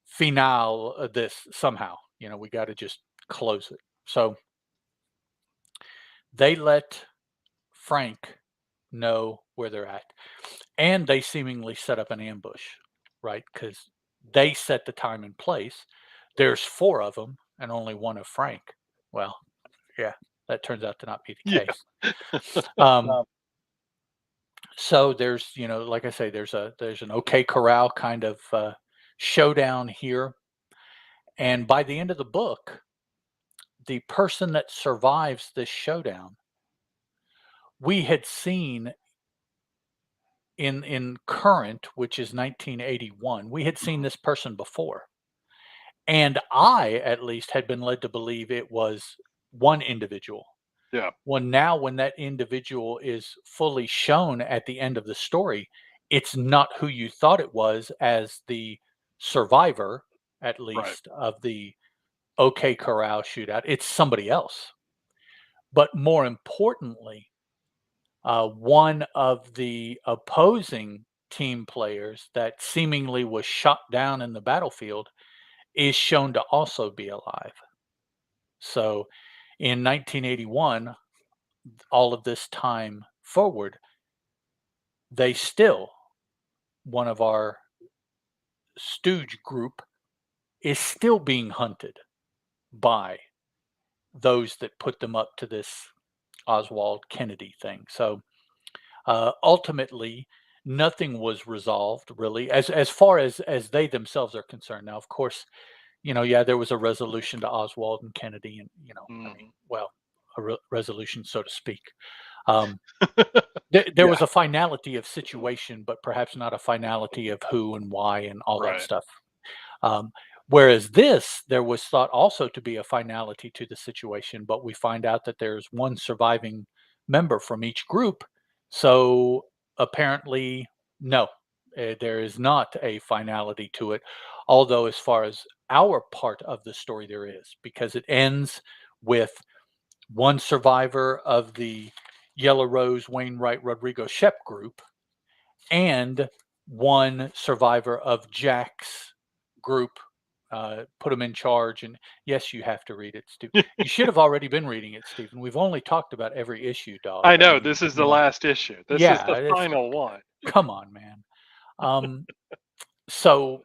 S1: finale this somehow. We got to just close it. So they let Frank know where they're at, and they seemingly set up an ambush, right? Because they set the time and place. There's four of them and only one of Frank. Well, yeah, that turns out to not be the
S2: Yeah.
S1: case. Um, so there's, like I say, there's an OK Corral kind of showdown here, and by the end of the book, the person that survives this showdown, we had seen in current, which is 1981, we had seen
S2: Mhm.
S1: this person before. And I, at least, had been led to believe it was one individual.
S2: Yeah.
S1: Well, now when that individual is fully shown at the end of the story, it's not who you thought it was as the survivor, at
S2: Right.
S1: least, of the OK Corral shootout. It's somebody else. But more importantly, one of the opposing team players that seemingly was shot down in the battlefield is shown to also be alive. So in 1981, all of this time forward, they still, one of our stooge group, is still being hunted by those that put them up to this Oswald Kennedy thing. So ultimately, nothing was resolved really, as far as they themselves are concerned. Now, of course, yeah, there was a resolution to Oswald and Kennedy, and I mean,
S2: Hmm.
S1: well, a resolution, so to speak. Um, there
S2: Yeah.
S1: was a finality of situation, but perhaps not a finality of who and why and all that
S2: Right.
S1: stuff. Um, Whereas this, there was thought also to be a finality to the situation, but we find out that there's one surviving member from each group. So apparently, no, there is not a finality to it. Although, as far as our part of the story, there is, because it ends with one survivor of the Yellow Rose Wainwright Rodrigo Shep group and one survivor of Jack's group, put him in charge. And yes, you have to read it, Steve. You should have already been reading it, Stephen. We've only talked about every issue, dog.
S2: I
S1: I
S2: know
S1: mean,
S2: this is
S1: you
S2: the
S1: know,
S2: last issue. This is
S1: yeah,
S2: the
S1: it's
S2: final one.
S1: come on, man. Um, so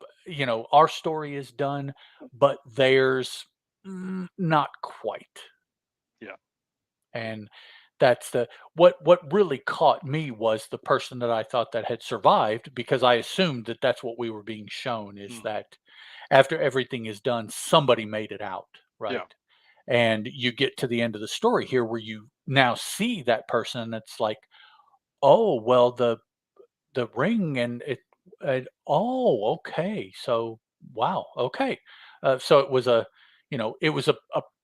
S1: our story is done, but theirs not quite.
S2: Yeah.
S1: And that's the what really caught me was the person that I thought that had survived, because I assumed that that's what we were being shown, is
S2: Mm.
S1: that after everything is done, somebody made it out,
S2: Yeah.
S1: right? And you get to the end of the story here where you now see that person, and it's like, oh, well, the ring oh, okay. So, wow, okay. So it was a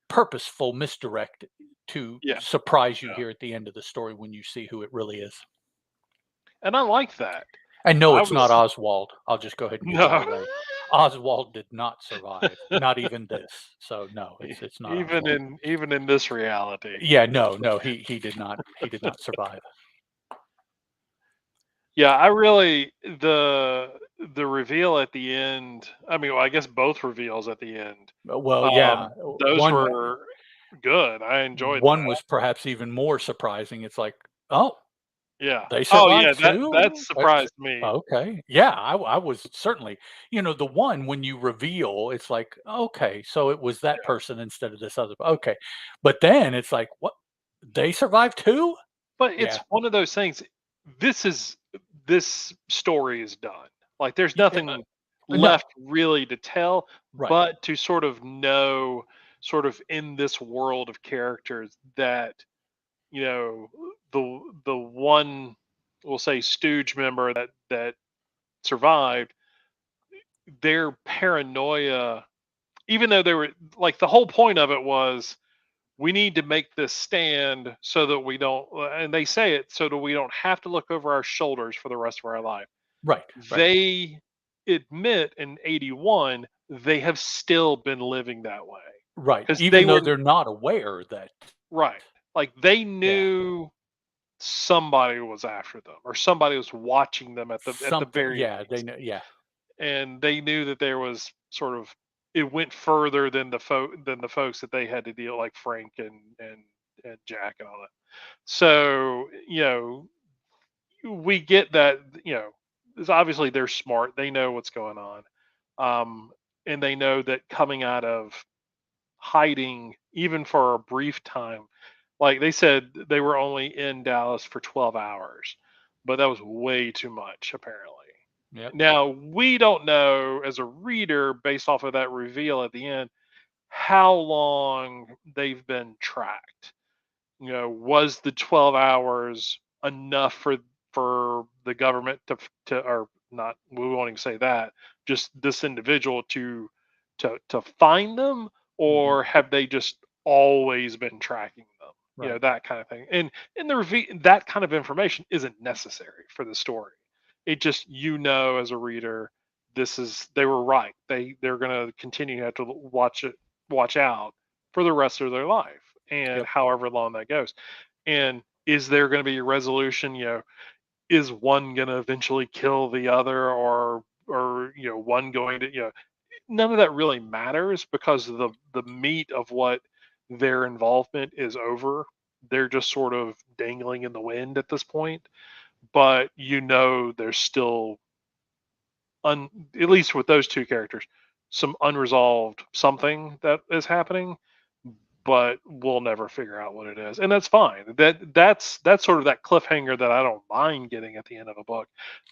S1: purposeful misdirect to
S2: Yeah.
S1: surprise you
S2: Yeah.
S1: here at the end of the story when you see who it really is.
S2: And I like that.
S1: And no,
S2: I
S1: it's not
S2: was
S1: Oswald. I'll just go ahead and get that
S2: no.
S1: away. Oswald did not survive, not even this. So no, it's not Oswald.
S2: Even in this reality.
S1: Yeah, no, no, he did not survive.
S2: Yeah, I really the reveal at the end. I mean, well, I guess both reveals at the end.
S1: Well, yeah,
S2: Um, those
S1: one
S2: were good. I enjoyed
S1: one
S2: that.
S1: was perhaps even more surprising. It's like, oh,
S2: Yeah.
S1: they
S2: Oh yeah,
S1: survived
S2: that
S1: too? That's
S2: surprised me.
S1: okay. Yeah, I was certainly, the one when you reveal, it's like, okay, so it was that
S2: Yeah.
S1: person instead of this other. Okay. But then it's like, what? They survived too?
S2: But it's
S1: Yeah.
S2: one of those things. This is this story is done. Like there's
S1: Yeah,
S2: nothing
S1: no,
S2: left really to tell,
S1: right.
S2: but to sort of know, sort of in this world of characters that you know the one we'll say stooge member that survived, their paranoia, even though they were like the whole point of it was we need to make this stand so that we don't, and they say it so that we don't have to look over our shoulders for the rest of our life.
S1: Right, right,
S2: They admit in 81 they have still been living that way
S1: right.
S2: because they
S1: Even though
S2: were
S1: they're not aware that,
S2: right, like they
S1: yeah,
S2: knew somebody was after them or somebody was watching them at the
S1: something,
S2: very
S1: yeah, they
S2: least,
S1: know, yeah,
S2: and they knew that there was sort of it went further than the folks that they had to deal, like Frank and Jack and all that. So we get that it's obviously they're smart, they know what's going on, um, and they know that coming out of hiding even for a brief time, like they said they were only in Dallas for 12 hours, but that was way too much apparently.
S1: yep,
S2: Now we don't know as a reader based off of that reveal at the end how long they've been tracked. Was the 12 hours enough for the government to or not, we won't even say that, just this individual to find them,
S1: hmm,
S2: or have they just always been tracking them,
S1: right,
S2: that kind of thing. And that kind of information isn't necessary for the story. It just, as a reader, they were right, they're going to continue to have to watch out for the rest of their life and
S1: yep,
S2: however long that goes. And is there going to be a resolution? Is one going to eventually kill the other, or one going to none of that really matters because the meat of what their involvement is over. They're just sort of dangling in the wind at this point, but there's still at least with those two characters, some unresolved something that is happening, but we'll never figure out what it is, and that's fine. That's sort of that cliffhanger that I don't mind getting at the end of a book.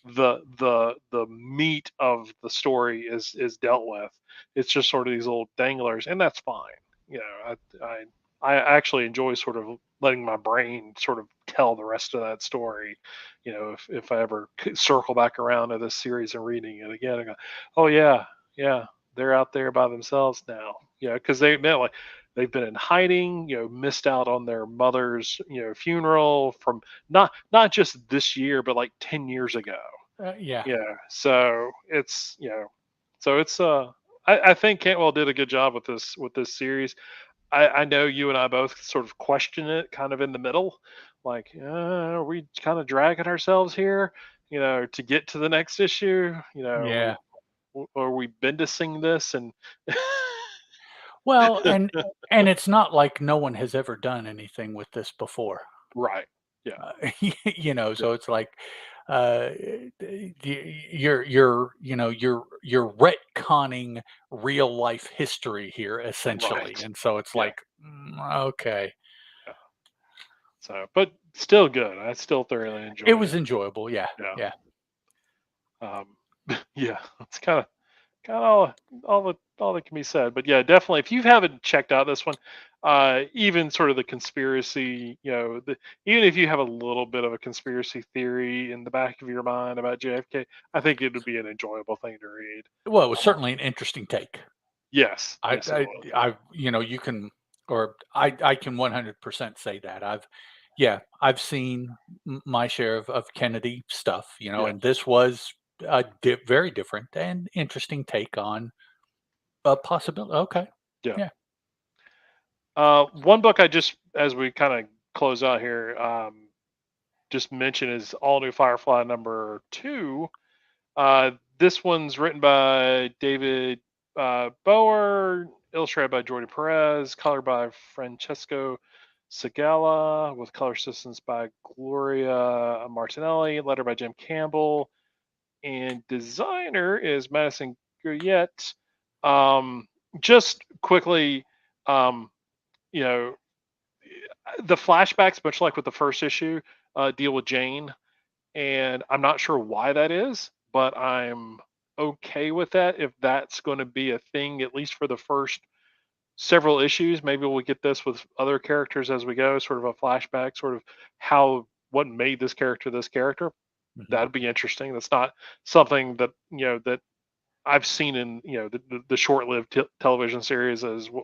S2: The meat of the story is dealt with. It's just sort of these little danglers, and that's fine. I actually enjoy sort of letting my brain sort of tell the rest of that story. If I ever circle back around to this series and reading it again, I go, oh yeah, yeah. they're out there by themselves now. Because like they've been in hiding. Missed out on their mother's funeral from not just this year, but like 10 years ago.
S1: Yeah.
S2: So I think Cantwell did a good job with this series. I know you and I both sort of question it kind of in the middle, like, are we kind of dragging ourselves here, to get to the next issue?
S1: Yeah.
S2: Are we Bendising this? And
S1: Well, and it's not like no one has ever done anything with this before.
S2: right, yeah,
S1: So
S2: yeah,
S1: it's like, uh, you're retconning real life history here essentially,
S2: right,
S1: and so it's
S2: yeah,
S1: like, okay,
S2: yeah. So, but still good. I still thoroughly
S1: it
S2: enjoyed
S1: was
S2: it.
S1: enjoyable. Yeah,
S2: Yeah,
S1: yeah.
S2: yeah. It's kind of all that can be said. But yeah, definitely, if you haven't checked out this one, even sort of the conspiracy, even if you have a little bit of a conspiracy theory in the back of your mind about JFK, I think it would be an enjoyable thing to read.
S1: Well, it was
S2: Um,
S1: certainly an interesting take.
S2: yes,
S1: I,
S2: yes, it
S1: I,
S2: was.
S1: you can, or I can 100% say that yeah, I've seen my share of Kennedy stuff,
S2: Yeah,
S1: and this was a very different and interesting take on a possibility. Okay,
S2: yeah.
S1: yeah.
S2: One book I just, as we kind of close out here, just mention is All New Firefly #2. This one's written by David Bower, illustrated by Jordi Perez, colored by Francesco Segala, with color assistance by Gloria Martinelli, letter by Jim Campbell, and designer is Madison Guyette. Um, just quickly, um, you know, the flashbacks, much like with the first issue, deal with Jane, and I'm not sure why that is, but I'm okay with that if that's going to be a thing, at least for the first several issues. Maybe we'll get this with other characters as we go, sort of a flashback, sort of what made this character this character.
S1: Mhm.
S2: That'd be interesting. That's not something that that I've seen in the short-lived television series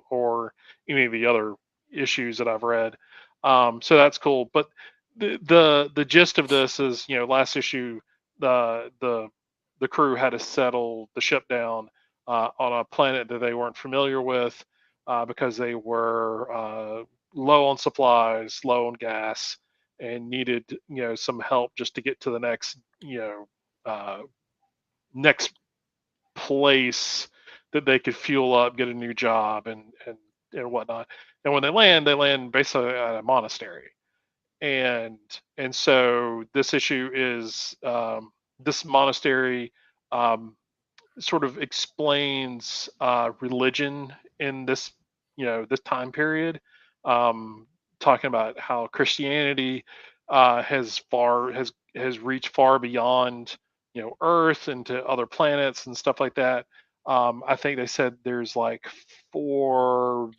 S2: or any of the other issues that I've read. So that's cool. But the gist of this is, last issue, the crew had to settle the ship down on a planet that they weren't familiar with because they were low on supplies, low on gas, and needed some help just to get to the uh, next place that they could fuel up, get a new job, and whatnot. And when they land basically at a monastery. And so this issue is this monastery um, sort of explains religion in this time period, um, talking about how Christianity has reached far beyond Earth into other planets and stuff like that. I think they said there's like 40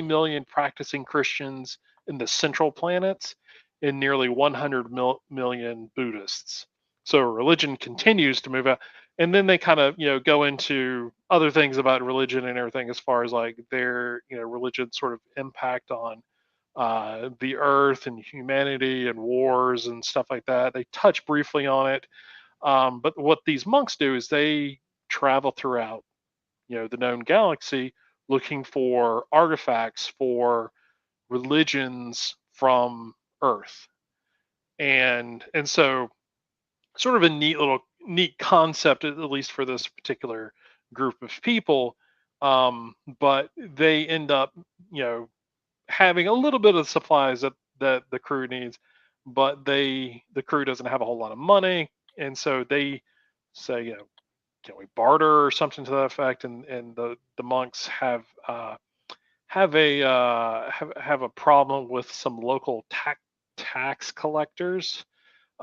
S2: million practicing Christians in the central planets and nearly 100 million Buddhists. So religion continues to move out, and then they kind of go into other things about religion and everything, as far as like their religion sort of impact on the earth and humanity and wars and stuff like that. They touch briefly on it, but what these monks do is they travel throughout the known galaxy looking for artifacts for religions from Earth, and so sort of a neat concept, at least for this particular group of people. But they end up having a little bit of supplies that the crew needs, but the crew doesn't have a whole lot of money, and so they say, can we barter or something to that effect? And the monks have a problem with some local tax collectors,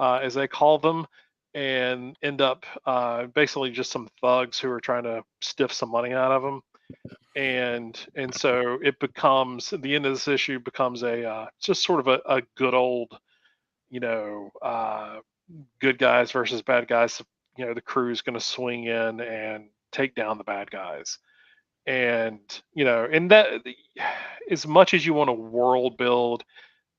S2: as they call them, and end up basically just some thugs who are trying to stiff some money out of them. And so it becomes, the end of this issue becomes a just sort of a good old, you know, uh, good guys versus bad guys. The crew is going to swing in and take down the bad guys. And and that, as much as you want to world build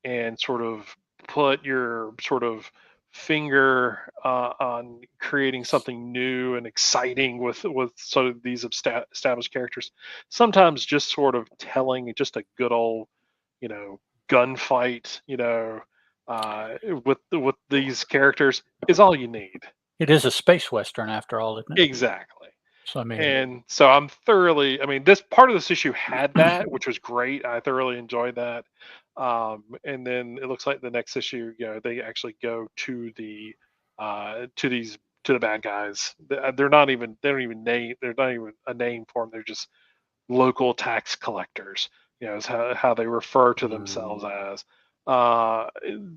S2: and sort of put your sort of finger on creating something new and exciting with sort of these established characters, sometimes just sort of telling just a good old, you know, gunfight, with these characters is all you need.
S1: It is a space western after all, isn't it?
S2: Exactly.
S1: So I mean,
S2: And so I'm thoroughly, I mean, this part of this issue had that, which was great. I thoroughly enjoyed that. And then it looks like the next issue, they actually go to to these, to the bad guys. They're not even, they don't even name, they're not even a name for them. They're just local tax collectors, is how they refer to themselves as. Uh,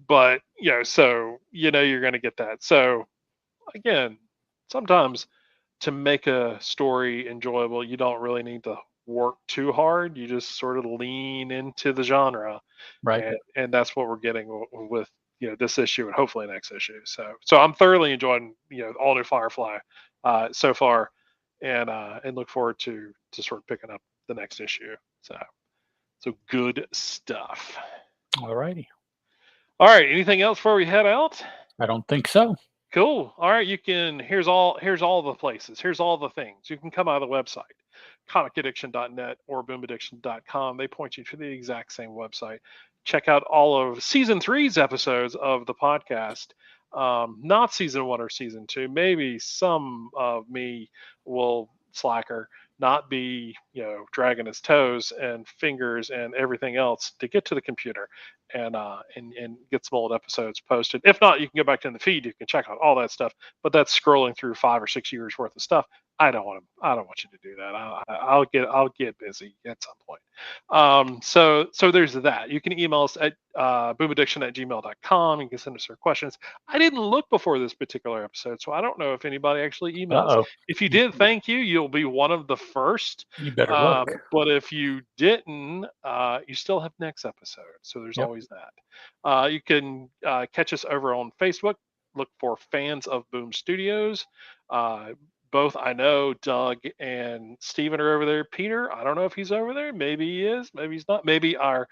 S2: but, so, you're going to get that. So again, sometimes to make a story enjoyable, you don't really need to work too hard. You just sort of lean into the genre,
S1: right.
S2: and that's what we're getting with this issue and hopefully next issue. So I'm thoroughly enjoying all new Firefly so far, and look forward to sort of picking up the next issue. So good stuff.
S1: All righty.
S2: All right. Anything else before we head out?
S1: I don't think so.
S2: Cool. All right, you can, here's all the places. Here's all the things. You can come out of the website, comicaddiction.net or boomaddiction.com. They point you to the exact same website. Check out all of season 3's episodes of the podcast. Not season 1 or season 2. Maybe some of me will slacker, not be, dragging his toes and fingers and everything else to get to the computer and get some old episodes posted. If not, you can go back to the feed. You can check out all that stuff. But that's scrolling through 5 or 6 years worth of stuff. I don't want you to do that. I'll get busy at some point. So there's that. You can email us at boomaddiction@gmail.com. You can send us your questions. I didn't look before this particular episode, so I don't know if anybody actually emailed us.
S1: Uh-oh.
S2: If you did, thank you. You'll be one of the first.
S1: You better look.
S2: But if you didn't, you still have next episode. So there's
S1: Yep.
S2: always that. You can catch us over on Facebook. Look for Fans of Boom Studios. Both, I know Doug and Steven are over there. Peter, I don't know if he's over there. Maybe he is. Maybe he's not. Maybe our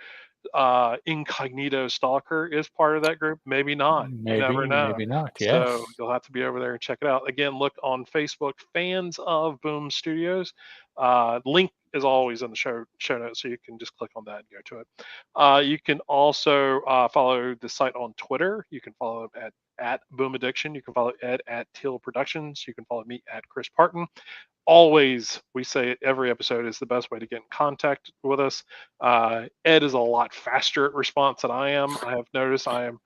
S2: incognito stalker is part of that group. Maybe not. You never know.
S1: Maybe not. Yes.
S2: So you'll have to be over there and check it out. Again, look on Facebook, Fans of Boom Studios. Link is always in the show notes, so you can just click on that and go to it. You can also follow the site on Twitter. You can follow at Boom Addiction. You can follow Ed at Teal Productions. You can follow me at Chris Parton. Always, we say it every episode, is the best way to get in contact with us. Ed is a lot faster at response than I am. I have noticed now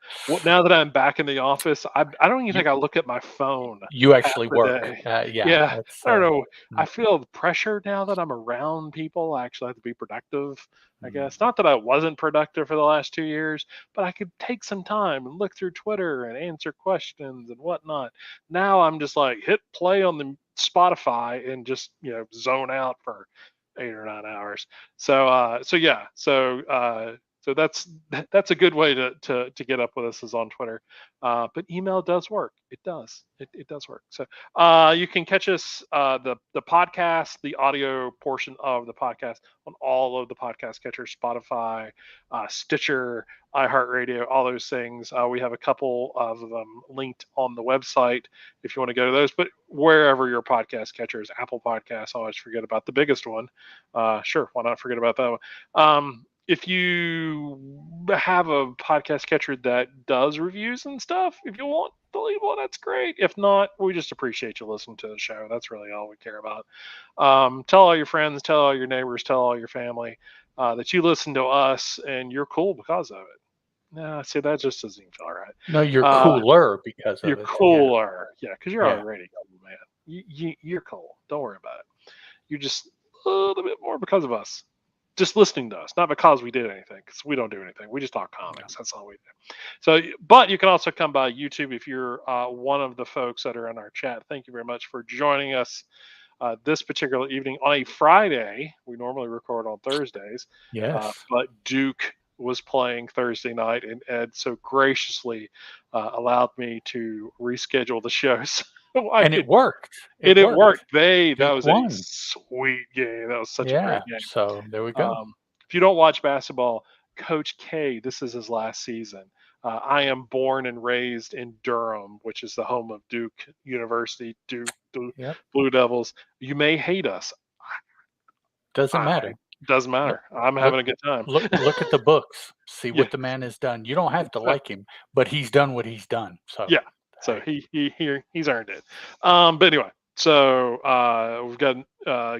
S2: that I'm back in the office, I don't even think I look at my phone.
S1: You actually work.
S2: Yeah. I don't know. I feel the pressure now that I'm around people. I actually have to be productive, I guess. Not that I wasn't productive for the last 2 years, but I could take some time and look through Twitter and answer questions and whatnot. Now I'm just like, hit play on the Spotify and just zone out for 8 or 9 hours. So that's a good way to get up with us is on Twitter. But email does work. It does. It does work. So you can catch us the podcast, the audio portion of the podcast on all of the podcast catchers, Spotify, Stitcher, iHeartRadio, all those things. We have a couple of them linked on the website if you want to go to those. But wherever your podcast catchers, Apple Podcasts, I always forget about the biggest one. Sure, why not forget about that one? If you have a podcast catcher that does reviews and stuff, if you want to leave one, that's great. If not, we just appreciate you listening to the show. That's really all we care about. Tell all your friends, tell all your neighbors, tell all your family that you listen to us and you're cool because of it. No, see, that just doesn't even feel right.
S1: No, you're cooler because of it.
S2: You're cooler. Yeah, because you're already cool, man. You're cool. Don't worry about it. You're just a little bit more because of us. Just listening to us, not because we did anything, because we don't do anything. We just talk comics. That's all we do. So, but you can also come by YouTube if you're one of the folks that are in our chat. Thank you very much for joining us this particular evening on a Friday. We normally record on Thursdays.
S1: Yes.
S2: But Duke was playing Thursday night, and Ed so graciously allowed me to reschedule the shows.
S1: And it worked. It
S2: It worked.
S1: worked.
S2: That
S1: Duke
S2: was a
S1: won.
S2: sweet game. That was such a
S1: Yeah,
S2: great game.
S1: so there we go.
S2: If you don't watch basketball, Coach K, this is his last season. I am born and raised in Durham, which is the home of Duke University, Duke
S1: Yep,
S2: Blue Devils. You may hate us.
S1: doesn't
S2: I
S1: matter.
S2: doesn't
S1: Look
S2: matter. I'm
S1: look
S2: having a good time.
S1: look at the books. See
S2: Yeah,
S1: what the man has done. You don't have to
S2: so
S1: like him, but he's done what he's done, so,
S2: yeah. So
S1: hey,
S2: he's earned it. But anyway, so we've got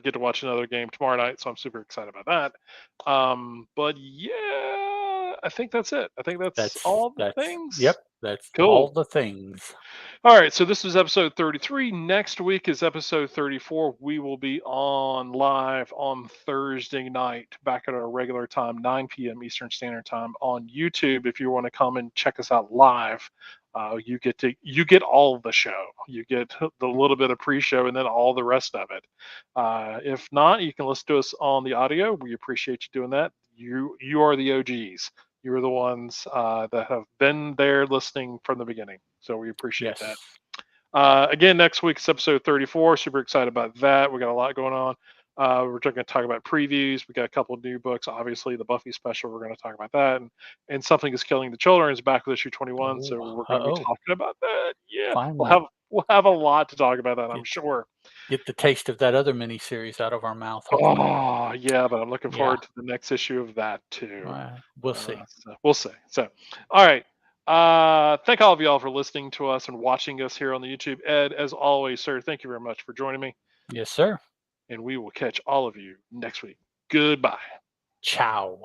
S2: get to watch another game tomorrow night, so I'm super excited about that. But yeah, I think that's it. I think that's all the
S1: yep,
S2: things.
S1: that's all
S2: Cool.
S1: the things.
S2: All right, so this was episode 33. Next week is episode 34. We will be on live on Thursday night, back at our regular time, 9 p.m. Eastern Standard Time on YouTube. If you want to come and check us out live, you get all of the show. You get the little bit of pre-show and then all the rest of it. If not, you can listen to us on the audio. We appreciate you doing that. You are the OGs. You're the ones that have been there listening from the beginning. So we appreciate that.
S1: Yes.
S2: Again, next week's episode 34. Super excited about that. We got a lot going on. We're going to talk about previews. We got a couple of new books. Obviously, the Buffy special. We're going to talk about that, and Something Is Killing the Children is back with issue 21.
S1: Oh,
S2: So we're going to be
S1: uh-oh,
S2: talking about that. Yeah,
S1: finally.
S2: we'll have a lot to talk about that. I'm
S1: Get
S2: sure.
S1: get the taste of that other miniseries out of our mouth, hopefully.
S2: Oh yeah, but I'm looking
S1: Yeah,
S2: forward to the next issue of that too.
S1: we'll see.
S2: So we'll see. So, all right. Thank all of y'all for listening to us and watching us here on the YouTube. Ed, as always, sir, thank you very much for joining me,
S1: Yes, sir.
S2: and we will catch all of you next week. Goodbye.
S1: Ciao.